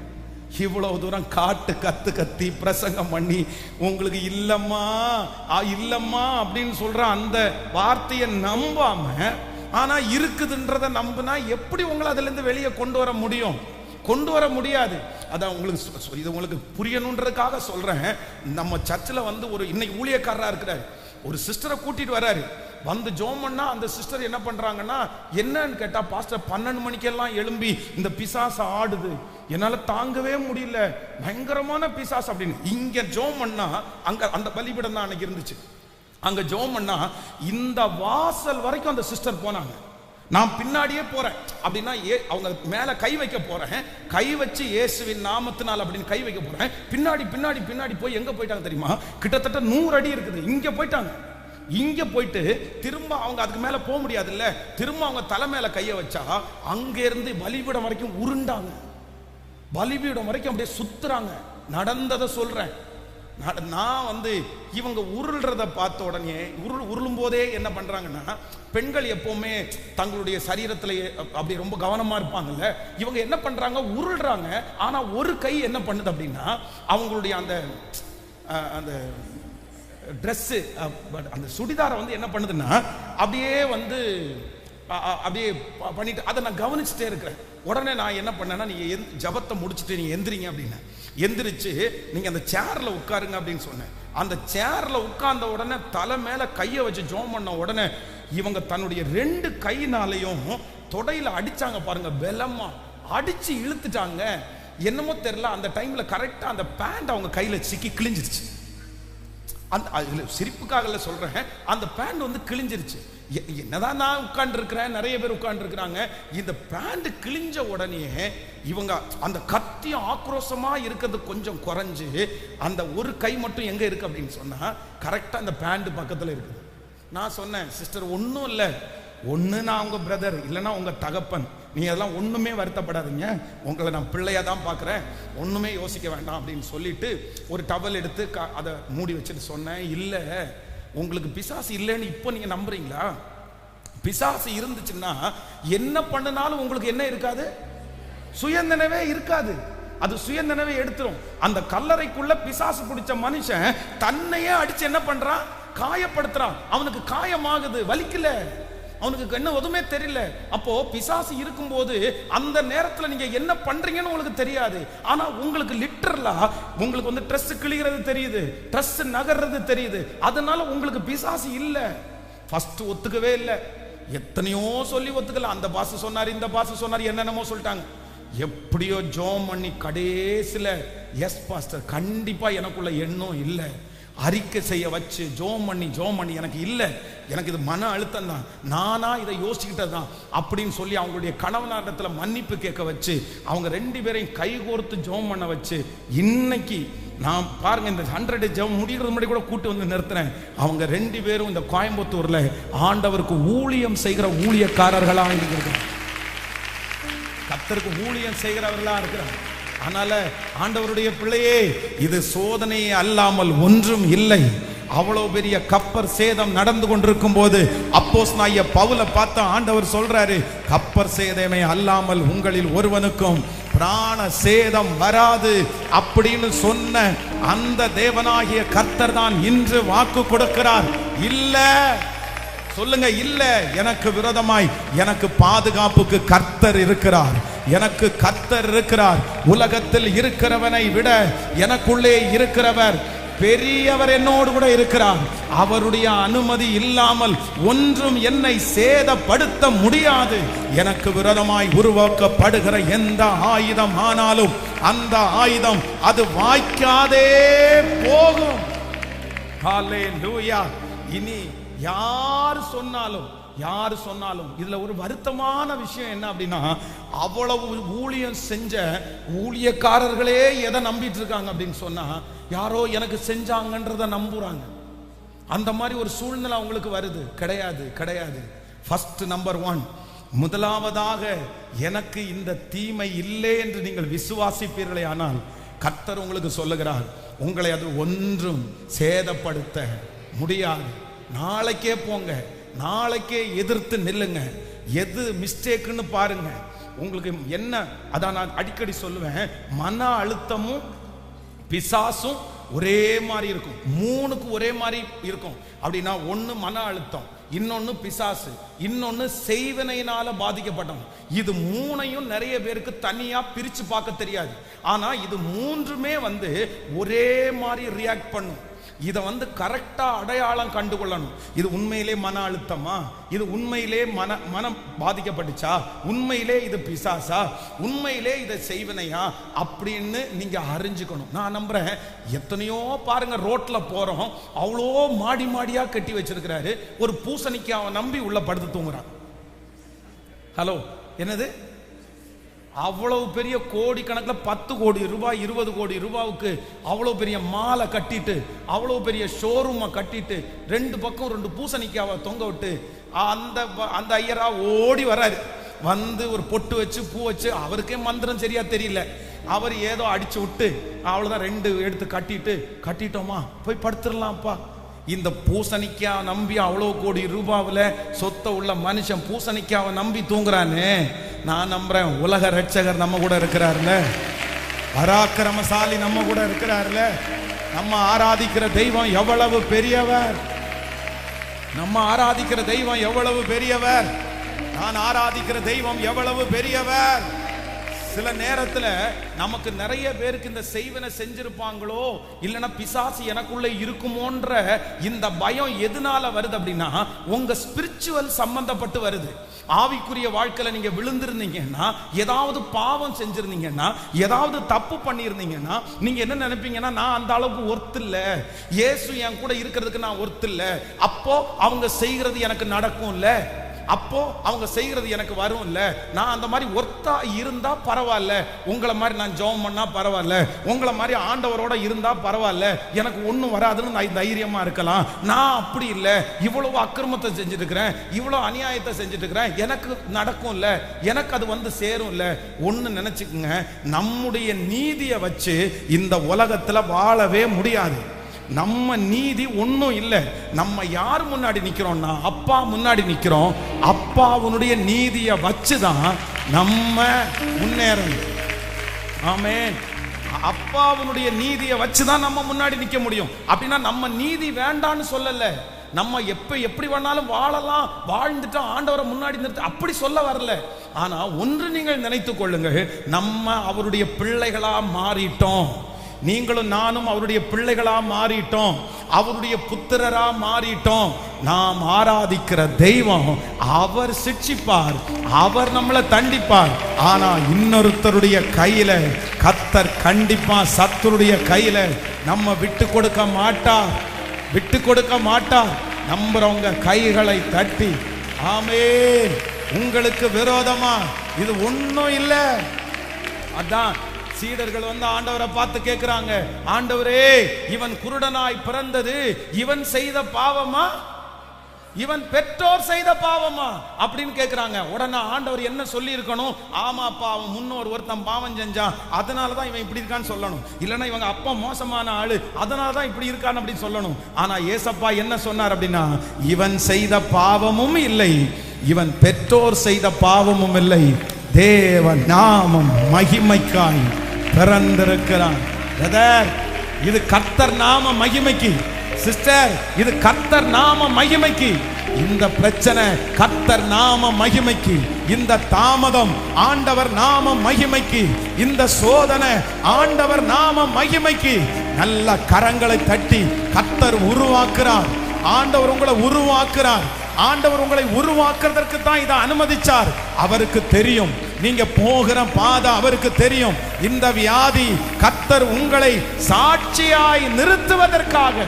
இவ்வளவு தூரம் கத்தி பிரசங்கம் பண்ணி உங்களுக்கு இல்லம்மா அப்படின்னு சொல்ற அந்த வார்த்தையை நம்பாம, ஆனா இருக்குதுன்றத நம்பினா எப்படி உங்களை அதுல இருந்து வெளியே கொண்டு வர முடியும்? கொண்டு வர முடியாது. அதான் உங்களுக்கு இது உங்களுக்கு புரியணுன்றதுக்காக சொல்றேன். நம்ம சர்ச்சில் வந்து ஒரு இன்னைக்கு ஊழியக்காரராக இருக்கிறார், ஒரு சிஸ்டரை கூட்டிட்டு வர்றாரு. வந்து ஜோம் பண்ணா அந்த சிஸ்டர் என்ன பண்றாங்கன்னா, என்னன்னு கேட்டா, பாஸ்டர் 12 மணிக்கெல்லாம் எழும்பி இந்த பிசாசு ஆடுது, என்னால தாங்கவே முடியல, பயங்கரமான பிசாசு அப்படின்னு. இங்க ஜோம் பண்ணா, அங்க அந்த பலிபீடம் தான் அன்னைக்கு இருந்துச்சு, அங்க ஜோம் பண்ணா இந்த வாசல் வரைக்கும் அந்த சிஸ்டர் போனாங்க. நான் பின்னாடியே போறேன். அப்படின்னா அவங்க மேல கை வைக்க போறேன், கை வச்சு இயேசுவின் நாமத்தினால் அப்படின்னு கை வைக்க போறேன். பின்னாடி பின்னாடி பின்னாடி போய் எங்க போயிட்டாங்க தெரியுமா? கிட்டத்தட்ட 100 அடி இருக்குது, இங்க போயிட்டாங்க. இங்க போயிட்டு திரும்ப அவங்க அதுக்கு மேல போக முடியாது இல்ல, திரும்ப அவங்க தலை மேல கைய வச்சா அங்க இருந்து பலிபீடம் வரைக்கும் உருண்டாங்க, பலிபீடம் வரைக்கும் அப்படியே சுத்துறாங்க. நடந்ததை சொல்றேன். நான் வந்து இவங்க உருள்றத பார்த்த உடனே உருளும் போதே என்ன பண்றாங்கன்னா, பெண்கள் எப்பவுமே தங்களுடைய சரீரத்துல அப்படி ரொம்ப கவனமா இருப்பாங்கல்ல, இவங்க என்ன பண்றாங்க, உருள்றாங்க. ஆனா ஒரு கை என்ன பண்ணுது அப்படின்னா, அவங்களுடைய அந்த அந்த ட்ரெஸ் அந்த சுடிதாரை வந்து என்ன பண்ணுதுன்னா அப்படியே வந்து அப்படியே பண்ணிட்டு, அதை நான் கவனிச்சுட்டே இருக்கிறேன். உடனே நான் என்ன பண்ணேன்னா, நீங்க ஜபத்தை முடிச்சுட்டு நீங்க எந்திரிங்க அப்படின்னு, எந்திரிச்சு நீங்க அந்த சேர்ல உட்காருங்க அப்படின்னு சொன்னேன். அந்த சேர்ல உட்கார்ந்த உடனே தலை மேல கையை வச்சு ஜோம் பண்ண உடனே இவங்க தன்னுடைய 2 கைனாலையும் தொடையில அடிச்சாங்க பாருங்க, பலமா அடிச்சு இழுத்துட்டாங்க. என்னமோ தெரியல, அந்த டைம்ல கரெக்டா அந்த பேண்ட் அவங்க கையில சிக்கி கிழிஞ்சிருச்சு. அந்த சிரிப்புக்காக சொல்றேன், அந்த பேண்ட் வந்து கிழிஞ்சிருச்சு. என்னதான் நான் உட்கார்ந்து இருக்கிறேன், நிறைய பேர் உட்கார்ந்து இருக்கிறாங்க. இந்த பேண்ட் கிழிஞ்ச உடனே இவங்க அந்த கத்தி ஆக்ரோஷமா இருக்கிறது கொஞ்சம் குறைஞ்சு, அந்த ஒரு கை மட்டும் எங்க இருக்கு அப்படின்னு சொன்னா கரெக்டா அந்த பேண்ட் பக்கத்துல இருக்குது. நான் சொன்னேன், சிஸ்டர் ஒன்றும் இல்லை, ஒன்று நான் உங்க பிரதர் இல்லைன்னா உங்க தகப்பன், நீங்க அதெல்லாம் ஒண்ணுமே வருத்தப்படாதீங்க, உங்களை நான் பிள்ளையா தான் பார்க்குறேன், ஒண்ணுமே யோசிக்க வேண்டாம் அப்படின்னு சொல்லிட்டு ஒரு டவல் எடுத்து அதை மூடி வச்சுட்டு சொன்னேன். இல்லை, உங்களுக்கு பிசாசு இல்லைன்னு இப்போ நீங்க நம்புறீங்களா? பிசாசு இருந்துச்சுன்னா என்ன பண்ணினாலும் உங்களுக்கு என்ன இருக்காது, சுயநினைவே இருக்காது. அது சுயநினைவே எடுத்துரும். அந்த கல்லறைக்குள்ள பிசாசு பிடிச்ச மனுஷன் தன்னையே அடிச்சு என்ன பண்றான், காயப்படுத்துறான். அவனுக்கு காயமாகுது, வலிக்கல, அவனுக்கு என்ன எதுவுமே தெரியல. அப்போ பிசாசு இருக்கும்போது அந்த நேரத்தில் நீங்க என்ன பண்றீங்கன்னு உங்களுக்கு தெரியாது. ஆனா உங்களுக்கு லிட்டரலா உங்களுக்கு வந்து ட்ரெஸ் கிழிகிறது தெரியுது, ட்ரெஸ் நகர்றது தெரியுது. அதனால உங்களுக்கு பிசாசு இல்ல. ஃபர்ஸ்ட் ஒத்துக்கவே இல்லை, எத்தனையோ சொல்லி ஒத்துக்கல. அந்த பாஸ் சொன்னார், இந்த பாஸ் சொன்னார், என்னென்னமோ சொல்லிட்டாங்க. எப்படியோ ஜோம் பண்ணி கடைசில எஸ் பாஸ்டர் கண்டிப்பா எனக்குள்ள எண்ணம் இல்லை, அறிக்கை செய்ய வச்சு ஜோம் பண்ணி எனக்கு இல்லை, எனக்கு இது மன அழுத்தம் தான், நானா இதை யோசிக்கிட்டது தான் அப்படின்னு சொல்லி அவங்களுடைய கணவனாரிடத்துல மன்னிப்பு கேட்க வச்சு அவங்க 2 பேரையும் கைகோர்த்து ஜோம் பண்ண வச்சு, இன்னைக்கு நான் பாருங்க இந்த 100 ஜெபம் முடிகிறது முன்னாடி கூட கூட்டு வந்து நிறுத்தினேன். அவங்க 2 பேரும் இந்த கோயம்புத்தூர்ல ஆண்டவருக்கு ஊழியம் செய்கிற ஊழியக்காரர்களா இருக்கிறாங்க, கர்த்தருக்கு ஊழியம் செய்கிறவர்களா இருக்கிறாங்க. அதனால ஆண்டவருடைய பிள்ளையே, இது சோதனை அல்லாமல் ஒன்றும் இல்லை. அவ்வளவு பெரிய கப்பர் சேதம் நடந்து கொண்டிருக்கும் போது அப்போஸ்தலனாகிய பவுலை பார்த்து ஆண்டவர் சொல்றாரு, கப்பர் சேதமே அல்லாமல் உங்களில் ஒருவனுக்கும் பிராண சேதம் வராது அப்படின்னு சொன்ன அந்த தேவனாகிய கர்த்தர் தான் இன்று வாக்கு கொடுக்கிறார். இல்ல சொல்லுங்க, இல்ல, எனக்கு விரோதமாய் எனக்கு பாதுகாப்புக்கு கர்த்தர் இருக்கிறார், எனக்கு கர்த்தர் இருக்கிறார். உலகத்தில் இருக்கிறவனை விட எனக்குள்ளே இருக்கிறவர் பெரியவர் என்னோடு கூட இருக்கிறார். அவருடைய அனுமதி இல்லாமல் ஒன்றும் என்னை சேதப்படுத்த முடியாது. எனக்கு விரோதமாய் உருவாக்கப்படுகிற எந்த ஆயுதம் ஆனாலும் அந்த ஆயுதம் அது வாய்க்காதே போகும். ஹல்லேலூயா. இனி யார் சொன்னாலும் இதுல ஒரு வருத்தமான விஷயம் என்ன அப்படின்னா, அவ்வளவு ஊழியம் செஞ்ச ஊழியக்காரர்களே எதை நம்பிட்டு இருக்காங்க அப்படின்னு சொன்னா, யாரோ எனக்கு செஞ்சாங்கன்றத நம்புறாங்க. அந்த மாதிரி ஒரு சூழ்நிலை அவங்களுக்கு வருது. கிடையாது. ஃபர்ஸ்ட் நம்பர் 1, முதலாவதாக எனக்கு இந்த தீமை இல்லை என்று நீங்கள் விசுவாசிப்பீர்களே ஆனால் கர்த்தர் உங்களுக்கு சொல்லுகிறார், உங்களை அது ஒன்றும் சேதப்படுத்த முடியாது. நாளைக்கே போங்க, நாளைக்கே எதிர்த்து நில்லுங்க. எது மிஸ்டேக்குன்னு பாருங்க. உங்களுக்கு என்ன, அதான் நான் அடிக்கடி சொல்லுவேன், மன அழுத்தமும் பிசாசும் ஒரே மாதிரி இருக்கும். 3க்கு ஒரே மாதிரி இருக்கும். அப்படின்னா 1 மன அழுத்தம், இன்னொன்னு பிசாசு, இன்னொன்னு செய்வினையினால பாதிக்கப்பட்டவன். இது மூணையும் நிறைய பேருக்கு தனியா பிரிச்சு பார்க்க தெரியாது. ஆனா இது மூன்றுமே ஒரே மாதிரி ரியாக்ட் பண்ணும். இதை கரெக்டா அடையாளம் கண்டுகொள்ளணும். இது உண்மையிலே மன அழுத்தமா, இது உண்மையிலே மனம் பாதிக்கப்பட்டுச்சா, உண்மையிலே இது பிசாசா, உண்மையிலே இதை செய்வனையா அப்படின்னு நீங்க அறிஞ்சுக்கணும். நான் நம்புறேன், எத்தனையோ பாருங்க ரோட்ல போறோம், அவ்வளோ மாடி மாடியா கட்டி வச்சிருக்கிறாரு, ஒரு பூசணிக்கு அவன் நம்பி உள்ள படுத்து தூங்குறான். ஹலோ, என்னது? அவ்வளவு பெரிய கோடி கணக்கில் 10 கோடி ரூபாய் 20 கோடி ரூபாவுக்கு அவ்வளவு பெரிய மாலை கட்டிட்டு, அவ்வளவு பெரிய ஷோரூமை கட்டிட்டு, 2 பக்கம் 2 பூசணிக்காவை தொங்க விட்டு அந்த ஐயரா ஓடி வராரு. ஒரு பொட்டு வச்சு பூ வச்சு, அவருக்கே மந்திரம் சரியா தெரியல, அவர் ஏதோ அடிச்சு விட்டு அவ்வளவுதான் 2 எடுத்து கட்டிட்டோமா போய் படுத்துடலாம்ப்பா. இந்த பூசணிக்காவை நம்பி அவ்வளவு கோடி ரூபாவில் சொத்தை உள்ள மனுஷன் பூசணிக்காவை நம்பி தூங்குறானே. நான் நம்புறேன், உலக ரட்சகர் நம்ம கூட இருக்கிறார்ல, பராக்கிரமசாலி நம்ம கூட இருக்கிறார்ல. நம்ம ஆராதிக்கிற தெய்வம் எவ்வளவு பெரியவர், நம்ம ஆராதிக்கிற தெய்வம் எவ்வளவு பெரியவர், நான் ஆராதிக்கிற தெய்வம் எவ்வளவு பெரியவர். சில நேரத்துல நமக்கு நிறைய பேருக்கு இந்த செய்வனை செஞ்சிருப்பாங்களோ, இல்லைன்னா பிசாசு எனக்குள்ள இருக்குமோன்ற இந்த பயம் எதனால வருது அப்படின்னா, உங்க ஸ்பிரிச்சுவல் சம்பந்தப்பட்டு வருது. ஆவிக்குரிய வாழ்க்கையில நீங்க விழுந்திருந்தீங்கன்னா, ஏதாவது பாவம் செஞ்சிருந்தீங்கன்னா, ஏதாவது தப்பு பண்ணியிருந்தீங்கன்னா, நீங்க என்ன நினைப்பீங்கன்னா, நான் அந்த அளவுக்கு ஒர்த் இல்ல, இயேசு என் கூட இருக்கிறதுக்கு நான் ஒர்த் இல்ல, அப்போ அவங்க செய்கிறது எனக்கு நடக்கும் இல்ல, அப்போ அவங்க செய்கிறது எனக்கு வரும் இல்ல, நான் அந்த மாதிரி ஒர்த்தா இருந்தா பரவாயில்ல, உங்களை மாதிரி நான் ஜெபம் பண்ணா பரவாயில்ல, உங்களை மாதிரி ஆண்டவரோட இருந்தா பரவாயில்ல, எனக்கு ஒன்றும் வராதுன்னு நான் தைரியமா இருக்கலாம். நான் அப்படி இல்லை, இவ்வளவு அக்கிரமத்தை செஞ்சுட்டு இருக்கிறேன், இவ்வளவு அநியாயத்தை செஞ்சுட்டு இருக்கிறேன், எனக்கு நடக்கும் இல்ல, எனக்கு அது சேரும் இல்ல. ஒன்னு நினைச்சுக்குங்க, நம்முடைய நீதியை வச்சு இந்த உலகத்துல வாழவே முடியாது. நம்ம நீதி ஒன்றும் இல்லை. நம்ம யார் முன்னாடி நிக்கிறோம்னா, அப்பா முன்னாடி நிக்கிறோம். அப்பாவுடைய நீதியை வச்சுதான் நம்ம முன்னேறணும். ஆமென். அப்பாவுடைய நீதியை வச்சுதான் நம்ம முன்னாடி நிக்க முடியும். அப்படின்னா நம்ம நீதி வேண்டான்னு சொல்லல, நம்ம எப்படி வேணாலும் வாழலாம், வாழ்ந்துட்டா ஆண்டவரை முன்னாடி நிறுத்த அப்படி சொல்ல வரல. ஆனா ஒன்று நீங்கள் நினைத்துக் கொள்ளுங்கள், நம்ம அவருடைய பிள்ளைகளா மாறிட்டோம். நீங்களும் நானும் அவருடைய பிள்ளைகளா மாறிட்டோம், அவருடைய புத்திரரா மாறிட்டோம். நாம் ஆராதிக்கிற தெய்வம் அவர் சிட்சிப்பார், அவர் நம்மளை தண்டிப்பார். ஆனா இன்னொருத்தருடைய கையில கர்த்தர் கண்டிப்பா சத்துருடைய கையில நம்ம விட்டு கொடுக்க மாட்டார், விட்டு கொடுக்க மாட்டார். நம்புறவங்க கைகளை தட்டி ஆமென். உங்களுக்கு விரோதமா இது ஒன்றும் இல்லை. அதான் சீடர்கள் ஆண்டவரை பார்த்து கேட்கிறாங்க, ஆண்டவரே, இவன் குருடனாய் பிறந்தது இவன் செய்த பாவமா, இவன் பெற்றோர் செய்த பாவமா அப்படின்னு கேட்கிறாங்க. உடனே ஆண்டவர் என்ன சொல்லி இருக்கணும்? ஆமாப்பா, அவன் முன்னோர் ஒருத்தன் பாவம் செஞ்சான், அதனாலதான் இவன் இப்படி இருக்கான்னு சொல்லணும். இல்லைன்னா இவங்க அப்பா மோசமான ஆளு, அதனாலதான் இப்படி இருக்கான்னு அப்படின்னு சொல்லணும். ஆனா ஏசப்பா என்ன சொன்னார் அப்படின்னா, இவன் செய்த பாவமும் இல்லை, இவன் பெற்றோர் செய்த பாவமும் இல்லை, தேவன் நாமம் மகிமைக்காய் பிறந்திருக்கிறான். இது கர்த்தர் நாம மகிமைக்கு. சிஸ்டர், இது கர்த்தர் நாம மகிமைக்கு. இந்த பிரச்சனை கர்த்தர் நாம மகிமைக்கு, இந்த தாமதம் ஆண்டவர் நாம மகிமைக்கு, இந்த சோதனை ஆண்டவர் நாம மகிமைக்கு. நல்ல கரங்களை தட்டி கர்த்தர் உருவாக்குறார். ஆண்டவர் உங்களை உருவாக்குறார். ஆண்டவர் உங்களை உருவாக்குறதற்கு தான் இதை அனுமதிச்சார். அவருக்கு தெரியும் நீங்க போகிற பாதை, அவருக்கு தெரியும். இந்த வியாதி கர்த்தர் உங்களை சாட்சியாய் நிறுத்துவதற்காக.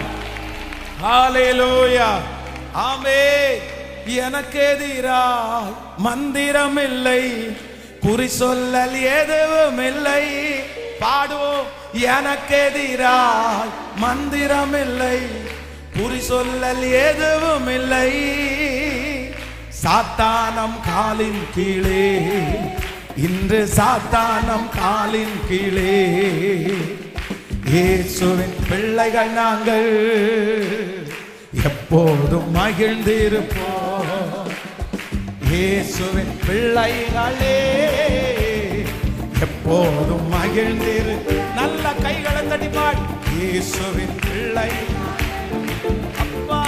ஹல்லேலூயா, ஆமென். எனக்கு எதிராய் மந்திரம் இல்லை, குறி சொல்லல் எதுவும் இல்லை. பாடுவோம். எனக்கு எதிராய் மந்திரம் இல்லை, குறி சொல்லல் எதுவும் இல்லை. சாத்தானம் காலின் கீழே, இன்று சாத்தானம் காலின் கீழே. இயேசுவின் பிள்ளைகள் நாங்கள் எப்போதும் மகிழ்ந்திருப்போம். இயேசுவின் பிள்ளைகளே எப்போதும் மகிழ்ந்திரு. நல்ல கைகளை தட்டி பாடு. இயேசுவின் பிள்ளை அப்பா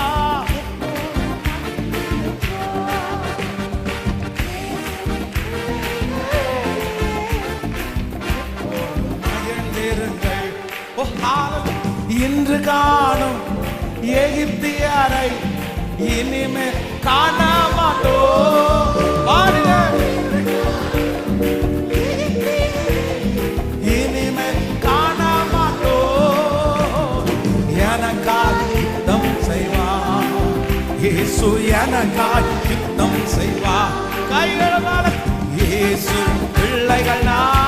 இன்று காணும் எகிப்தியரை இனிமே காண மாட்டோம். பாருங்க, இனிமே காண மாட்டோம். எனக்காக யுத்தம் செய்வார் இயேசு, எனக்காக யுத்தம் செய்வார். கைகளால் இயேசு பிள்ளைகள் நான்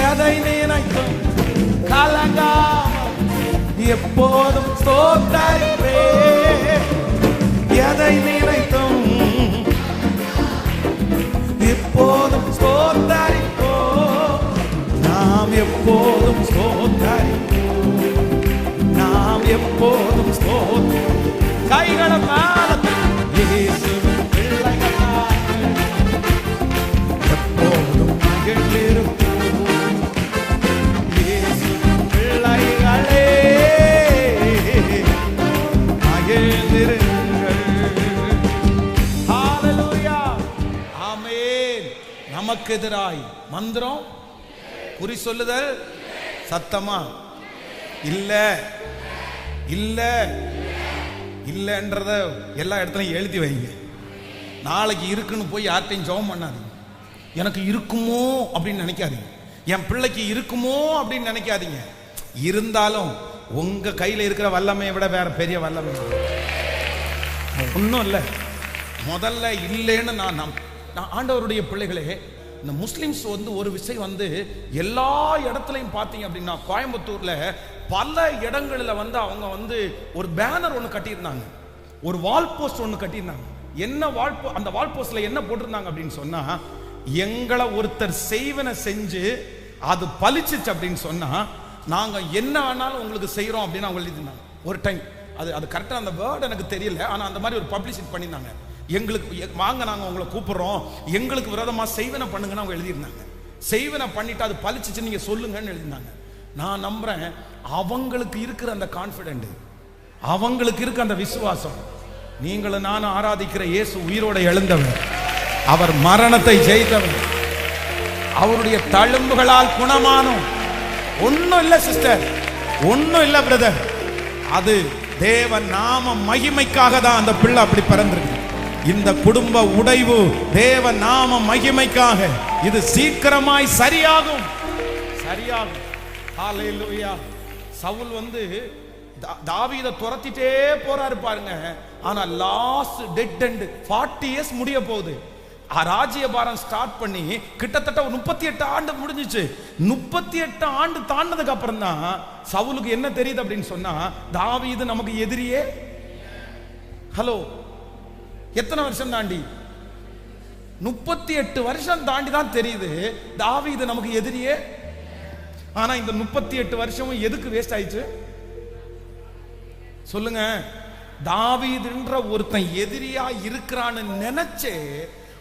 எதை நினைத்தும் கலங்காமல் எப்போதும் ஸ்தோத்திரிப்பே. எதை நினைத்தும் எப்போதும் ஸ்தோத்திரிப்போம். நாம் எப்போதும் ஸ்தோத்திரிப்போம். நாம் எப்போதும் ஸ்தோத்திரிப்போம். கைகளை மேல இயேசுவின் பிள்ளைகளாக எப்போதும் மகிழ்ந்திருப்போம். இயேசுவின் பிள்ளைகளே மகிழ்ந்திருங்கள். ஹல்லேலூயா, ஆமென். நமக்கு எதிராய் மந்திரம் குறி சொல்லுதல் சத்தமா இல்ல இல்ல இல்லன்றத எல்லா இடத்துலையும் எழுதி வைங்க. நாளைக்கு இருக்குன்னு போய் யார்கிட்டையும் ஜெபம் பண்ணாதீங்க. எனக்கு இருக்குமோ அப்படின்னு நினைக்காதீங்க. என் பிள்ளைக்கு இருக்குமோ அப்படின்னு நினைக்காதீங்க. இருந்தாலும் உங்க கையில இருக்கிற வல்லமையை விட வேற பெரிய வல்லமை ஒன்றும் இல்லை. முதல்ல இல்லைன்னு நான் ஆண்டவருடைய பிள்ளைகளே, இந்த முஸ்லிம்ஸ் ஒரு விஷயம் எல்லா இடத்துலையும் பார்த்தீங்க அப்படின்னா, கோயம்புத்தூர்ல பல இடங்களில் அவங்க ஒரு பேனர் ஒன்று கட்டியிருந்தாங்க, ஒரு வால் போஸ்ட் ஒன்று கட்டியிருந்தாங்க. என்ன அந்த வால் போஸ்ட்ல என்ன போட்டிருந்தாங்க அப்படின்னு சொன்னா, எங்களை ஒருத்தர் செய்வன செஞ்சு அது பலிச்சிச்சு அப்படின்னு சொன்னா நாங்க என்ன வேணாலும் உங்களுக்கு செய்யறோம் அப்படின்னு அவங்க எழுதினாங்க. ஒரு டைம் அது கரெக்டாக அந்த வேர்டு எனக்கு தெரியல, ஆனால் அந்த மாதிரி ஒரு பப்ளிசிட்டி பண்ணியிருந்தாங்க. எங்களுக்கு வாங்க, நாங்கள் உங்களை கூப்பிடுறோம், எங்களுக்கு விரோதமாக செய்வனை பண்ணுங்கன்னு அவங்க எழுதியிருந்தாங்க. செய்வனை பண்ணிட்டு அது பலிச்சிச்சு நீங்க சொல்லுங்கன்னு எழுதினாங்க. நான் நம்புறேன் அவங்களுக்கு இருக்கிற அந்த கான்ஃபிடென்ட், அவங்களுக்கு இருக்க அந்த விசுவாசம், நீங்களும் நானும் ஆராதிக்கிற இயேசு உயிரோட எழுந்தவர், அவர் மரணத்தை ஜெயித்தவர், அவருடைய தழும்புகளால் குணமானோம். ஒன்னும் இல்ல சிஸ்டர், ஒன்னும் இல்ல பிரதர், அது தேவ நாம மகிமைக்காக தான் அந்த பிள்ளை அப்படி பிறந்திருக்கு. இந்த குடும்ப உடைவு தேவ நாம மகிமைக்காக. இது சீக்கிரமாய் சரியாகும், சரியாகும். ஹல்லேலூயா. சவுல் தாவீதை துரத்திட்டே போறாரு பாருங்க. ஆனா லாஸ்ட் டெட் எண்ட் 40 இயர்ஸ் முடிய போகுது. ராஜ்யபாரம் ஸ்டார்ட் பண்ணி கிட்டத்தட்ட 38 ஆண்டு முடிஞ்சிச்சு. 38 ஆண்டு தாண்டதுக்கு அப்புறம் தான் சவுலுக்கு என்ன தெரியுது அப்படின்னு சொன்னா, தாவீது நமக்கு எதிரியே. ஹலோ, எத்தனை வருஷம் தாண்டி? 38 வருஷம் தாண்டி தான் தெரியுது தாவீது நமக்கு எதிரியே. ஆனா இந்த 38 வருஷமும் எதுக்கு வேஸ்ட் ஆயிடுச்சு சொல்லுங்க? தாவீதுன்ற ஒருத்தன் எதிரியா இருக்கிறான்னு நினைச்சே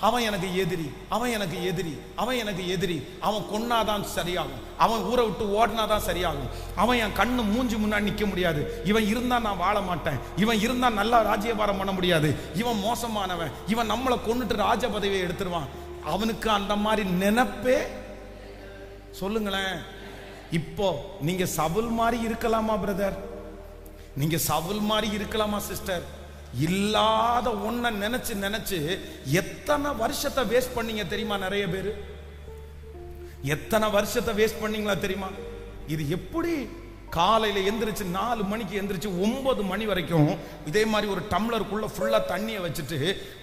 அவன் எனக்கு எதிரி, அவன் எனக்கு எதிரி, அவன் எனக்கு எதிரி, அவன் கொன்னாதான் சரியாகும், அவன் ஊரை விட்டு ஓடினாதான் சரியாகும், அவன் என் கண்ணு மூஞ்சி முன்னாடி நிற்க முடியாது, இவன் இருந்தா நான் வாழ மாட்டேன், இவன் இருந்தா நல்லா ராஜ்யபாரம் பண்ண முடியாது, இவன் மோசமானவன், இவன் நம்மளை கொன்னுட்டு ராஜ பதவியை எடுத்துருவான். அவனுக்கு அந்த மாதிரி நினைப்பே. சொல்லுங்களேன், இப்போ நீங்க சவுல் மாதிரி இருக்கலாமா பிரதர்? நீங்க சவுல் மாதிரி இருக்கலாமா சிஸ்டர்? இல்லாத ஒன்ன நினைச்சு நினைச்சு எத்தனை வருஷத்தை வேஸ்ட் பண்ணீங்க தெரியுமா? நிறைய பேரு எத்தனை வருஷத்தை வேஸ்ட் பண்ணீங்களா தெரியுமா? இது எப்படி காலையில எந்திரிச்சு 4 மணிக்கு எந்திரிச்சு 9 மணி வரைக்கும் இதே மாதிரி ஒரு டம்ளருக்குள்ள ஃபுல்லா தண்ணியை வச்சுட்டு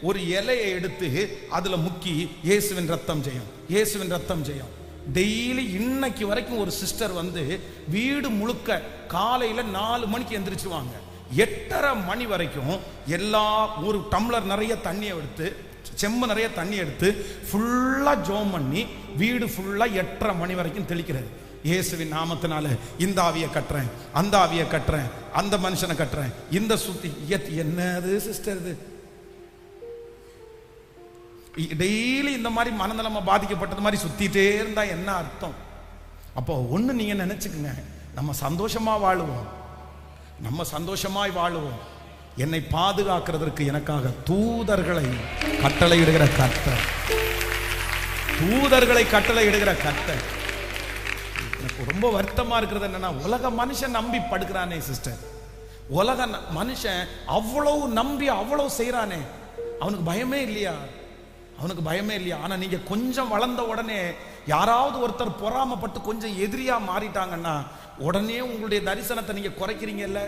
ஒரு இலையை எடுத்து அதுல முக்கி இயேசுவின் ரத்தம் ஜெயம், இயேசுவின் ரத்தம் ஜெயம். டெய்லி இன்னைக்கு வரைக்கும் ஒரு சிஸ்டர் வீடு முழுக்க காலையில 4 மணிக்கு எந்திரிச்சுவாங்க, 8:30 மணி வரைக்கும் எல்லா ஒரு டம்ளர் நிறைய தண்ணியை எடுத்து, செம்பு நிறைய தண்ணி எடுத்து ஃபுல்லா ஜோம் பண்ணி வீடு ஃபுல்லா 8:30 மணி வரைக்கும் தெளிக்கிறது. இயேசுவின் நாமத்தினால இந்த ஆவியை கட்டுறேன், அந்த ஆவியை கட்டுறேன், அந்த மனுஷனை கட்டுறேன், இந்த சுத்தி. என்னது சிஸ்டர் இது? டெய்லி இந்த மாதிரி மனநலமா பாதிக்கப்பட்டது மாதிரி சுத்திட்டே இருந்தா என்ன அர்த்தம்? அப்போ ஒண்ணு நீங்க நினைச்சுக்குங்க, நம்ம சந்தோஷமா வாழுவோம், நம்ம சந்தோஷமாய் வாழுவோம். என்னை பாதுகாக்கிறதற்கு எனக்காக தூதர்களை கட்டளையிடுகிற கர்த்தர், தூதர்களை கட்டளையிடுகிற கர்த்தர். எனக்கு ரொம்ப வருத்தமா இருக்கிறது என்னன்னா, உலக மனுஷன் நம்பி படுக்கிறானே சிஸ்டர், உலக மனுஷன் அவ்வளவு நம்பி அவ்வளவு செய்யறானே, அவனுக்கு பயமே இல்லையா? அவனுக்கு பயமே இல்லையா? ஆனா நீங்க கொஞ்சம் வளர்ந்த உடனே யாராவது ஒருத்தர் பொறாமப்பட்டு கொஞ்சம் எதிரியா மாறிட்டாங்கன்னா உடனே உங்களுடைய தரிசனத்தை நீங்க குறைக்கிறீங்கல்ல.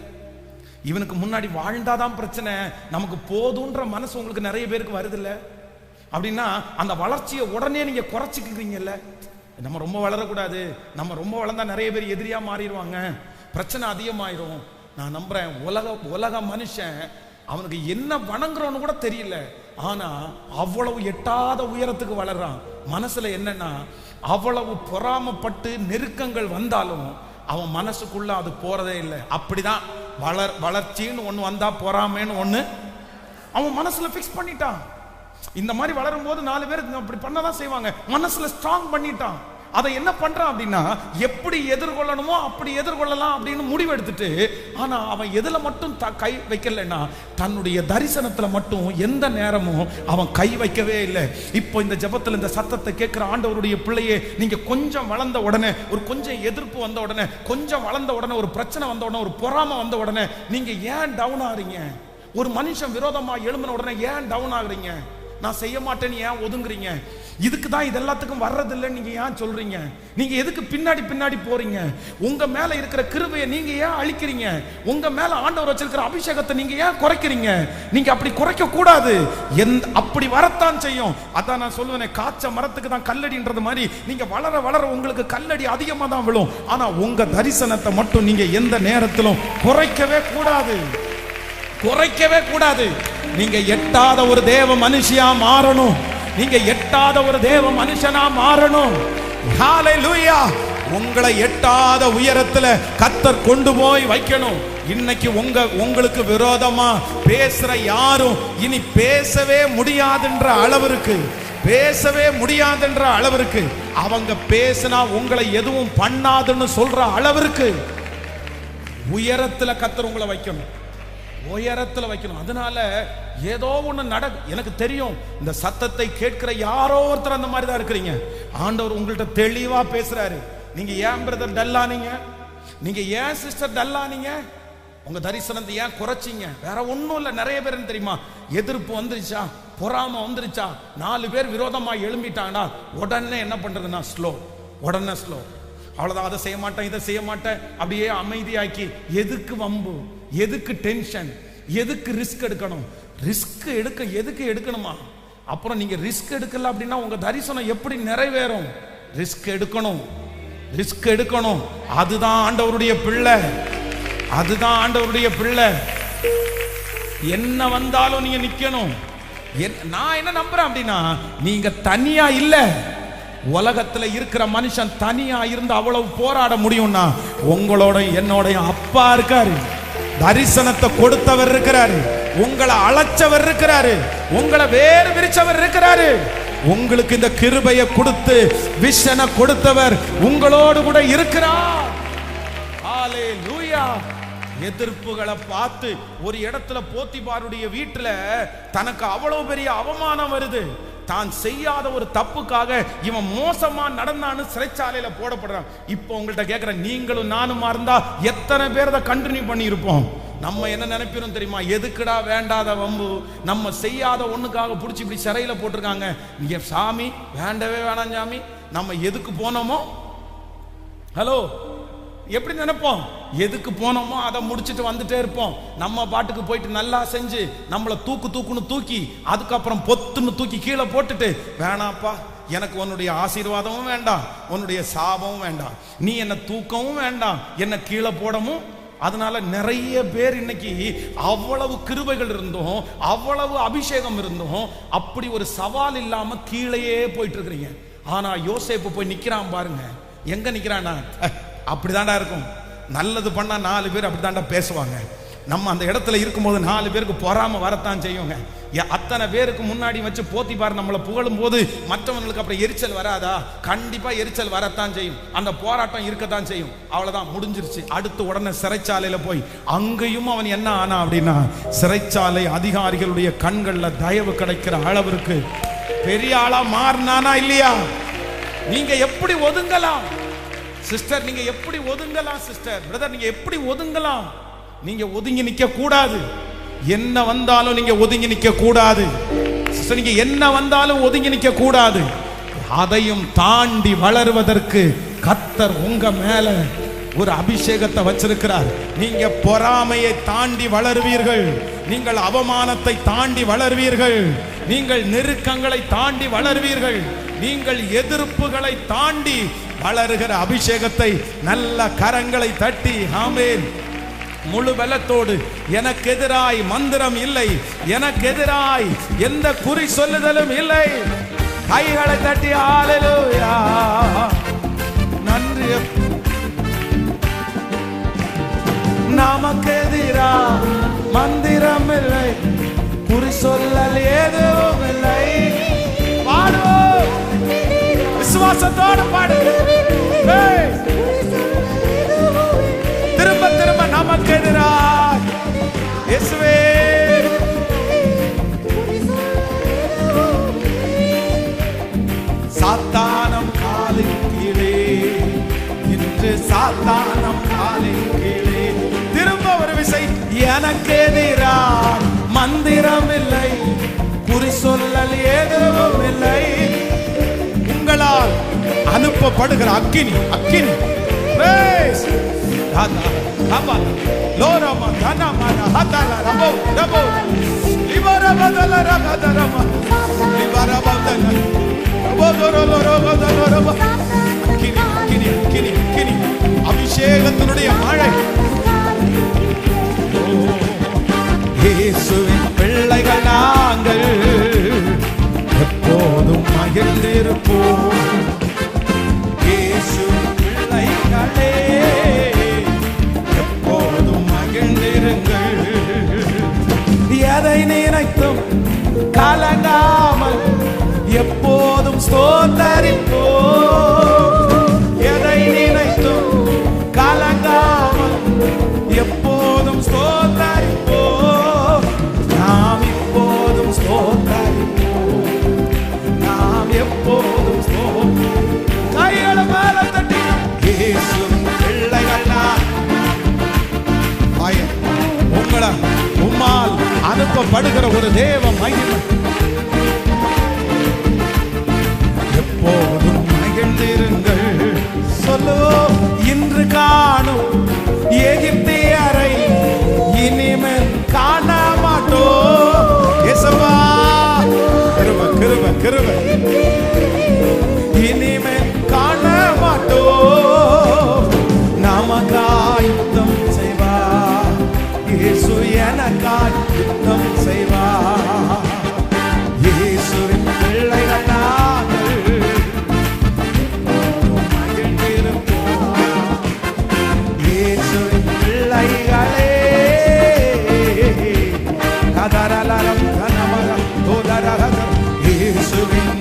இவனுக்கு முன்னாடி வாழ்ந்தாதான் பிரச்சனை, நமக்கு போதுன்ற மனசு உங்களுக்கு நிறைய பேருக்கு வருது இல்ல? அப்படின்னா அந்த வளர்ச்சியை உடனே நீங்க குறைச்சிக்கிறீங்கல்ல. நம்ம ரொம்ப வளரக்கூடாது, நம்ம ரொம்ப வளர்ந்தா நிறைய பேர் எதிரியா மாறிடுவாங்க, பிரச்சனை அதிகமாயிரும். நான் நம்புறேன் உலக மனுஷன் அவனுக்கு என்ன வணங்குறோன்னு கூட தெரியல, ஆனா அவ்வளவு எட்டாத உயரத்துக்கு வளர்றான். மனசுல என்னன்னா, அவ்வளவு பொறாமப்பட்டு நெருக்கங்கள் வந்தாலும் அவன் மனசுக்குள்ள அது போறதே இல்லை. அப்படிதான் வளர்ச்சின்னு ஒண்ணு வந்தா பொறாமைன்னு ஒண்ணு அவன் மனசுல பிக்ஸ் பண்ணிட்டான். இந்த மாதிரி வளரும் போது 4 பேர் அப்படி பண்ணதான் செய்வாங்க, மனசுல ஸ்ட்ராங் பண்ணிட்டான். அதை என்ன பண்றான் அப்படின்னா, எப்படி எதிர்கொள்ளணுமோ அப்படி எதிர்கொள்ளலாம் அப்படின்னு முடிவெடுத்துட்டு, ஆனா அவன் எதுல மட்டும் கை வைக்கலன்னா, தன்னுடைய தரிசனத்துல மட்டும் எந்த நேரமும் அவன் கை வைக்கவே இல்லை. இப்போ இந்த ஜெபத்துல இந்த சத்தத்தை கேட்கிற ஆண்டவருடைய பிள்ளையே, நீங்க கொஞ்சம் வளர்ந்த உடனே, ஒரு கொஞ்சம் எதிர்ப்பு வந்த உடனே, கொஞ்சம் வளர்ந்த உடனே, ஒரு பிரச்சனை வந்த உடனே, ஒரு பொறாமை வந்த உடனே நீங்க ஏன் டவுன் ஆகுறீங்க? ஒரு மனுஷன் விரோதமா எழும்பின உடனே ஏன் டவுன் ஆகுறீங்க? நான் செய்ய மாட்டேன்னு ஏன் ஒதுங்குறீங்க? இதுக்கு தான் இது எல்லாத்துக்கும் வர்றதில்லைன்னு நீங்க ஏன் சொல்றீங்க? நீங்க எதுக்கு பின்னாடி போறீங்க? உங்க மேல இருக்கிற கிருபையை நீங்க ஏன் அழிக்கிறீங்க? உங்க மேல ஆண்டவர் வச்சிருக்கிற அபிஷேகத்தை நீங்க ஏன் குறைக்கிறீங்க? நீங்க அப்படி குறைக்க கூடாது, அப்படி வரத்தான் செய்யும். அதான் நான் சொல்லுவேன், காய்ச்ச மரத்துக்கு தான் கல்லடின்றது மாதிரி நீங்க வளர வளர உங்களுக்கு கல்லடி அதிகமா தான் விழும். ஆனா உங்க தரிசனத்தை மட்டும் நீங்க எந்த நேரத்திலும் குறைக்கவே கூடாது, குறைக்கவே கூடாது. நீங்க எட்டாத ஒரு தேவ மனுஷியா மாறணும், நீங்க எட்டாத ஒரு தேவ மனுஷனா மாறணும். ஹalleluya! உங்களை எட்டாத உயரத்துல கர்த்தர் கொண்டு போய் வைக்கணும். இன்னைக்கு உங்களுக்கு விரோதமா பேசுற யாரும் இனி பேசவே முடியாதுன்ற அளவிற்கு, பேசவே முடியாதுன்ற அளவிற்கு, அவங்க பேசினா உங்களை எதுவும் பண்ணாதுன்னு சொல்ற அளவிற்கு உயரத்துல கர்த்தர் உங்களை வைக்கணும், உயரத்துல வைக்கணும். அதனால ஏதோ ஒண்ணு எனக்கு தெரியும், இந்த சத்தத்தை கேட்கிற யாரோ ஒருத்தர் அந்த மாதிரி தான் இருக்கிறீங்க. ஆண்டவர் உங்கள்கிட்ட தெளிவா பேசுறாரு. நீங்க ஏன் பிரதர் டல்லானீங்க? நீங்க ஏன் சிஸ்டர் டல்லானீங்க? உங்க தரிசனத்தை ஏன் குறைச்சிங்க? வேற ஒண்ணும் இல்ல. நிறைய பேர் என்ன தெரியுமா, எதிர்ப்பு வந்துருச்சா, பொறாம வந்துருச்சா, 4 பேர் விரோதமா எழும்பிட்டாங்கன்னா உடனே என்ன பண்றதுன்னா உடனே ஸ்லோ, அவ்வளவுதான். அதை செய்ய மாட்டேன், இதை செய்ய மாட்டேன், அப்படியே அமைதியாக்கி, எதுக்கு வம்பு, எதுக்கு டென்ஷன், எதுக்கு ரிஸ்க் எடுக்கணும்? ரிஸ்க் எதுக்கு எடுக்கணுமா? அப்புறம் நீங்க ரிஸ்க் எடுக்கல அப்படின்னா உங்க தரிசனம் எப்படி நிறைவேறும்? ரிஸ்க் எடுக்கணும், ரிஸ்க் எடுக்கணும். அதுதான் ஆண்டவருடைய பிள்ளை, அதுதான் ஆண்டவருடைய பிள்ளை. என்ன வந்தாலும் நீங்க நிக்கணும். நான் என்ன நம்புறேன் அப்படின்னா, நீங்க தனியா இல்ல. உலகத்துல இருக்கிற மனுஷன் தனியா இருந்து அவ்வளவு போராட முடியும்னா, உங்களோட என்னோட அப்பா இருக்காரு, தரிசனத்தை கொடுத்தவர் இருக்கிறாரு, உங்களை அழைச்சவர் இருக்கிறாரு, உங்களை வேறு விரிச்சவர் இருக்கிறாரு, உங்களுக்கு இந்த கிருபையை கொடுத்து விஷனை கொடுத்தவர் உங்களோடு கூட இருக்கிறார். ஹalleluya! எதிர்ப்புகளை பார்த்து ஒரு இடத்துல போத்திபாருடைய வீட்டுல தனக்கு அவ்வளவு பெரிய அவமானம் வருது. தான் செய்யாத ஒரு தப்புக்காக இவன் மோசமா நடந்தான்னு சிறைச்சாலையில போடப்படுறான். இப்போ உங்கள்கிட்ட கேட்கிற, நீங்களும் நானும் இருந்தா எத்தனை பேர் அதை கண்டினியூ பண்ணி இருப்போம்? நம்ம என்ன நினைப்பிரும் தெரியுமா? எதுக்குடா வேண்டாத வம்பு, நம்ம செய்யாத ஒண்ணுக்காக பிடிச்சி இப்படி சிறையில போட்டிருக்காங்க, நீங்க சாமி வேண்டவே வேணாம் சாமி, நம்ம எதுக்கு போனோமோ, ஹலோ எப்படி நினைப்போம்? எதுக்கு போனோமோ அதை முடிச்சுட்டு வந்துட்டே இருப்போம். நம்ம பாட்டுக்கு போயிட்டு நல்லா செஞ்சு நம்மளை தூக்குன்னு தூக்கி அதுக்கப்புறம் பொத்துன்னு தூக்கி கீழே போட்டுட்டு, வேணாப்பா எனக்கு உன்னுடைய ஆசீர்வாதமும் வேண்டாம், உன்னுடைய சாபமும் வேண்டாம், நீ என்ன தூக்கவும் வேண்டாம், என்ன கீழே போடவும். அதனால நிறைய பேர் இன்னைக்கு அவ்வளவு கிருபைகள் இருந்தும் அவ்வளவு அபிஷேகம் இருந்தும் அப்படி ஒரு சவால் இல்லாம கீழேயே போயிட்டு இருக்கிறீங்க. ஆனா யோசேப்பு போய் நிக்கிறான் பாருங்க, எங்க நிக்கிறானா? அப்படிதான்டா இருக்கும். நல்லது பண்ணா 4 பேர் அப்படித்தான்டா பேசுவாங்க. நம்ம அந்த இடத்துல இருக்கும்போது 4 பேருக்கு பொறாம வரத்தான் செய்யுங்க. அத்தனை பேருக்கு முன்னாடி வச்சு போத்திபார் நம்மளை புகழும் போது மற்றவங்களுக்கு அப்புறம் எரிச்சல் வராதா? கண்டிப்பா எரிச்சல் வரத்தான் செய்யும். அந்த போராட்டம் இருக்கத்தான் செய்யும். அவ்வளவுதான், முடிஞ்சிருச்சு. அடுத்து உடனே சிறைச்சாலையில போய் அங்கேயும் அவன் என்ன ஆனா அப்படின்னா, சிறைச்சாலை அதிகாரிகளுடைய கண்கள்ல தயவு கிடைக்கிற அளவிற்கு பெரிய ஆளா மாறினானா இல்லையா? நீங்க எப்படி ஒதுங்கலாம் சிஸ்டர்? நீங்க எப்படி ஒதுங்கலாம் சிஸ்டர்? பிரதர், நீங்க எப்படி ஒதுங்கலாம்? நீங்க ஒதுங்கி நிக்க கூடாது. என்ன வந்தாலும் நீங்க ஒதுங்கி நிக்க கூடாது சிஸ்டர். நீங்க என்ன வந்தாலும் ஒதுங்கி நிக்க கூடாது. அதையும் தாண்டி வளருவதற்கு கர்த்தர் உங்க மேல ஒரு அபிஷேகத்தை வச்சிருக்கிறார். நீங்க பொறாமையை தாண்டி வளருவீர்கள். நீங்கள் அவமானத்தை தாண்டி வளருவீர்கள். நீங்கள் நெருக்கங்களை தாண்டி வளருவீர்கள். நீங்கள் எதிர்ப்புகளை தாண்டி வளருகிற அபிஷேகத்தை நல்ல கரங்களை தட்டி ஆமென் முழு பலத்தோடு, எனக்கு எதிராய் மந்திரம் இல்லை, எனக்கு எதிராய் எந்த குறி சொல்லுதலும் இல்லை, கைகளை தட்டி ஹalleluya நன்றி. நமக்கு எதிராய் மந்திரம் இல்லை, குறி சொல்லல் ஏதும் இல்லை. பாடுவோம், விசுவாசத்தோடு பாடுங்க. திரும்ப திரும்ப நமக்கு எதிராய் இயேசுவே சாத்தானம் காலின் கீழே, இன்று சாத்தானம் காலின் கீழே. திரும்ப ஒரு விசை, எனக்கு எதிராய் மந்திரம் இல்லை, குறி சொல்லல் ஏதும் இல்லை. உங்களால் அனுப்பப்படுகிற அக்கினி அக்கினி லோரமா தனமன ஹதல ரபோ ரபோ லிபரபதல ரகதரம லிபரபதல ரபோதரலரபதலரப அக்கினி அக்கினி அக்கினி அக்கினி அபிஷேகத்தினுடைய மழை. இயேசுவின் பிள்ளைகள் நாங்கள் எப்போதும் மகிழ்ந்திருப்போம். இயேசுவின் பிள்ளைகளே எப்போதும் மகிழ்ந்திருங்கள். எதை நினைத்தும் கலங்காமல் எப்போதும் ஸ்தோத்தரிப்போம். எதை நினைத்தும் கலங்காமல் எப்போதும் ஸ்தோத்தரிப்போம். நாம் இப்போதும் ஸ்தோத்தரிப்போம். நாம் எப்போதும் கைகளை மேல தட்டி இயேசுவின் பிள்ளைகள் உங்களை உம்மால் அனுப்பப்படுகிற ஒரு தேவ மகிமை. எப்போதும் மகிழ்ந்திருங்கள். சொல்லுவோம், இன்று காணும் எகிப்தியரை இனிமேல் காண மாட்டோம். இயேசுவா கிருபை கிருபை கிருபை, இனிமேல் காண மாட்டோம். நமக்காய் யுத்தம் செய்வார் இயேசு, எனக்காய் யுத்தம் செய்வார். இயேசுவின் பிள்ளைகள் நாங்கள் மகிழ்ந்திருப்போம். இயேசுவின் பிள்ளைகளே கதரலரம் கனமரம் தோதரகதர் இயேசுவின்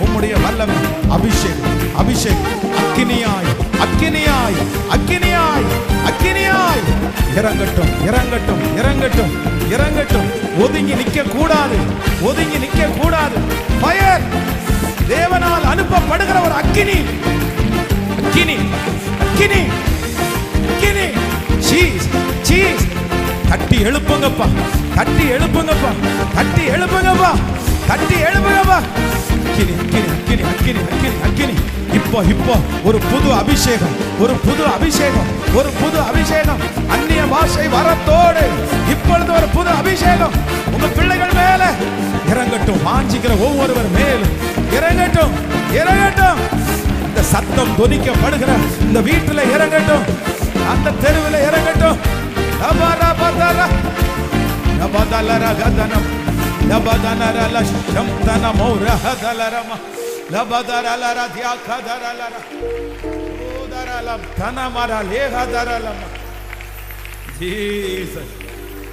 உம்முடைய வல்லமை அபிஷேகம் அபிஷேகம் அக்கினியாய் அக்கினியாய் அக்கினியாய் அக்கினியாய் இறங்கட்டும் இறங்கட்டும் இறங்கட்டும் இறங்கட்டும். ஒதுங்கி நிக்க கூடாது, ஒதுங்கி நிக்க கூடாது. ஃபயர், தேவனால் அனுப்பப்படுகிற ஒரு அக்கினி அக்கினி அக்கினி அக்கினி. சீஸ் சீஸ், தட்டி எழுப்புங்கப்பா, தட்டி எழுப்புங்கப்பா, தட்டி எழுப்புங்கப்பா, தட்டி எழுப்புங்கப்பா. அக்கினி அக்கினி அக்கினி அக்கினி அக்கினி அக்கினி. இப்போ இப்போ ஒரு புது அபிஷேகம், ஒரு புது அபிஷேகம், ஒரு புது அபிஷேகம். அந்நிய பாஷை வரத்தோடு இப்பொழுது ஒரு புது அபிஷேகம் உங்க பிள்ளைகள் மேல இறங்கட்டும். வாஞ்சிக்கிற ஒவ்வொருவர் மேலும் இறங்கட்டும் இறங்கட்டும். இந்த சத்தம் துணிக்கப்படுகிற இந்த வீட்டுல இறங்கட்டும், அந்த தெருவில் இறங்கட்டும்.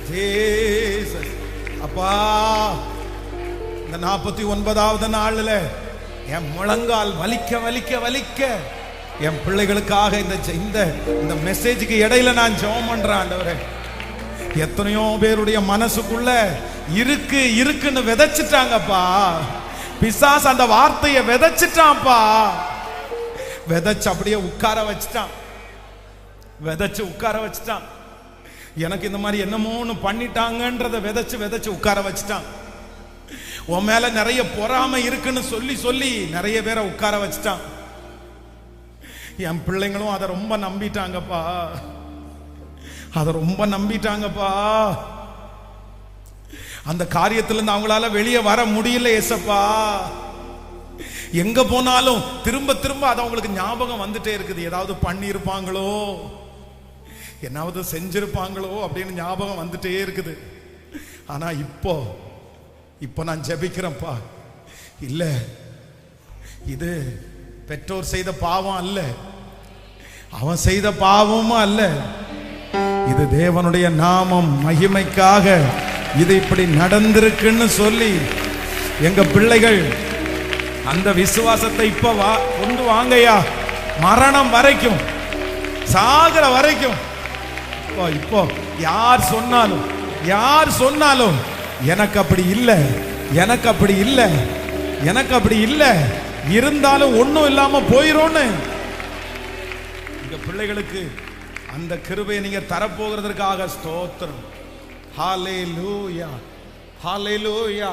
ஜீசஸ். அப்பா, இந்த 49வது நாள்ல என் முழங்கால் வலிக்க வலிக்க வலிக்க என் பிள்ளைகளுக்காக இந்த மெசேஜுக்கு இடையில நான் ஜெபம் பண்றேன் ஆண்டவரே. எத்தனையோ பேருடைய மனசுக்குள்ள இருக்குன்னு விதைச்சிட்டாங்கப்பா. பிசாசு அந்த வார்த்தையை விதைச்சிட்டான்ப்பா. விதைச்சு அப்படியே உட்கார வச்சுட்டான். எனக்கு இந்த மாதிரி என்னமோன்னு பண்ணிட்டாங்கன்றத விதைச்சு உட்கார வச்சுட்டான். உன் மேல நிறைய பொறாமை இருக்குன்னு சொல்லி நிறைய பேரை உட்கார வச்சுட்டான். என் பிள்ளைங்களும் அதை ரொம்ப நம்பிட்டாங்கப்பா. அந்த காரியத்திலிருந்து அவங்களால வெளியே வர முடியல ஏசப்பா. எங்க போனாலும் திரும்ப அது அவங்களுக்கு ஞாபகம் வந்துட்டே இருக்குது. ஏதாவது பண்ணியிருப்பாங்களோ, என்னாவது செஞ்சிருப்பாங்களோ அப்படின்னு ஞாபகம் வந்துட்டே இருக்குது. ஆனா இப்போ நான் ஜெபிக்கிறேன்ப்பா. இல்ல, இது பெற்றோர் செய்த பாவம் அல்ல, அவன் செய்த பாவமும் அல்ல. இது தேவனுடைய நாமம் மகிமைக்காக இது இப்படி நடந்திருக்குன்னு சொல்லி எங்க பிள்ளைகள் அந்த விசுவாசத்தை இப்ப கொண்டு வாங்கயா. மரணம் வரைக்கும், சாகர வரைக்கும். இப்போ யார் சொன்னாலும் எனக்கு அப்படி இல்லை, இருந்தாலும் ஒண்ணும் இல்லாம போயிரோன்னு இந்த பிள்ளைகளுக்கு அந்த கிருபையை நீங்க தரப்போகிறதற்காக ஸ்தோத்திரம். ஹல்லேலூயா, ஹல்லேலூயா.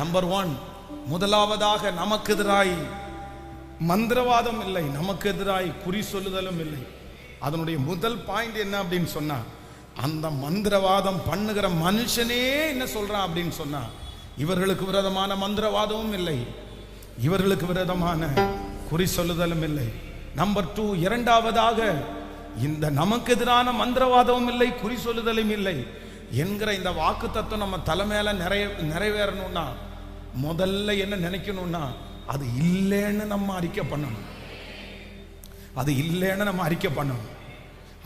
நம்பர் 1, முதலாவதாக நமக்கு எதிராய் மந்திரவாதம் இல்லை, நமக்கு எதிராய் குறி சொல்லுதலும் இல்லை. அதனுடைய முதல் பாயிண்ட் என்ன அப்படின்னு சொன்னா, அந்த மந்திரவாதம் பண்ணுகிற மனுஷனே என்ன சொல்றான் அப்படின்னு சொன்னா, இவர்களுக்கு விரோதமான மந்திரவாதமும் இல்லை, இவர்களுக்கு விரோதமான குறி சொல்லுதலும் இல்லை. நம்பர் 2, இரண்டாவதாக இந்த நமக்கு எதிரான மந்திரவாதமும் இல்லை, குறி சொல்லுதலும் இல்லை என்கிற இந்த வாக்கு தத்துவம் நம்ம தலைமையில நிறைவேறணும்னா முதல்ல என்ன நினைக்கணும்னா, அது இல்லைன்னு நம்ம அறிக்கை பண்ணணும்.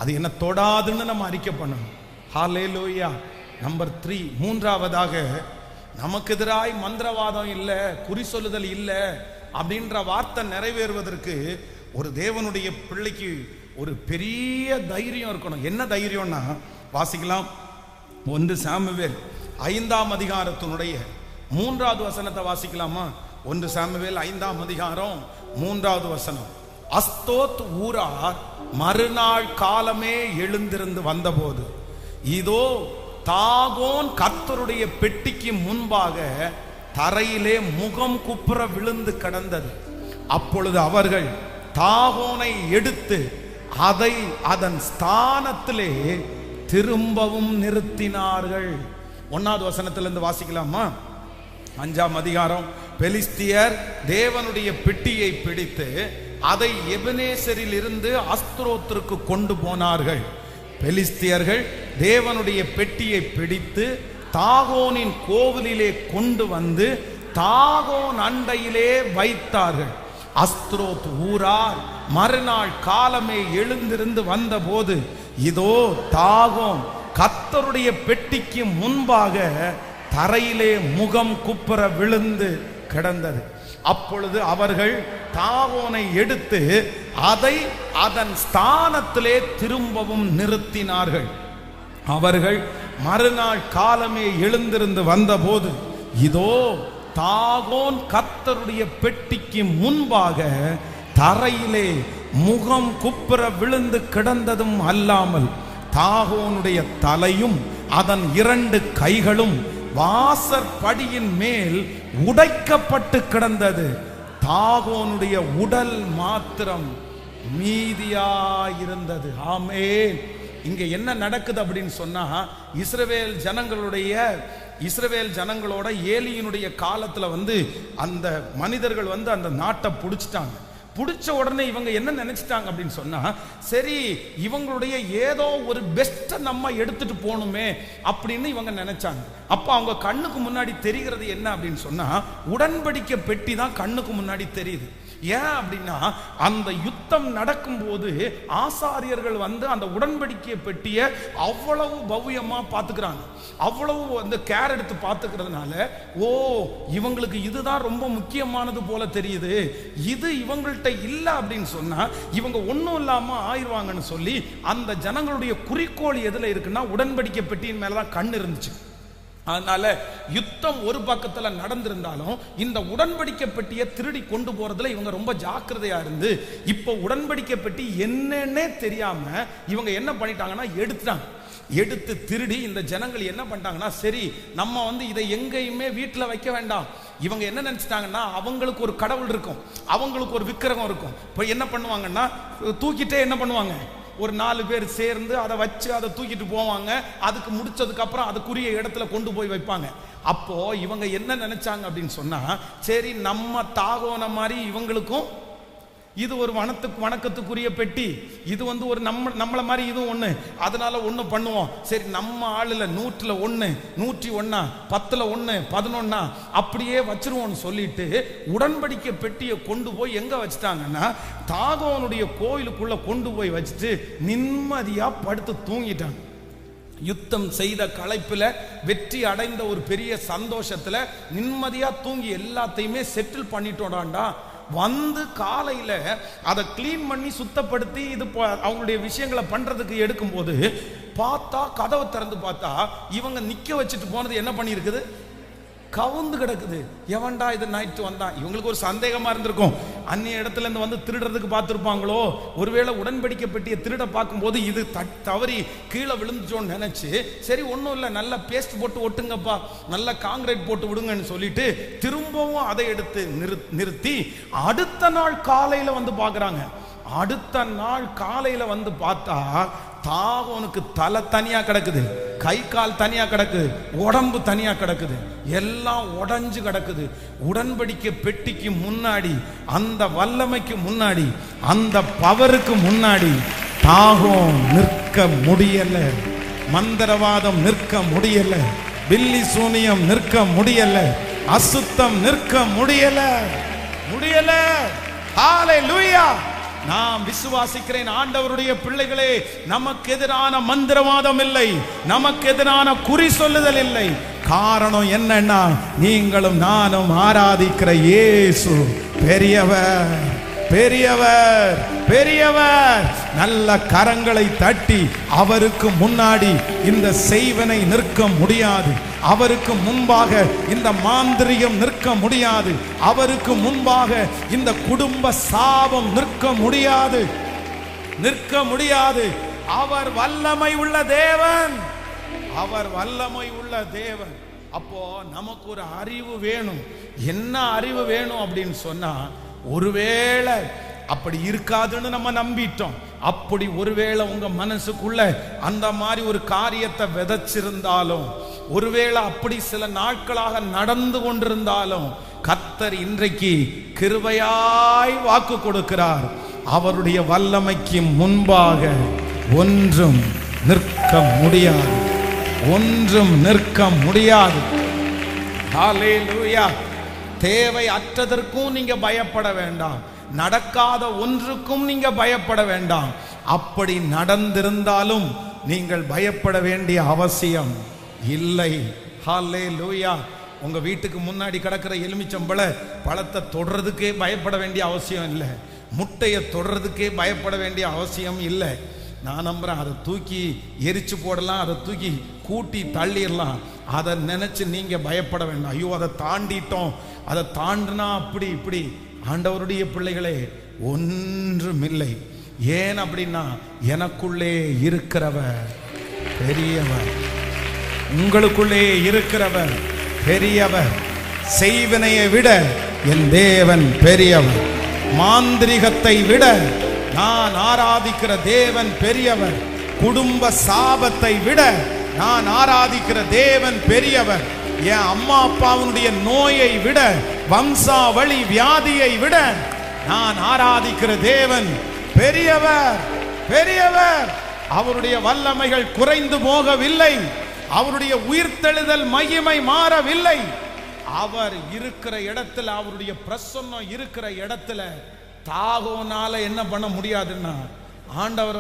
அது என்ன தொடாதுன்னு நம்ம அறிக்கை பண்ணணும். ஹல்லேலூயா. நம்பர் 3, மூன்றாவதாக நமக்கு எதிராய் மந்திரவாதம் இல்லை, குறி சொல்லுதல் இல்லை அப்படின்ற வார்த்தை நிறைவேறுவதற்கு ஒரு தேவனுடைய பிள்ளைக்கு ஒரு பெரிய தைரியம் இருக்கணும். என்ன தைரியம்னா, வாசிக்கலாம் 1 சாமுவேல் 5ஆம் அதிகாரத்தினுடைய 3வது வசனத்தை வாசிக்கலாமா? 1 சாமுவேல் 5ஆம் அதிகாரம் 3வது வசனம். அஸ்தோத் ஊரார் மறுநாள் காலமே எழுந்திருந்து வந்தபோது, இதோ தாகோன் கர்த்தருடைய பெட்டிக்கு முன்பாக தரையிலே முகம் குப்புற விழுந்து கிடந்தது. அப்பொழுது அவர்கள் தாகோனை எடுத்து அதை அதன் ஸ்தானத்திலே திரும்பவும் நிறுத்தினார்கள். 1வது வசனத்திலிருந்து வாசிக்கலாமா? 5ஆம் அதிகாரம். பெலிஸ்தியர் தேவனுடைய பெட்டியை பிடித்து அதை எபனேசரில் இருந்து அஸ்தரோத்திற்கு கொண்டு போனார்கள். பெலிஸ்தியர்கள் தேவனுடைய பெட்டியை பிடித்து தாகோனின் கோவிலிலே கொண்டு வந்து தாகோன் அண்டையிலே வைத்தார்கள். அஸ்தரோத் ஊரார் மறுநாள் காலமே எழுந்திருந்து வந்தபோது, இதோ தாகோன் கர்த்தருடைய பெட்டிக்கு முன்பாக தரையிலே முகம் குப்புற விழுந்து கிடந்தது. அப்பொழுது அவர்கள் தாகோனை எடுத்து அதை அதன் ஸ்தானத்திலே திரும்பவும் நிறுத்தினார்கள். அவர்கள் மறுநாள் காலமே எழுந்திருந்து வந்தபோது, இதோ தாகோன் கர்த்தருடைய பெட்டிக்கு முன்பாக தரையிலே முகம் குப்புற விழுந்து கிடந்ததும் அல்லாமல் தாகோனுடைய தலையும் அதன் 2 கைகளும் வாசற்படியின் மேல் உடைக்கப்பட்டு கிடந்தது. தாகோனுடைய உடல் மாத்திரம் மீதியாயிருந்தது. ஆமென். இங்க என்ன நடக்குது அப்படின்னு சொன்னா, இஸ்ரவேல் ஜனங்களோட ஏலியினுடைய காலத்துல அந்த மனிதர்கள் அந்த நாட்டை பிடிச்சிட்டாங்க. பிடிச்ச உடனே இவங்க என்ன நினைச்சிட்டாங்க அப்படின்னு சொன்னா, சரி இவங்களுடைய ஏதோ ஒரு பெஸ்ட்டை நம்ம எடுத்துட்டு போகணுமே அப்படின்னு இவங்க நினைச்சாங்க. அப்ப அவங்க கண்ணுக்கு முன்னாடி தெரிகிறது என்ன அப்படின்னு சொன்னா, உடன்படிக்கை பெட்டி தான் கண்ணுக்கு முன்னாடி தெரியுது. ஏன் அப்படின்னா அந்த யுத்தம் நடக்கும்போது ஆசாரியர்கள் வந்து அந்த உடன்படிக்கை பெட்டியை அவ்வளவு பவ்யமா பார்த்துக்கிறாங்க, அவ்வளவு வந்து கேர் எடுத்து பார்த்துக்கிறதுனால ஓ இவங்களுக்கு இதுதான் ரொம்ப முக்கியமானது போல தெரியுது, இது இவங்கள்ட்ட இல்லை அப்படின்னு சொன்னா இவங்க ஒன்றும் இல்லாம ஆயிடுவாங்கன்னு சொல்லி அந்த ஜனங்களுடைய குறிக்கோள் எதுல இருக்குன்னா உடன்படிக்கை பெட்டியின் மேலதான் கண் இருந்துச்சு. அதனால யுத்தம் ஒரு பக்கத்துல நடந்திருந்தாலும் இந்த உடன்படிக்கை பெட்டியை திருடி கொண்டு போறதுல இவங்க ரொம்ப ஜாக்கிரதையா இருந்து இப்போ உடன்படிக்கை பெட்டி என்னன்னே தெரியாம இவங்க என்ன பண்ணிட்டாங்கன்னா எடுத்து திருடி இந்த ஜனங்கள் என்ன பண்ணிட்டாங்கன்னா சரி நம்ம வந்து இதை எங்கேயுமே வீட்டில் வைக்க வேண்டாம். இவங்க என்ன நினைச்சிட்டாங்கன்னா அவங்களுக்கு ஒரு கடவுள் இருக்கும், அவங்களுக்கு ஒரு விக்கிரகம் இருக்கும். இப்போ என்ன பண்ணுவாங்கன்னா தூக்கிட்டே என்ன பண்ணுவாங்க, ஒரு 4 பேர் சேர்ந்து அதை வச்சு அதை தூக்கிட்டு போவாங்க. அதுக்கு முடிச்சதுக்கு அப்புறம் அதுக்குரிய இடத்துல கொண்டு போய் வைப்பாங்க. அப்போ இவங்க என்ன நினைச்சாங்க அப்படின்னு சொன்னா சரி நம்ம தாகோன மாதிரி இவங்களுக்கும் இது ஒரு வணக்கத்துக்குரிய பெட்டி, இது வந்து ஒரு நம்மளை மாதிரி இதுவும் ஒண்ணு, அதனால ஒண்ணு பண்ணுவோம். சரி நம்ம ஆளுல 100ல் 1, 101, 10ல் 1, 11 அப்படியே வச்சிருவோம்னு சொல்லிட்டு உடன்படிக்கை பெட்டியை கொண்டு போய் எங்க வச்சுட்டாங்கன்னா தாகோனுடைய கோயிலுக்குள்ள கொண்டு போய் வச்சுட்டு நிம்மதியா படுத்து தூங்கிட்டாங்க. யுத்தம் செய்த களைப்புல வெற்றி அடைந்த ஒரு பெரிய சந்தோஷத்துல நிம்மதியா தூங்கி எல்லாத்தையுமே செட்டில் பண்ணிட்டோடாண்டா வந்து காலையில அதை கிளீன் பண்ணி சுத்தப்படுத்தி இது அவங்களுடைய விஷயங்களை பண்றதுக்கு எடுக்கும் போது பார்த்தா கதவை திறந்து பார்த்தா இவங்க நிக்க வச்சுட்டு போனது என்ன பண்ணிருக்குது, கவுந்து கிடக்குது. எவன்டா இது நைட்டு வந்தான்? இவங்களுக்கு ஒரு சந்தேகமா இருந்திருக்கும், அந்நிய இடத்துல இருந்து வந்து திருடுறதுக்கு பார்த்துருப்பாங்களோ, ஒருவேளை உடன்படிக்கை பெட்டியை திருட பார்க்கும்போது இது தவறி கீழே விழுந்துச்சோன்னு நினைச்சு சரி ஒன்றும் இல்லை நல்ல பேஸ்ட் போட்டு ஒட்டுங்கப்பா, நல்ல காங்கிரீட் போட்டு விடுங்கன்னு சொல்லிட்டு திரும்பவும் அதை எடுத்து நிறுத்தி அடுத்த நாள் காலையில வந்து பார்க்குறாங்க. அடுத்த நாள் காலையில வந்து பார்த்தா தாகோனுக்கு தலை தனியா கிடக்குது, கை கால் தனியா கிடக்குது, உடம்பு தனியா கிடக்குது, எல்லாம் உடைஞ்சு கிடக்குது. உடன்படிக்கை பெட்டிக்கு முன்னாடி, அந்த வல்லமைக்கு முன்னாடி, அந்த பவருக்கு முன்னாடி தாகோன் நிற்க முடியல, மந்திரவாதம் நிற்க முடியல, பில்லி சூனியம் நிற்க முடியல, அசுத்தம் நிற்க முடியல. ஹல்லேலூயா! நாம் விசுவாசிக்கிறேன் ஆண்டவருடைய பிள்ளைகளே, நமக்கு எதிரான மந்திரவாதம் இல்லை, நமக்கு எதிரான குறி சொல்லுதல் இல்லை. காரணம் என்னன்னா நீங்களும் நானும் ஆராதிக்கிற இயேசு பெரியவர், பெரியவர், பெரியவர். நல்ல கரங்களை தட்டி அவருக்கு முன்னாடி இந்த செய்வனை நிற்க முடியாது, அவருக்கு முன்பாக இந்த மாந்திரிகம் நிற்க முடியாது, அவருக்கு முன்பாக இந்த குடும்ப சாபம் நிற்க முடியாது. அவர் வல்லமை உள்ள தேவன், அவர் வல்லமை உள்ள தேவன். அப்போ நமக்கு ஒரு அறிவு வேணும். என்ன அறிவு வேணும் அப்படின்னு சொன்னா, ஒருவேளை அப்படி இருக்காதுன்னு நம்ம நம்பிட்டோம், அப்படி ஒருவேளை உங்க மனசுக்குள்ள அந்த மாதிரி ஒரு காரியத்தை விதைச்சிருந்தாலும், ஒருவேளை அப்படி சில நாட்களாக நடந்து கொண்டிருந்தாலும், கர்த்தர் இன்றைக்கு கிருபையாய் வாக்கு கொடுக்கிறார். அவருடைய வல்லமைக்கு முன்பாக ஒன்றும் நிற்க முடியாது, ஒன்றும் நிற்க முடியாது. ஹல்லேலூயா! தேவை அற்றதற்கும் நீங்க பயப்பட வேண்டாம், நடக்காத ஒன்றுக்கும் நீங்க பயப்பட வேண்டாம். அப்படி நடந்திருந்தாலும் நீங்கள் பயப்பட வேண்டிய அவசியம் இல்லை. ஹல்லேலூயா! உங்க வீட்டுக்கு முன்னாடி கிடக்கிற எலுமிச்சம்பழ பழத்தை தொடுறதுக்கே பயப்பட வேண்டிய அவசியம் இல்லை, முட்டையை தொடுறதுக்கே பயப்பட வேண்டிய அவசியம் இல்லை. நான் நம்புறேன், அதை தூக்கி எரிச்சு போடலாம், அதை தூக்கி கூட்டி தள்ளிடலாம். அதை நினைச்சு நீங்க பயப்பட வேண்டாம். ஐயோ அதை தாண்டிட்டோம், அதை தாண்டினா அப்படி இப்படி. ஆண்டவருடைய பிள்ளைகளே, ஒன்றுமில்லை. ஏன் அப்படின்னா எனக்குள்ளே இருக்கிறவர் பெரியவர், உங்களுக்குள்ளே இருக்கிறவர் பெரியவர். செய்வினையை விட என் தேவன் பெரியவர், மாந்திரிகத்தை விட நான் ஆராதிக்கிற தேவன் பெரியவர், குடும்ப சாபத்தை விட நான் ஆராதிக்கிற தேவன் பெரியவர், என் அம்மா அப்பாவுடைய நோயை விட, வம்சாவளி வியாதியை விட நான் ஆராதிக்கிற தேவன் பெரியவர், பெரியவர். அவருடைய வல்லமைகள் குறைந்து போகவில்லை, அவருடைய உயிர்த்தெழுதல் மகிமை மாறவில்லை. அவர் இருக்கிற இடத்துல, அவருடைய பிரசன்னம் இருக்கிற இடத்துல தாகோனால என்ன பண்ண முடியாதுன்னா, ஆண்டவர்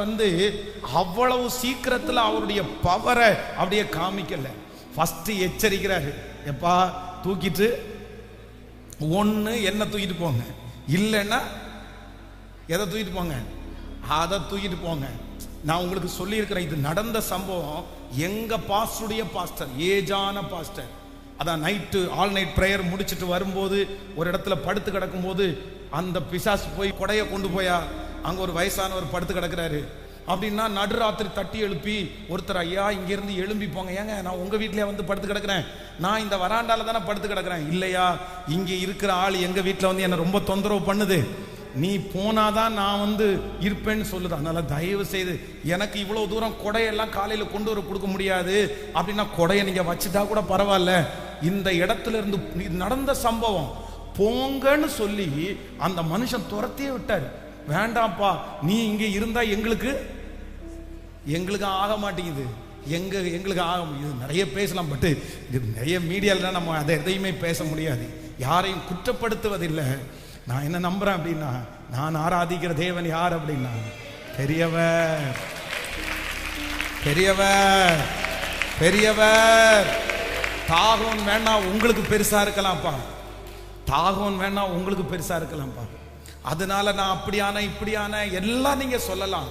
அவ்வளவு சீக்கிரத்தில் அவருடைய பவரை அப்படியே காமிக்கல. ஃபர்ஸ்ட் எச்சரிக்கிறாரு, எப்பா தூக்கிட்டு ஒன்று என்ன தூக்கிட்டு போங்க, இல்லைன்னா எதை தூக்கிட்டு போங்க, அதை தூக்கிட்டு போங்க. நான் உங்களுக்கு சொல்லியிருக்கிறேன், இது நடந்த சம்பவம். எங்க பாஸ்டருடைய பாஸ்டர், ஏஜான பாஸ்டர், அதான் நைட்டு ஆல் நைட் பிரேயர் முடிச்சுட்டு வரும்போது ஒரு இடத்துல படுத்து கிடக்கும் போது அந்த பிசாசு போய் கொடையை கொண்டு போயா, அங்க ஒரு வயசானவர் படுத்து கிடக்குறாரு. அப்படின்னா நடுராத்திரி தட்டி எழுப்பி ஒருத்தர், ஐயா இங்கிருந்து எழும்பி போங்க, ஏங்க நான் உங்க வீட்டிலே படுத்து கிடக்குறேன், நான் இந்த வராண்டால தானே படுத்து கிடக்குறேன். இல்லையா, இங்க இருக்கிற ஆள் எங்க வீட்டில் என்னை ரொம்ப தொந்தரவு பண்ணுது, நீ போனாதான் நான் இருப்பேன்னு சொல்லுது. அதனால தயவு செய்து, எனக்கு இவ்வளவு தூரம் கொடையெல்லாம் காலையில கொண்டு வர கொடுக்க முடியாது, அப்படின்னா கொடையை நீங்க வச்சுட்டா கூட பரவாயில்ல, இந்த இடத்துல இருந்து நடந்த சம்பவம் போங்கன்னு சொல்லி அந்த மனுஷன் துரத்தியே விட்டாரு. வேண்டாம்ப்பா, நீ இங்க இருந்தா எங்களுக்கு ஆக மாட்டேங்குது, எங்களுக்கு ஆக முடியுது. நிறைய பேசலாம், பட் இது நிறைய மீடியால நம்ம அதை எதையுமே பேச முடியாது. யாரையும் குற்றப்படுத்துவதில்லை. நான் என்ன நம்புறேன் அப்படின்னா, நான் ஆராதிக்கிற தேவன் யார் அப்படின்னா, பெரியவர் பெரியவர் பெரியவர். தாகம் வேணா உங்களுக்கு பெருசா இருக்கலாம்ப்பா, தாகம் வேணா உங்களுக்கு பெருசா இருக்கலாம்ப்பா. அதனால நான் அப்படியான இப்படியான எல்லாம் நீங்க சொல்லலாம்.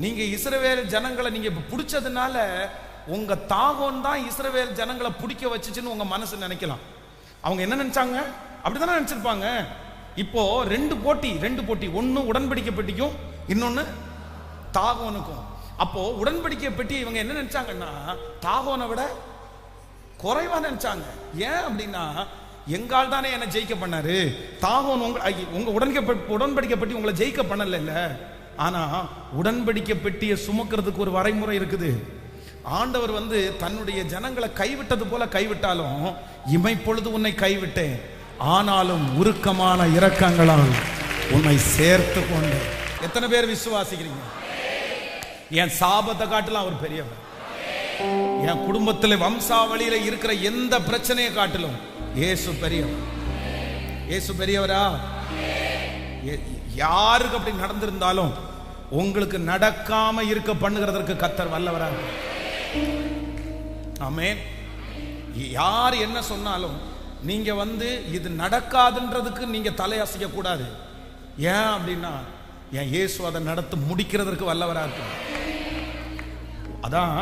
நீங்க இஸ்ரவேல் ஜனங்களை நீங்க பிடிச்சதுனால உங்க தாகம் தான் இஸ்ரவேல் ஜனங்களை பிடிக்க வச்சுச்சுன்னு உங்க மனசு நினைக்கலாம். அவங்க என்ன நினைச்சாங்க, அப்படித்தானே நினைச்சிருப்பாங்க. இப்போ ரெண்டு போட்டி, ஒன்னு உடன்படிக்கை பெட்டிக்கும், இன்னொன்னு தாகோனுக்கும். அப்போ உடன்படிக்கை பெட்டி இவங்க என்ன நினைச்சாங்கன்னா, தாகோனை விட குறைவா நினைச்சாங்க. ஏன் அப்படின்னா, எங்கால் தானே என்ன ஜெயிக்க பண்ணாரு, தாகோன் உங்க உடன்படிக்கை பெட்டி உங்களை ஜெயிக்க பண்ணல. ஆனா உடன்படிக்கை பெட்டியை சுமக்கிறதுக்கு ஒரு வரைமுறை இருக்குது. ஆண்டவர் தன்னுடைய ஜனங்களை கைவிட்டது போல கைவிட்டாலும், இமைப்பொழுது உன்னை கைவிட்டேன், ஆனாலும் உருக்கமான இரக்கங்களால் உன்னை சேர்த்து கொண்டு. எத்தனை பேர் விசுவாசிக்கிறீங்க? என் சாபத்தை காட்டிலும் அவர் பெரியவர். என் குடும்பத்தில் வம்சாவளியில இருக்கிற எந்த பிரச்சனையை காட்டிலும் இயேசு பெரியவர். இயேசு பெரியவரா? யாருக்கு அப்படி நடந்திருந்தாலும் உங்களுக்கு நடக்காம இருக்க பண்ணுகிறதற்கு கர்த்தர் வல்லவரா. ஆமென். யார் என்ன சொன்னாலும் நீங்க இது நடக்காதுன்றதுக்கு நீங்க தலையசைக்க கூடாது. ஏன் அப்படின்னா, என் இயேசு அதை நடத்தி முடிக்கிறதற்கு வல்லவரா இருக்கு. அதான்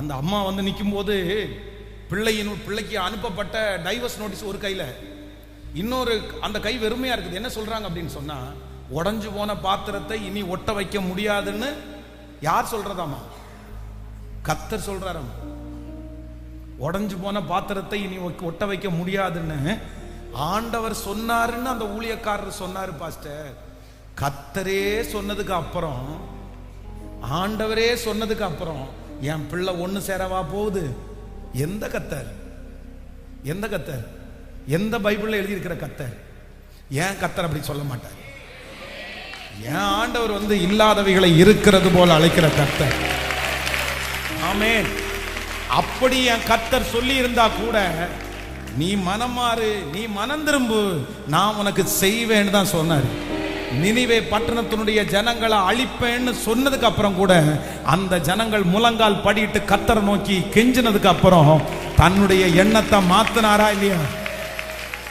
அந்த அம்மா நிற்கும் போது பிள்ளைக்கு அனுப்பப்பட்ட டைவர்ஸ் நோட்டீஸ் ஒரு கையில, இன்னொரு அந்த கை வெறுமையா இருக்குது. என்ன சொல்றாங்க அப்படின்னு சொன்னா, உடைஞ்சு போன பாத்திரத்தை இனி ஒட்ட வைக்க முடியாதுன்னு யார் சொல்றதாமா? கர்த்தர் சொல்றாராம். உடைஞ்சு போன பாத்திரத்தை இனி ஒட்ட வைக்க முடியாதுன்னு ஆண்டவர் சொன்னாருன்னு அந்த ஊழியக்காரர் சொன்னாரு. பாஸ்டர், கர்த்தரே சொன்னதுக்கு அப்புறம், ஆண்டவரே சொன்னதுக்கு அப்புறம் என் பிள்ளை ஒண்ணு சேரவா போகுது? எந்த கர்த்தர்? எந்த கர்த்தர்? எந்த பைபிள்ல எழுதி இருக்கிற கர்த்தர்? ஏன் கர்த்தர் அப்படி சொல்ல மாட்டார்? ஏன் ஆண்டவர் இல்லாதவைகளை இருக்கிறது போல அழைக்கிற கர்த்தர். ஆமென். அப்படி என் கர்த்தர் சொல்லி இருந்தா கூட, நீ மனமாறு, நீ மனம் திரும்பு, நான் உனக்கு செய்வேன்னு தான் சொன்னார். நினிவே பட்டணத்தினுடைய ஜனங்களை அழிப்பேன்னு சொன்னதுக்கு அப்புறம் கூட அந்த ஜனங்கள் முழங்கால் படிட்டு கர்த்தரை நோக்கி கெஞ்சினதுக்கு அப்புறம் தன்னுடைய எண்ணத்தை மாத்தினாரா இல்லையா?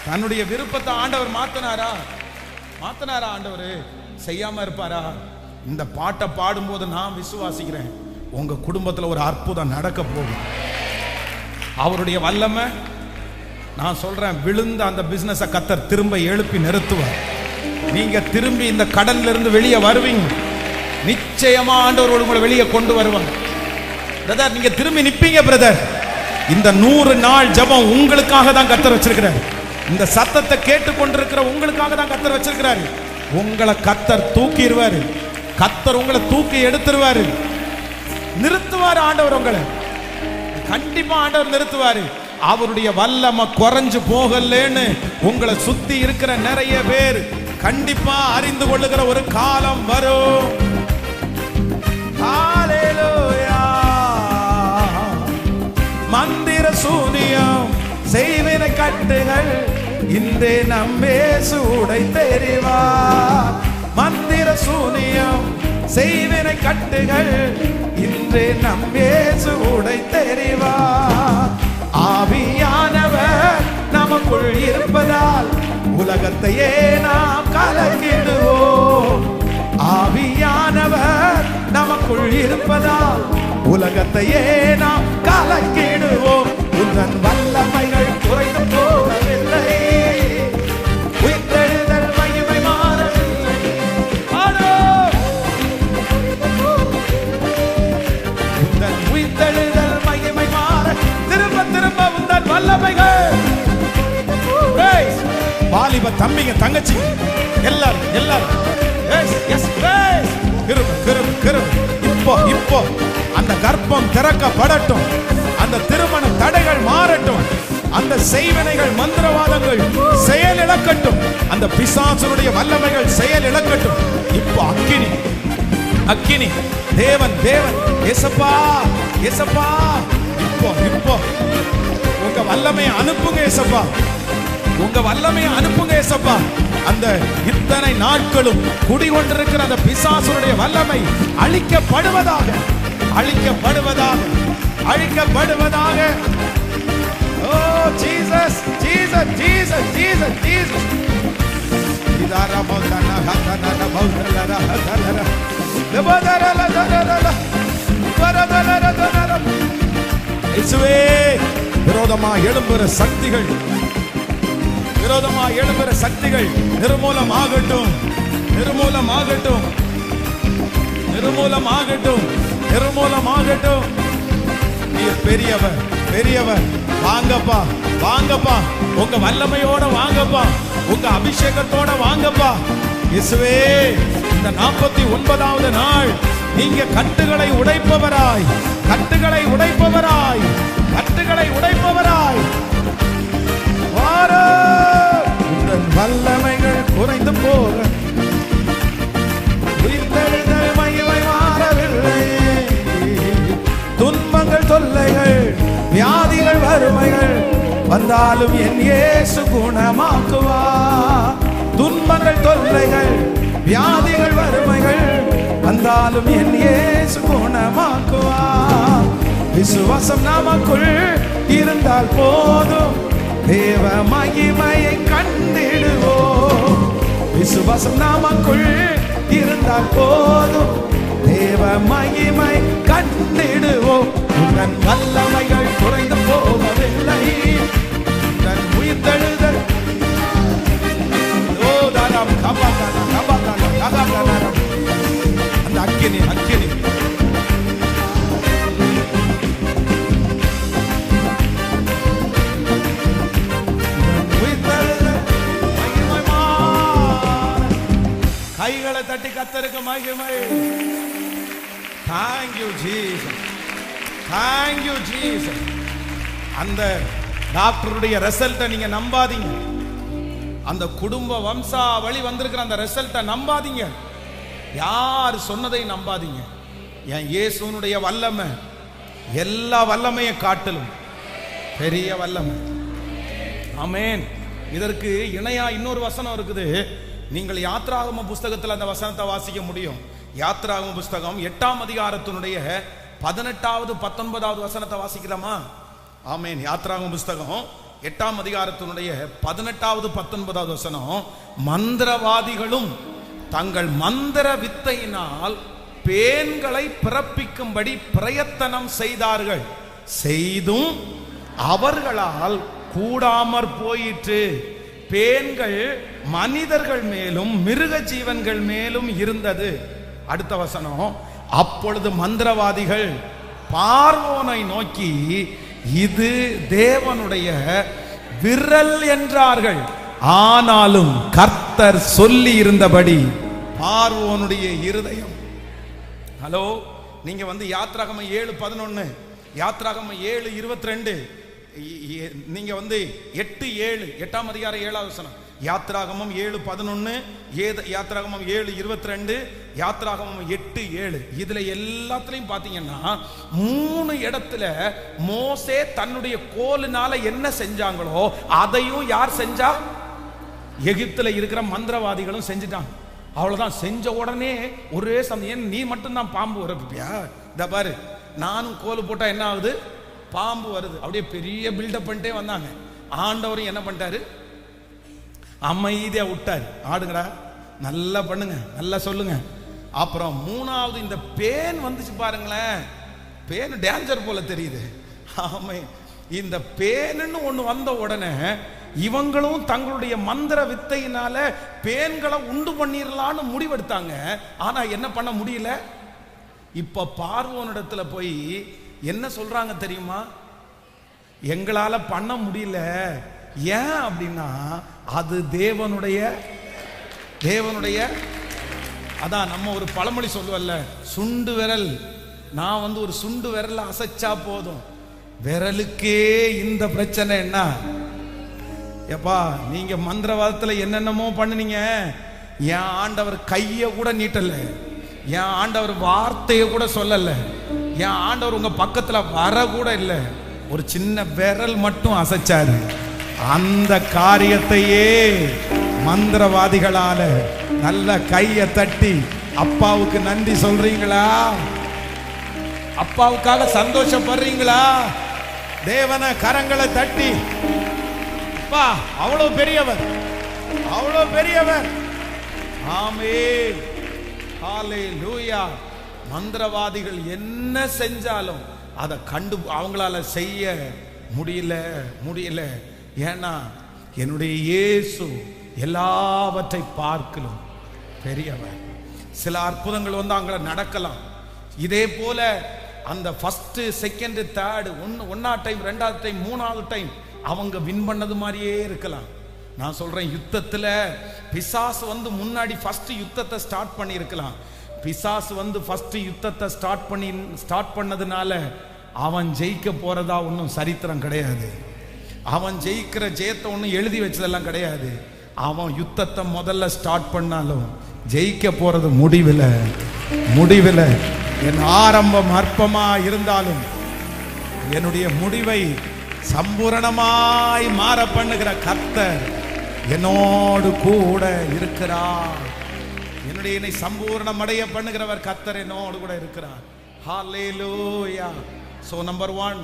தன்னுடைய விருப்பத்தை ஆண்டவர் மாத்தினாரா? ஆண்டவர் செய்யாம இருப்பாரா? இந்த பாட்டை பாடும்போது நான் விசுவாசிக்கிறேன், உங்க குடும்பத்தில் ஒரு அற்புதம் நடக்க போகும். அவருடைய வல்லமை, நான் சொல்றேன், விழுந்த அந்த பிசினஸை கர்த்தர் திரும்ப எழுப்பி நிறுத்துவார். நீங்க திரும்பி இந்த கடல்ல இருந்து வெளியே வருவீங்க. நிச்சயமா ஆண்டவர் உங்களை வெளியே கொண்டு வருவாங்க. பிரதர், நீங்க திரும்பி நிப்பீங்க பிரதர். இந்த 100 நாள் ஜெபம் உங்களுக்காக தான் கர்த்தர் வச்சிருக்கிறார். இந்த சத்தத்தை கேட்டுக்கொண்டிருக்கிற உங்களுக்காக தான் கர்த்தர் வச்சிருக்கிறார். உங்களை கர்த்தர் தூக்கிடுவாரு. கர்த்தர் உங்களை தூக்கி எடுத்துருவாரு. நிறுத்துவாரு ஆண்டவர். உங்களை கண்டிப்பா ஆண்டவர் நிறுத்துவாரு. அவருடைய வல்லமை குறைஞ்சு போகலன்னு உங்களை சுத்தி இருக்கிற நிறைய பேர் கண்டிப்பா அறிந்து கொள்ளுகிற ஒரு காலம் வரும். ஹல்லேலூயா. மந்திர சூனியம் செய்வினை கட்டுகள் இன்றே நம்மேசு உடைத்தெறிவார். மந்திர சூனியம் செய்வினை கட்டுகள் இன்றே நம்மேசு உடைத்தெறிவார். ஆவியானவர் நமக்குள் இருப்பதால் உலகத்தையே நாம் கலக்கிடுவோம். ஆவியானவர் நமக்குள் இருப்பதால் உலகத்தையே நாம் கலக்கிடுவோம். உந்தன் வல்லமைகள் குறைந்து போகவில்லை, உயிர்த்தெழுதல் மகிமை மாறவில்லை. உந்தன் உயிர்த்தெழுதல் மகிமை மாற திரும்ப திரும்ப உந்தன் வல்லமைகள். வாலிப தம்பிங்க தங்கச்சி எல்லாரும் எல்லாரும் இப்போ அந்த கர்ப்பம் திறக்கப்படட்டும், அந்த திருமண தடைகள் மாறட்டும், அந்த செய்வினைகள் மந்திரவாதங்கள் செயல் இழக்கட்டும், அந்த பிசாசுடைய வல்லமைகள் செயல் இழக்கட்டும். இப்போ அக்கினி அக்கினி தேவன் தேவன் ஏசப்பா ஏசப்பா இப்போ இப்போ உங்க வல்லமையை அனுப்புங்க ஏசப்பா, உங்க வல்லமையை அனுப்புங்க ஏசப்பா. அந்த இத்தனை நாட்களும் குடிகொண்டிருக்கிற அந்த பிசாசுடைய வல்லமை அழிக்கப்படுவதாக அழிக்கப்படுவதாக அழிக்கப்படுவதாக. Oh Jesus Jesus Jesus Jesus Jesus. இதாரா பௌதனா ஹதனா பௌதலரா ஹதலரா லபதரலா தரலா வரதலரா. இயேசுவே, விரோதமா எழும்புற சக்திகள், விரோதமா எழும்புற சக்திகள் நிர்மூலமாகட்டும், நிர்மூலமாகட்டும், நிர்மூலமாகட்டும், நிர்மூலமாகட்டும். நீர் பெரியவர் பெரியவர். வாங்கப்பா வாங்கப்பா, உங்க வல்லமையோட வாங்கப்பா, உங்க அபிஷேகத்தோட வாங்கப்பா. இயேசுவே, இந்த 49வது நாள் நீங்க கட்டுகளை உடைப்பவராய், கட்டுகளை உடைப்பவராய், கட்டுகளை உடைப்பவராய் உங்கள் வல்லமைகள் குறைந்து போக உயிர்த்தெழுதல் மகிமை மாறவில்லை. துன்பங்கள் தொல்லைகள் வியாதிகள் வறுமைகள் வந்தாலும் என் இயேசு குணமாக்குவார். துன்பங்கள் தொல்லைகள் வியாதிகள் வறுமைகள் வந்தாலும் என் இயேசு குணமாக்குவார். விசுவாசம் நமக்குள் இருந்தால் போதும், தேவ மகிமையை கண்டிடுவோம். விசுவாசம் நமக்குள் இருந்தால் போதும், தேவ மகிமை கண்டிடுவோம். உன் வல்லமைகள் குறைந்து போகவில்லை, உன் உயிர்த்தெழுதல் ஓதாரம் கபாதான கபாதான கபாதான. அந்த அக்கினி அக்கினி கைகளை தட்டி கர்த்தருக்கு மகிமை. Thank you Jesus, thank you Jesus. அந்த டாக்டருடைய ரிசல்ட்டை நீங்க நம்பாதீங்க, அந்த குடும்ப வம்சாவளி வந்திருக்கிற அந்த ரிசல்ட்டை நம்பாதீங்க, யார் சொன்னதை நம்பாதீங்க. என் இயேசுனுடைய வல்லமை எல்லா வல்லமையை காட்டிலும் பெரிய வல்லமை. ஆமென். இதற்கு இணையா இன்னொரு வசனம் இருக்குது. நீங்கள் யாத்ராகம புஸ்தகத்தில் அந்த வசனத்தை வாசிக்க முடியும். யாத்ராகம புஸ்தகம் 8ஆம் அதிகாரத்தினுடைய 18வது 19வது வசனத்தை வாசிக்கலாமா? ஆமென். யாத்ராகம புஸ்தகம் 8ஆம் அதிகாரத்தினுடைய 18வது 19வது வசனம். மந்திரவாதிகளும் தங்கள் மந்திர வித்தையினால் பேன்களை பிறப்பிக்கும்படி பிரயத்தனம் செய்தார்கள், செய்தும் அவர்களால் கூடாமற் போயிற்று. பேன்கள் மனிதர்கள் மேலும் மிருக ஜீவன்கள் மேலும் இருந்தது. அடுத்த வசனம். அப்பொழுது மந்திரவாதிகள் பார்வோனை நோக்கி, இது தேவனுடைய விரல் என்றார்கள். ஆனாலும் கர்த்தர் சொல்லி இருந்தபடி பார்வோனுடைய இருதயம். ஹலோ, நீங்க யாத்ராகமம் 7:11, யாத்ராகமம் 7:22, நீங்க 8:7, 8ஆம் அதிகாரம் 7வது வசனம், யாத்ராகமம் 7:11, யாத்ராகமம் 7:22, யாத்ராகமம் 8:7. இதுல எல்லாத்துலயும் பாத்தீங்கன்னா 3 இடத்துல மோசே தன்னுடைய கோலினால என்ன செஞ்சாங்களோ அதையும் யார் செஞ்சா? எகிப்துல இருக்கிற மந்திரவாதிகளும் செஞ்சுட்டாங்க. அவ்வளவுதான். செஞ்ச உடனே ஒரே சமயம் நீ மட்டும் தான் பாம்பு வரப்பியா? இந்த பாரு, நானும் கோல் போட்டா என்ன ஆகுது? பாம்பு வருது. அப்படியே பெரிய பில்டப் பண்ணிட்டே வந்தாங்க. ஆண்டவரும் என்ன பண்ணிட்டாரு? அமைதியா விட்டாரு. ஆடுங்கடா, நல்லா பண்ணுங்க, நல்லா சொல்லுங்க. அப்புறம் 3வது இந்த பேன் வந்துச்சு பாருங்களேன். பேன் டேஞ்சர் போல தெரியுது. ஆமை, இந்த பேனுன்னு ஒண்ணு வந்த உடனே இவங்களும் தங்களுடைய மந்திர வித்தையினால பேன்களை உண்டு பண்ணிடலான்னு முடிவெடுத்தாங்க. ஆனா என்ன பண்ண முடியல. இப்ப பார்வோனிடத்துல போய் என்ன சொல்றாங்க தெரியுமா? எங்களால பண்ண முடியல. ஏன் அப்படின்னா அது தேவனுடைய அதான் நம்ம ஒரு பழமொழி சொல்லுவல்ல, சுண்டு விரல். நான் ஒரு சுண்டு விரல் அசைச்சா போதும், விரலுக்கே இந்த பிரச்சனை என்ன? எப்பா, நீங்க மந்திரவாதத்துல என்னென்னமோ பண்ணுனீங்க. என் ஆண்டவர் கைய கூட நீட்டல, என் ஆண்டவர் வார்த்தையை கூட சொல்லல, என் ஆண்டவர் உங்க பக்கத்துல வர கூட இல்லை. ஒரு சின்ன விரல் மட்டும் அசைச்சாரு. அந்த காரியத்தையே மந்திரவாதிகளால நல்ல கைய தட்டி அப்பாவுக்கு நன்றி சொல்றீங்களா? அப்பாவுக்காக சந்தோஷப்படுறீங்களா? தேவன கரங்களை தட்டி, அப்பா அவ்வளவு பெரியவர், அவ்வளவு பெரியவர். ஆமென், ஹல்லேலூயா. மந்திரவாதிகள் என்ன செஞ்சாலும் அதை கண்டு அவங்களால செய்ய முடியல. ஏன்னா என்னுடைய இயேசு எல்லாவற்றை பார்க்கலும் பெரியவர். சில அற்புதங்கள் அங்க நடக்கலாம். இதே போல அந்த ஃபர்ஸ்ட், செகண்ட், தேர்ட், ஒன்னாவது டைம், 2வது டைம், 3வது டைம் அவங்க வின் பண்ணது மாதிரியே இருக்கலாம். நான் சொல்றேன், யுத்தத்துல பிசாசு முன்னாடி ஃபர்ஸ்ட் யுத்தத்தை ஸ்டார்ட் பண்ணி இருக்கலாம். பிசாசு ஃபர்ஸ்ட் யுத்தத்தை ஸ்டார்ட் பண்ணதுனால அவன் ஜெயிக்க போறதா ஒன்றும் சரித்திரம் கிடையாது. அவன் ஜெயிக்கிற ஜெயத்தை ஒன்றும் எழுதி வச்சதெல்லாம் கிடையாது. அவன் யுத்தத்தை முதல்ல ஸ்டார்ட் பண்ணாலும் ஜெயிக்க போறது முடிவில். என் ஆரம்பம் அற்பமா இருந்தாலும் என்னுடைய முடிவை சம்பூரணமாய் மாற பண்ணுகிற கர்த்தர் என்னோடு கூட இருக்கிறார். என்னை சம்பூர்ணம் அடைய பண்ணுகிறவர் கர்த்தர் என்னோடு கூட இருக்கிறார். ஹல்லேலூயா. சோ நம்பர் 1,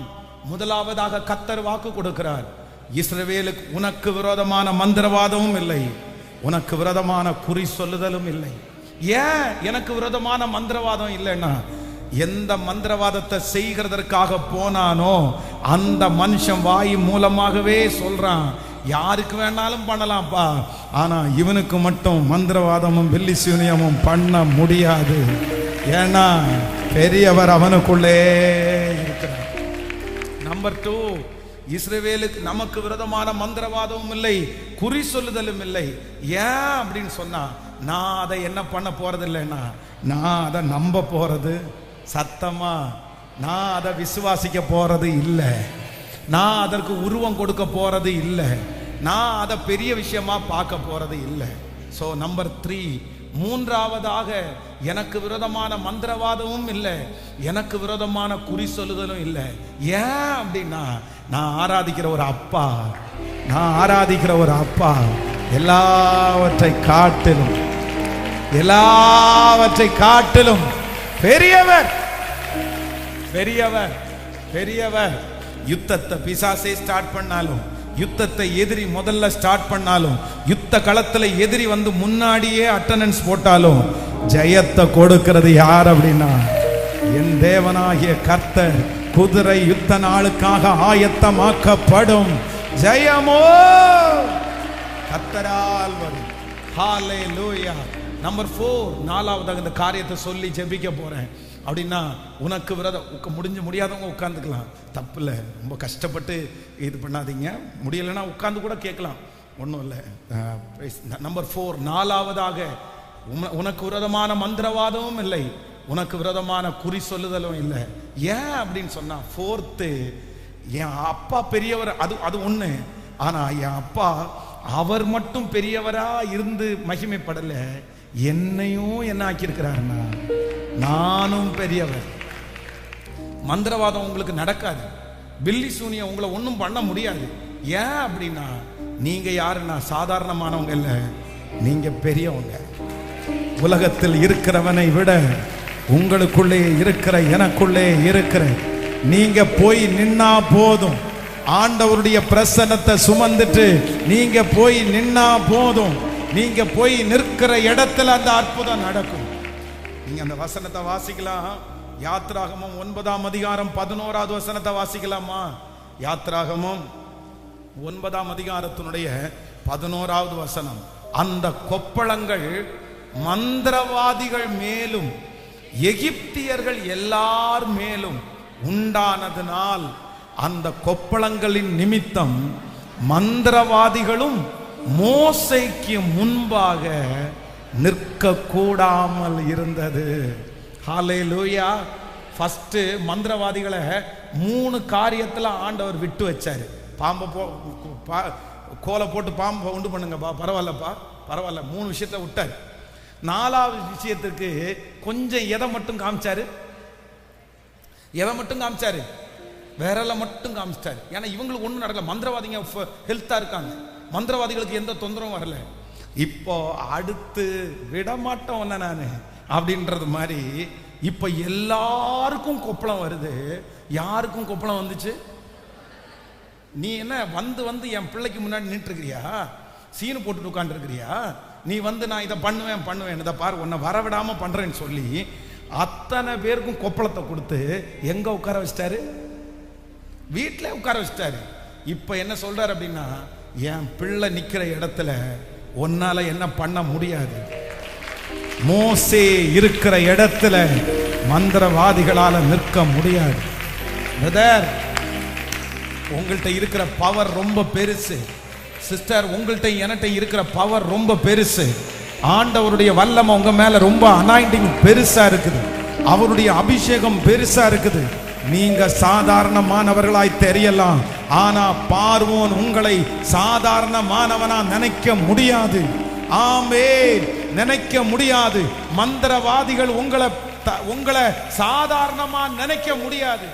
முதலாவதாக கர்த்தர் வாக்கு கொடுக்கிறார். இஸ்ரவேலுக்கு உனக்கு விரோதமான மந்திரவாதமும் இல்லை, உனக்கு விரோதமான குறி சொல்லுதலும் இல்லை. ஏன் எனக்கு விரோதமான மந்திரவாதம் இல்லைன்னா, எந்த மந்திரவாதத்தை செய்கிறதற்காக போனானோ அந்த மனுஷன் வாய் மூலமாகவே சொல்றான், யாருக்கு வேணாலும் பண்ணலாம்ப்பா, ஆனா இவனுக்கு மட்டும் மந்திரவாதமும் பில்லி சூனியமும் பண்ண முடியாது. ஏன்னா பெரியவர் அவனுக்குள்ளே இருக்கிறார். நம்பர் 2, இஸ்ரவேலுக்கு நமக்கு விரோதமான மந்திரவாதமும் இல்லை, குறி சொல்லுதலும் இல்லை. ஏன் அப்படின்னு சொன்னா, நான் அதை என்ன பண்ண போறது இல்லைன்னா, நான் அதை நம்ப போறது சத்தமா, நான் அதை விசுவாசிக்க போறது இல்லை, நான் அதற்கு உருவம் கொடுக்க போறது இல்லை, நான் அதை பெரிய விஷயமா பார்க்க போறது இல்லை. ஸோ நம்பர் 3, மூன்றாவதாக எனக்கு விரோதமான மந்திரவாதமும் இல்லை, எனக்கு விரோதமான குறி சொல்லுதலும் இல்லை. ஏன் அப்படின்னா, நான் ஆராதிக்கிற ஒரு அப்பா எல்லாவற்றை காட்டிலும் பெரியவர். யுத்தத்தை பிசாசே ஸ்டார்ட் பண்ணாலும், யுத்தத்தை எதிரி முதல்ல ஸ்டார்ட் பண்ணாலும், யுத்த களத்துல எதிரி முன்னாடியே அட்டெண்டன்ஸ் போட்டாலும் ஜெயத்தை கொடுக்கிறது யார் அப்படின்னா என் தேவனாகிய கர்த்தர். குதிரை யுத்த நாளுக்காக ஆயத்தமாக்கப்படும், ஜெயமோ கர்த்தரால் வரும். ஹல்லேலூயா. நம்பர் 4, நாலாவதாக இந்த காரியத்தை சொல்லி ஜெபிக்க போறேன். அப்படின்னா, உனக்கு விரோதம் முடியாதவங்க உட்காந்துக்கலாம், தப்பு இல்லை, ரொம்ப கஷ்டப்பட்டு இது பண்ணாதீங்க. முடியலைன்னா உட்கார்ந்து கூட கேட்கலாம், ஒன்றும் இல்லை. நம்பர் 4, நாலாவதாக உனக்கு விரோதமான மந்திரவாதமும் இல்லை, உனக்கு விரோதமான குறி சொல்லுதலும் இல்லை. ஏன் அப்படின்னு சொன்னா, 4th, என் அப்பா பெரியவர், அது ஒண்ணு. ஆனா என் அப்பா அவர் மட்டும் பெரியவரா இருந்து மகிமைப்படல, என்னையும் என்ன ஆக்கியிருக்கிறார்னா நானும் பெரியவர். மந்திரவாதம் உங்களுக்கு நடக்காது, பில்லி சூனியம் உங்களை ஒன்றும் பண்ண முடியாது. ஏன் அப்படின்னா நீங்க யாருன்னா சாதாரணமானவங்க இல்ல, நீங்க பெரியவங்க. உலகத்தில் இருக்கிறவனை விட உங்களுக்குள்ளே இருக்கிற எனக்குள்ளே இருக்கிற நீங்க போய் நின்னா போதும். ஆண்டவருடைய பிரசன்னத்தை சுமந்துட்டு நீங்க போய் நின்னா போதும். நீங்க போய் நிற்கிற இடத்துல அந்த அற்புதம் நடக்கும். நீங்க அந்த வசனத்தை வாசிக்கலாம். யாத்ராகமம் 9ஆம் அதிகாரம் 11வது வசனத்தை வாசிக்கலாமா? யாத்ராகமம் 9ஆம் அதிகாரத்தினுடைய 11வது வசனம். அந்த கொப்பளங்கள் மந்திரவாதிகள் மேலும் எகிப்தியர்கள் எல்லார் மேலும் உண்டானதனால் அந்த கொப்பளங்களின் நிமித்தம் மந்திரவாதிகளும் மோசேக்கு முன்பாக நிற்க கூடாமல் இருந்தது. ஹல்லேலூயா. ஃபர்ஸ்ட் மந்திரவாதிகளை 3 காரியத்துல ஆண்டவர் விட்டு வச்சாரு. பாம்பை கோலை போட்டு பாம்பை உண்டு பண்ணுங்கப்பா, பரவாயில்லப்பா, பரவாயில்ல, 3 விஷயத்த விட்டாரு. 4வது விஷயத்துக்கு கொஞ்சம் எதை மட்டும் காமிச்சாரு? எதை மட்டும் காமிச்சாரு? விரலை மட்டும் காமிச்சிட்டாரு. ஏன்னா இவங்களுக்கு ஒன்றும் நடக்கல, மந்திரவாதிங்க ஹெல்த்தா இருக்காங்க, மந்திரவாதிகளுக்கு எந்த தொந்தரவும் வரல. இப்போ அடுத்து விடமாட்டோம் ஒன்ன நான் அப்படின்றது மாதிரி இப்போ எல்லாருக்கும் கொப்பளம் வருது. யாருக்கும் கொப்பளம் வந்துச்சு? நீ என்ன வந்து வந்து என் பிள்ளைக்கு முன்னாடி நின்று இருக்கிறியா? சீனு போட்டு உட்காந்து இருக்கிறியா? நீ வந்து நான் இதை பண்ணுவேன் இதை பாரு உன்னை வரவிடாம பண்றேன்னு சொல்லி அத்தனை பேருக்கும் கொப்பளத்தை கொடுத்து எங்க உட்கார வச்சிட்டாரு? வீட்டில் உட்கார வச்சிட்டாரு. இப்ப என்ன சொல்றாரு அப்படின்னா, என் பிள்ளை நிக்கிற இடத்துல உன்னால என்ன பண்ண முடியாது. மோசே இருக்கிற இடத்துல மந்திரவாதிகளால நிற்க முடியாது. பிரதர், உங்கள்கிட்ட இருக்கிற பவர் ரொம்ப பெருசு. சிஸ்டர், உங்கள்கிட்ட என்கிட்ட இருக்கிற பவர் ரொம்ப பெருசு. ஆண்டவருடைய வல்லமை உங்க மேல ரொம்ப அனாயிண்டிங் பெருசா இருக்குது. அவருடைய அபிஷேகம் பெருசா இருக்குது. நீங்க சாதாரணமானவர்களாய் தெரியலாம், ஆனா பார்வோன் உங்களை சாதாரணமானவனா நினைக்க முடியாது. ஆமென், நினைக்க முடியாது. மந்திரவாதிகள் உங்களை சாதாரணமா நினைக்க முடியாது.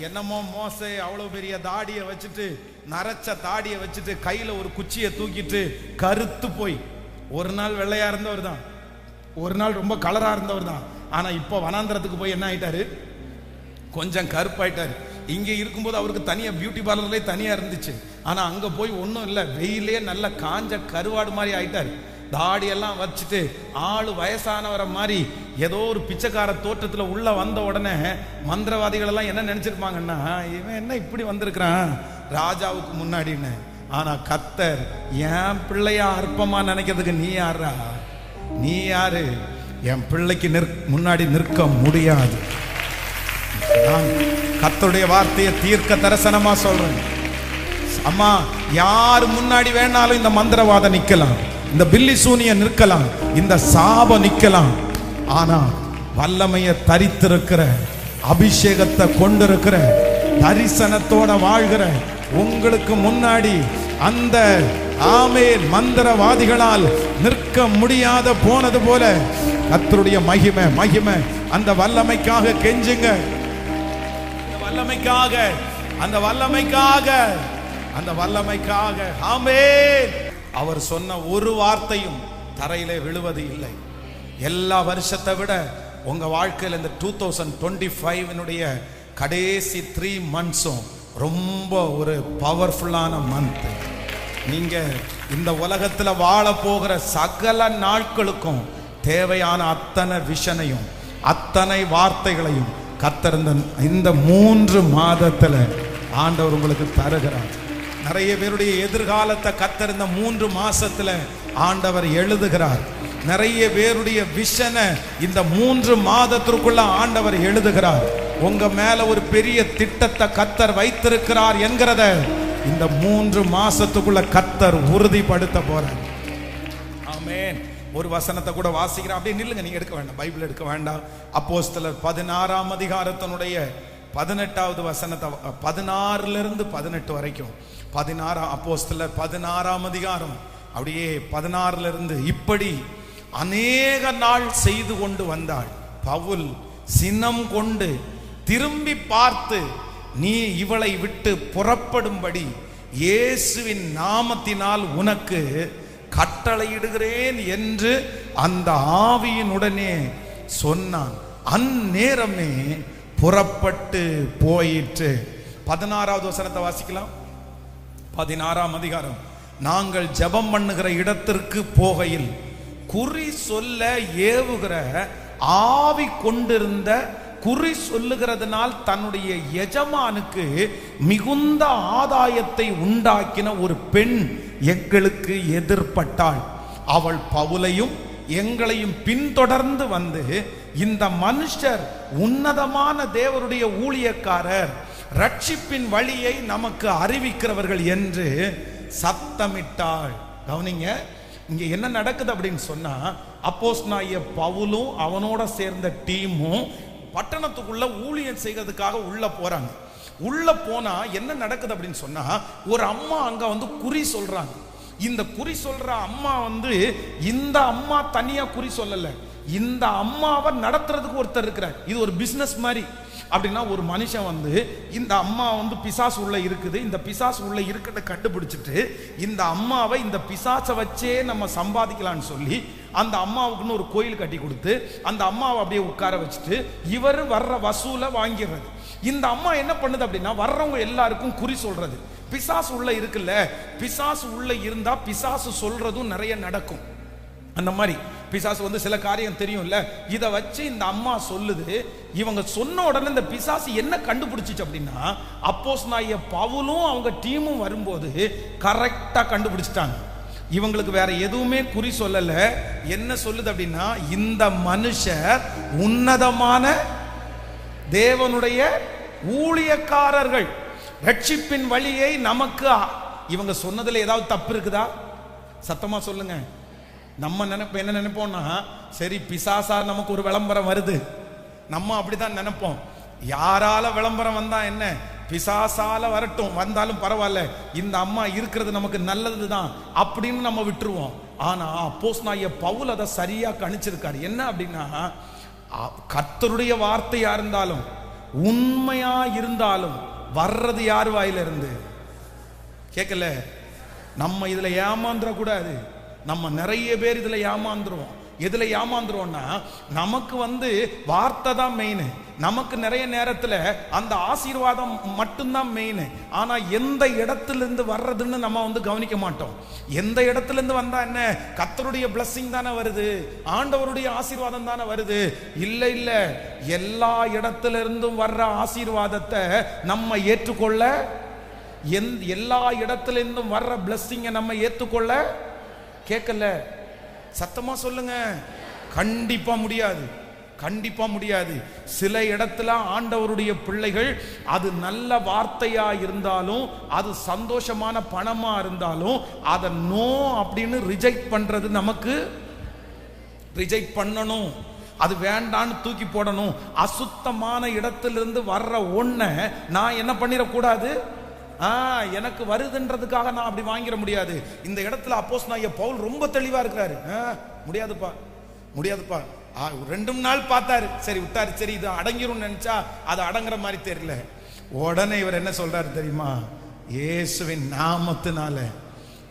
என்னமோ மோசே அவ்வளவு பெரிய தாடியை வச்சுட்டு, நரைச்ச தாடியை வச்சுட்டு, கையில ஒரு குச்சியை தூக்கிட்டு கருத்து போய், ஒரு நாள் வெள்ளையா இருந்தவர் தான், ஒரு நாள் ரொம்ப கலரா இருந்தவர் தான். ஆனா இப்போ வனாந்திரத்துக்கு போய் என்ன ஆயிட்டாரு? கொஞ்சம் கருப்பாயிட்டாரு. இங்க இருக்கும்போது அவருக்கு தனியா பியூட்டி பார்லர்லயே தனியா இருந்துச்சு. ஆனா அங்க போய் ஒன்றும் இல்லை, வெயிலே நல்ல காஞ்ச கருவாடு மாதிரி ஆயிட்டாரு. தாடியெல்லாம் வச்சுட்டு ஆளு வயசானவரை மாதிரி ஏதோ ஒரு பிச்சைக்கார தோற்றத்துல உள்ள வந்த உடனே மந்திரவாதிகள் எல்லாம் என்ன நினைச்சிருப்பாங்கன்னா, இவன் என்ன இப்படி வந்திருக்கிறான் ராஜாவுக்கு முன்னாடின்னு. ஆனா கர்த்தர் என் பிள்ளையா அற்பமா நினைக்கிறதுக்கு நீ யாரா? நீ யாரு? என் பிள்ளைக்கு முன்னாடி நிற்க முடியாது. நான் கர்த்தருடைய வார்த்தையை தீர்க்க தரிசனமா சொல்றேன். அம்மா, யார் முன்னாடி வேணாலும் இந்த மந்திரவாதம் நிக்கலாம், இந்த பில்லி சூனிய நிற்கலாம், இந்த சாபம் நிக்கலாம். ஆனா வல்லமையை தரித்திருக்கிற, அபிஷேகத்தை கொண்டிருக்கிற, தரிசனத்தோட வாழ்கிற உங்களுக்கு முன்னாடி அந்த ஆமென் மந்திரவாதிகளால் நிற்க முடியாத போனது போல கர்த்தருடைய மகிமை மகிமை அந்த வல்லமைக்காக கெஞ்சுங்க. அந்த வல்லமைக்காக ஆமென். அவர் சொன்ன ஒரு வார்த்தையும் தரையிலே விழுவது இல்லை. எல்லா வருஷத்தை விட உங்க வாழ்க்கையில் இந்த 2025 கடைசி 3 மந்த்ஸும் ரொம்ப ஒரு பவர்ஃபுல்லான மந்த். நீங்க இந்த உலகத்துல வாழ போகிற சகல நாட்களுக்கும் தேவையான அத்தனை விஷனையும் அத்தனை வார்த்தைகளையும் கர்த்தர் இந்த 3 மாதத்துல ஆண்டவர் உங்களுக்கு தருகிறார். நிறைய பேருடைய எதிர்காலத்தை கர்த்தர் இந்த 3 மாசத்துல ஆண்டவர் எழுதுகிறார். நிறைய பேருடைய விஷனை இந்த 3 மாதத்திற்குள்ள ஆண்டவர் எழுதுகிறார். உங்க மேல ஒரு பெரிய திட்டத்தை கர்த்தர் வைத்திருக்கிறார் என்கிறத இந்த 3 மாசத்துக்குள்ள கர்த்தர் உறுதிப்படுத்த போறார். ஆமென். ஒரு வசனத்தை கூட வாசிக்கிறேன். அப்படியே நில்லுங்க, நீங்க எடுக்க வேண்டாம், பைபிள் எடுக்க வேண்டாம். அப்போஸ்தலர் 16ஆம் அதிகாரத்தினுடைய 18வது வசனத்தை, 16 to 18 வரைக்கும் அப்போஸ்தலர் 16ஆம் அதிகாரம் அப்படியே 16 இருந்து இப்படி அநேக நாள் செய்து கொண்டு வந்தாள். பவுல் சினம் கொண்டு திரும்பி பார்த்து, நீ இவளை விட்டு புறப்படும்படி இயேசுவின் நாமத்தினால் உனக்கு கட்டளையிடுகிறேன் என்று அந்த ஆவியினுடனே சொன்னான். அந்நேரமே புறப்பட்டு போயிற்று. 16வது வசனத்தை வாசிக்கலாம். 16ஆம் அதிகாரம். நாங்கள் ஜெபம் பண்ணுகிற இடத்திற்கு போகையில் குறி சொல்ல ஏவுகிற ஆவி கொண்டிருந்த, குறி சொல்லுகிறதுனால் தன்னுடைய எஜமானுக்கு மிகுந்த ஆதாயத்தை உண்டாக்கின ஒரு பெண் எங்களுக்கு எதிர்பட்டாள். அவள் பவுலையும் எங்களையும் பின்தொடர்ந்து வந்து, இந்த மனுஷர் உன்னதமான தேவனுடைய ஊழியக்காரர், ரட்சிப்பின் வழியை நமக்கு அறிவிக்கிறவர்கள் என்று சத்தமிட்டாள். கவனிங்க, இங்க என்ன நடக்குது அப்படின்னு சொன்னா, அப்போஸ்தலனாகிய பவுலும் அவனோட சேர்ந்த டீமும் பட்டணத்துக்குள்ள ஊழியம் செய்கிறதுக்காக உள்ள போறாங்க. உள்ள போனா என்ன நடக்குது அப்படின்னு சொன்னா, ஒரு அம்மா அங்க வந்து குறி சொல்றாங்க. இந்த குறி சொல்ற அம்மா வந்து, இந்த அம்மா தனியா குறி சொல்லல, இந்த அம்மாவை நடத்துறதுக்கு ஒருத்தர் இருக்கிறார். இது ஒரு பிசினஸ் மாதிரி. அப்படின்னா ஒரு மனுஷன் வந்து, இந்த அம்மா வந்து பிசாசு உள்ள இருக்குது, இந்த பிசாசு உள்ள இருக்கிறத கண்டுபிடிச்சிட்டு, இந்த அம்மாவை இந்த பிசாசை வச்சே நம்ம சம்பாதிக்கலாம்னு சொல்லி அந்த அம்மாவுக்குன்னு ஒரு கோயில் கட்டி கொடுத்து அந்த அம்மாவை அப்படியே உட்கார வச்சுட்டு இவர் வர்ற வசூலை வாங்கிடுறது. இந்த அம்மா என்ன பண்ணுது அப்படின்னா, வர்றவங்க எல்லாருக்கும் குறி சொல்றது. பிசாசு உள்ள இருக்குல்ல, பிசாசு உள்ள இருந்தா பிசாசு சொல்றதும் நிறைய நடக்கும். அந்த மாதிரி பிசாசு வந்து சில காரியம் தெரியும்ல, இதை வச்சு இந்த அம்மா சொல்லுது. இவங்க சொன்ன உடனே இந்த பிசாசு என்ன கண்டுபிடிச்சிச்சு அப்படின்னா, அப்போஸ்தலனாகிய பவுலும் அவங்க டீமும் வரும்போது கரெக்டா கண்டுபிடிச்சிட்டாங்க. இவங்களுக்கு வேற எதுவுமே குறி சொல்லல. என்ன சொல்லுது அப்படின்னா, இந்த மனுஷர் உன்னதமான தேவனுடைய ஊழியக்காரர்கள், ரட்சிப்பின் வழியை நமக்கு. இவங்க சொன்னதுல ஏதாவது தப்பு இருக்குதா? சத்தமா சொல்லுங்க. நம்ம என்ன நினைப்போம்னா, சரி பிசாசா நமக்கு ஒரு விளம்பரம் வருது, நம்ம அப்படிதான் நினைப்போம். யாரால விளம்பரம் வந்தா என்ன, பிசாசால வரட்டும், வந்தாலும் பரவாயில்ல, இந்த அம்மா இருக்கிறது நமக்கு நல்லதுதான் அப்படின்னு நம்ம விட்டுருவோம். ஆனா அப்போஸ்தலனாகிய பவுல் அதை சரியா கணிச்சிருக்காரு. என்ன அப்படின்னா, கர்த்தருடைய வார்த்தையா இருந்தாலும் உண்மையா இருந்தாலும் வர்றது யார் வாயில இருந்து? கேட்கல. நம்ம இதுல ஏமாந்துட கூடாது. நம்ம நிறைய பேர் இதுல ஏமாந்துருவோம். எதுல ஏமாந்துருவோம்னா, நமக்கு வந்து வார்த்தை தான் மெயின். நமக்கு நிறைய நேரத்துல அந்த ஆசீர்வாதம் மட்டும்தான் மெயின். ஆனா எந்த இடத்துல இருந்து வர்றதுன்னு நம்ம வந்து கவனிக்க மாட்டோம். எந்த இடத்துல இருந்து வந்தா என்ன, கர்த்தருடைய blessing தானே வருது, ஆண்டவருடைய ஆசீர்வாதம் தானே வருது. இல்ல இல்ல, எல்லா இடத்துல இருந்தும் வர்ற ஆசீர்வாதத்தை நம்ம ஏற்றுக்கொள்ள, எல்லா இடத்துல இருந்தும் வர்ற blessing நம்ம ஏற்றுக்கொள்ள கேட்கல. சத்தமா சொல்லுங்க. கண்டிப்பா முடியாது, கண்டிப்பா முடியாது. சில இடத்துல ஆண்டவருடைய பிள்ளைகள், அது நல்ல வார்த்தையா இருந்தாலும், அது சந்தோஷமான பணமா இருந்தாலும், அதை நோ அப்படின்னு ரிஜெக்ட் பண்றது, நமக்கு ரிஜெக்ட் பண்ணணும், அது வேண்டான்னு தூக்கி போடணும். அசுத்தமான இடத்திலிருந்து வர்ற ஒன்றை நான் என்ன பண்ணிடக்கூடாது, எனக்கு வருதுன்றதுக்காக நான் அப்படி வாங்கிட முடியாது. இந்த இடத்துல அப்போஸ்தலனாகிய பவுல் ரொம்ப தெளிவா இருக்கிறாரு. முடியாதுப்பா, முடியாதுப்பா. 2 நாள் பார்த்தாரு, சரி விட்டாரு. சரி இது அடங்கிரும் நினைச்சா அது அடங்குற மாதிரி தெரியல. உடனே இவர் என்ன சொல்றாரு தெரியுமா, இயேசுவின் நாமத்தினால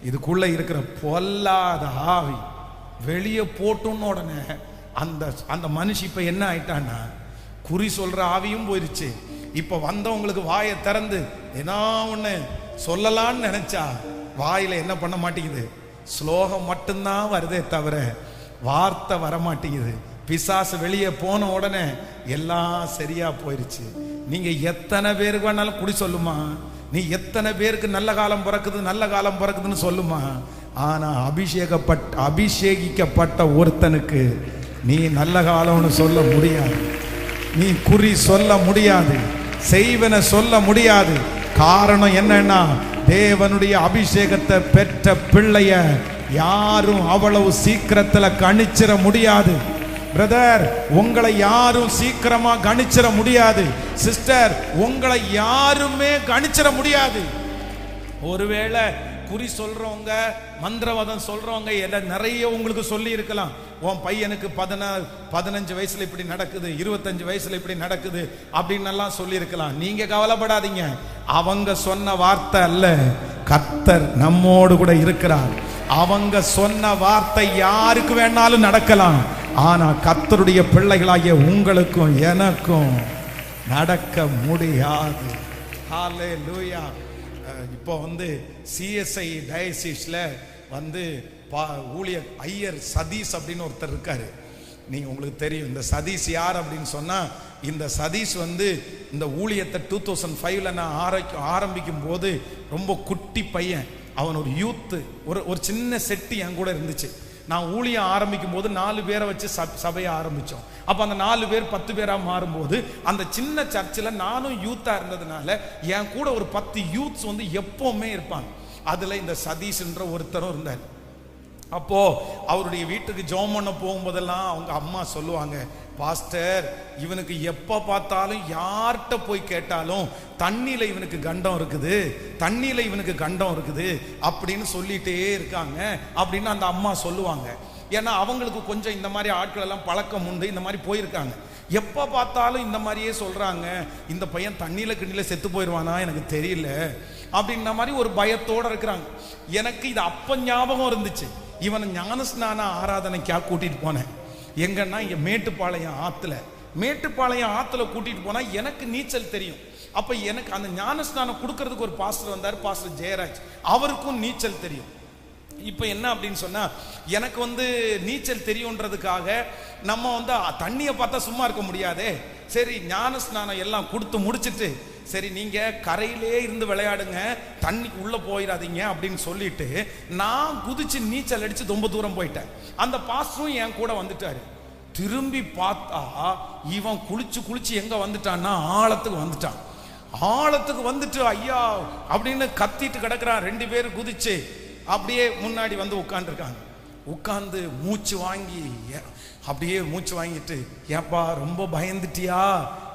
இதுக்குள்ள இருக்கிற பொல்லாத ஆவி வெளியே போட்டோன்னு உடனே அந்த மனுஷி இப்ப என்ன ஆயிட்டான்னா, குறி சொல்ற ஆவியும் போயிருச்சு. இப்ப வந்தவங்களுக்கு வாயை திறந்து ஏன்னா ஒண்ணு சொல்லலான்னு நினைச்சா வாயில என்ன பண்ண மாட்டேங்குது, ஸ்லோகம் மட்டும்தான் வருதே தவிர வார்த்தை வர மாட்டேங்குது. பிசாசு வெளியே போன உடனே எல்லாம் சரியா போயிருச்சு. நீங்க எத்தனை பேருக்கு வேணாலும் குடி சொல்லுமா, நீ எத்தனை பேருக்கு நல்ல காலம் பிறக்குது நல்ல காலம் பிறக்குதுன்னு சொல்லுமா, ஆனா அபிஷேகிக்கப்பட்ட ஒருத்தனுக்கு நீ நல்ல காலம்னு சொல்ல முடியாது, நீ குறி சொல்ல முடியாது, செய்வன சொல்ல முடியாது. காரணம் என்னன்னா, தேவனுடைய அபிஷேகத்தை பெற்ற பிள்ளைய யாரும் அவ்வளவு சீக்கிரத்துல கணிச்சிட முடியாது. பிரதர், உங்களை யாரும் சீக்கிரமா கணிச்சிட முடியாது. சிஸ்டர், உங்களை யாருமே கணிச்சிட முடியாது. ஒருவேளை குறி சொல்றவங்க, மந்திரவாதம் சொல்றவங்க எல்லாம் நிறைய உங்களுக்கு சொல்லி இருக்கலாம். உன் பையனுக்கு 15 வயசுல இப்படி நடக்குது, 25 வயசுல இப்படி நடக்குது அப்படின்னு எல்லாம் சொல்லி இருக்கலாம். நீங்க கவலைப்படாதீங்க. அவங்க சொன்ன வார்த்தை அல்ல, கர்த்தர் நம்மோடு கூட இருக்கிறார். அவங்க சொன்ன வார்த்தை யாருக்கு வேணாலும் நடக்கலாம். ஆனா கர்த்தருடைய பிள்ளைகளாகிய உங்களுக்கும் எனக்கும் நடக்க முடியாது. ஹல்லேலூயா. இப்போ சிஎஸ்ஐ டயசிஸ்ல ஊழியர் ஐயர் சதீஷ் அப்படின்னு ஒருத்தர் இருக்காரு. நீங்க உங்களுக்கு தெரியும் இந்த சதீஷ் யார் அப்படின்னு சொன்னா, இந்த சதீஷ் இந்த ஊழியத்தை 2005ல நான் ஆரம்பிக்கும் போது ரொம்ப குட்டி பையன். அவன் ஒரு யூத்து, ஒரு சின்ன செட்டு என் கூட இருந்துச்சு. நான் ஊழியம் ஆரம்பிக்கும் போது 4 பேரை வச்சு சபையை ஆரம்பிச்சோம். அப்ப அந்த 4 பேர் 10 பேரா மாறும்போது அந்த சின்ன சர்ச்சில் நானும் யூத்தா இருந்ததுனால என் கூட ஒரு 10 யூத்ஸ் எப்பவுமே இருப்பாங்க. அதுல இந்த சதீஷ்ன்ற ஒருத்தரும் இருந்தார். அப்போ அவருடைய வீட்டுக்கு ஜெபம் பண்ண போகும்போதெல்லாம் அவங்க அம்மா சொல்லுவாங்க, பாஸ்டர் இவனுக்கு எப்ப பார்த்தாலும் யார்கிட்ட போய் கேட்டாலும் தண்ணியில இவனுக்கு கண்டம் இருக்குது, தண்ணியில இவனுக்கு கண்டம் இருக்குது அப்படின்னு சொல்லிட்டே இருக்காங்க அப்படின்னு அந்த அம்மா சொல்லுவாங்க. ஏன்னா அவங்களுக்கு கொஞ்சம் இந்த மாதிரி ஆட்கள் எல்லாம் பழக்கம் உண்டு, இந்த மாதிரி போயிருக்காங்க. எப்ப பார்த்தாலும் இந்த மாதிரியே சொல்றாங்க, இந்த பையன் தண்ணியில கிண்ணில செத்து போயிடுவானா எனக்கு தெரியல அப்படின்ற மாதிரி ஒரு பயத்தோட இருக்கிறாங்க. எனக்கு இது அப்ப ஞாபகம் இருந்துச்சு. இவனை ஞானஸ்நான ஆராதனைக்கா கூட்டிட்டு போனேன். எங்கன்னா இங்க மேட்டுப்பாளையம் ஆத்துல கூட்டிட்டு போனா எனக்கு நீச்சல் தெரியும். அப்ப எனக்கு அந்த ஞானஸ்நானம் கொடுக்கறதுக்கு ஒரு பாஸ்டர் வந்தார், பாஸ்டர் ஜெயராஜ். அவருக்கும் நீச்சல் தெரியும். இப்ப என்ன அப்படின்னு சொன்னா, எனக்கு நீச்சல் தெரியும்ன்றதுக்காக நம்ம தண்ணியை பார்த்தா சும்மா இருக்க முடியாதே. சரி ஞான ஸ்நானம் எல்லாம் கொடுத்து முடிச்சிட்டு, சரி நீங்க கரையிலே இருந்து விளையாடுங்க, தண்ணிக்கு உள்ள போயிடாதீங்க அப்படின்னு சொல்லிட்டு நான் குதிச்சு நீச்சல் அடிச்சு ரொம்ப தூரம் போயிட்டேன். அந்த பாஸ்டரும் என் கூட வந்துட்டாரு. திரும்பி பார்த்தா இவன் குளிச்சு எங்க வந்துட்டான்னா ஆழத்துக்கு வந்துட்டு ஐயா அப்படின்னு கத்திட்டு கிடக்குறான். 2 பேரும் குதிச்சு அப்படியே முன்னாடி உட்கார்ந்துருக்காங்க. உட்கார்ந்து மூச்சு வாங்கிட்டு ஏப்பா ரொம்ப பயந்துட்டியா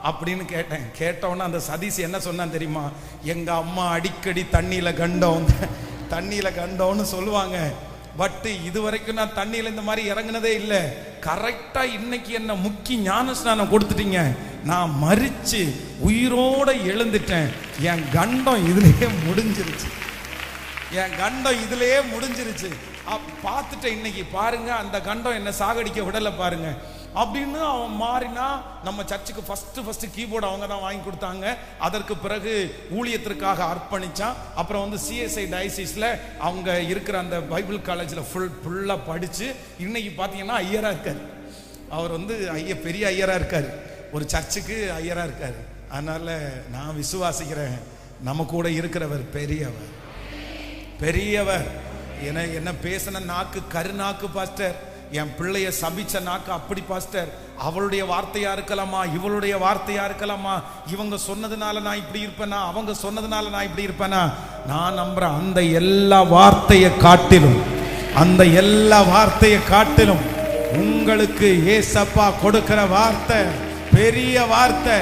அப்படின்னு கேட்டேன். கேட்டவொன்னே அந்த சதீஷ் என்ன சொன்னான் தெரியுமா, எங்க அம்மா அடிக்கடி தண்ணியில கண்டோன்னு சொல்லுவாங்க. பட் இது வரைக்கும் நான் தண்ணியில இந்த மாதிரி இறங்குனதே இல்லை. கரெக்டா இன்னைக்கு என்ன முக்கி ஞான ஸ்நானம் கொடுத்துட்டீங்க, நான் மரிச்சு உயிரோட எழுந்துட்டேன். என் கண்டம் இதுலயே முடிஞ்சிருச்சு. பார்த்துட்ட இன்னைக்கு பாருங்க, அந்த கண்டம் என்ன சாகடிக்க விடல பாருங்க அப்படின்னு அவன் மாறினா. நம்ம சர்ச்சுக்கு ஃபர்ஸ்ட் கீபோர்டு அவங்க தான் வாங்கி கொடுத்தாங்க. அதற்கு பிறகு ஊழியத்திற்காக அர்ப்பணிச்சான். அப்புறம் சிஎஸ்ஐ டயசிஸ்ல அவங்க இருக்கிற அந்த பைபிள் காலேஜ்ல ஃபுல்லா படிச்சு இன்னைக்கு பாத்தீங்கன்னா ஐயரா இருக்காரு. அவர் பெரிய ஐயரா இருக்காரு, ஒரு சர்ச்சுக்கு ஐயரா இருக்காரு. அதனால நான் விசுவாசிக்கிறேன், நம்ம கூட இருக்கிறவர் பெரியவர். என்ன பேசின நாக்கு கருநாக்கு பாஸ்டர், என் பிள்ளைய சபிச்ச நாக்கு அப்படி பாஸ்டர். அவளுடைய வார்த்தையா இருக்கலாமா, இவளுடைய வார்த்தையா இருக்கலாமா, இவங்க சொன்னதுனால நான் இப்படி இருப்பேனா, அவங்க சொன்னதுனால நான் இப்படி இருப்பேனா. நான் நம்புறேன் அந்த எல்லா வார்த்தையை காட்டிலும் உங்களுக்கு ஏசப்பா கொடுக்கிற வார்த்தை பெரிய வார்த்தை.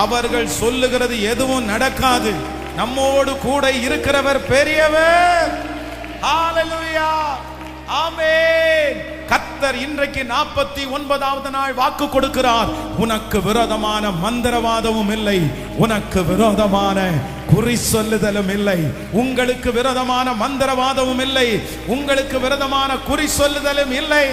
அவர்கள் சொல்லுகிறது எதுவும் நடக்காது. நம்மோடு கூட இருக்கிறவர் பெரியவர். ஹல்லேலூயா, ஆமென். கர்த்தர் இன்றைக்கு 49வது நாள் வாக்கு கொடுக்கிறார். உனக்கு விரோதமான மந்திரவாதமும் இல்லை, உனக்கு விரோதமான குறி சொல்லுதலும் இல்லை. உங்களுக்கு விரோதமான மந்திரவாதமும் இல்லை, உங்களுக்கு விரோதமான குறி சொல்லுதலும் இல்லை.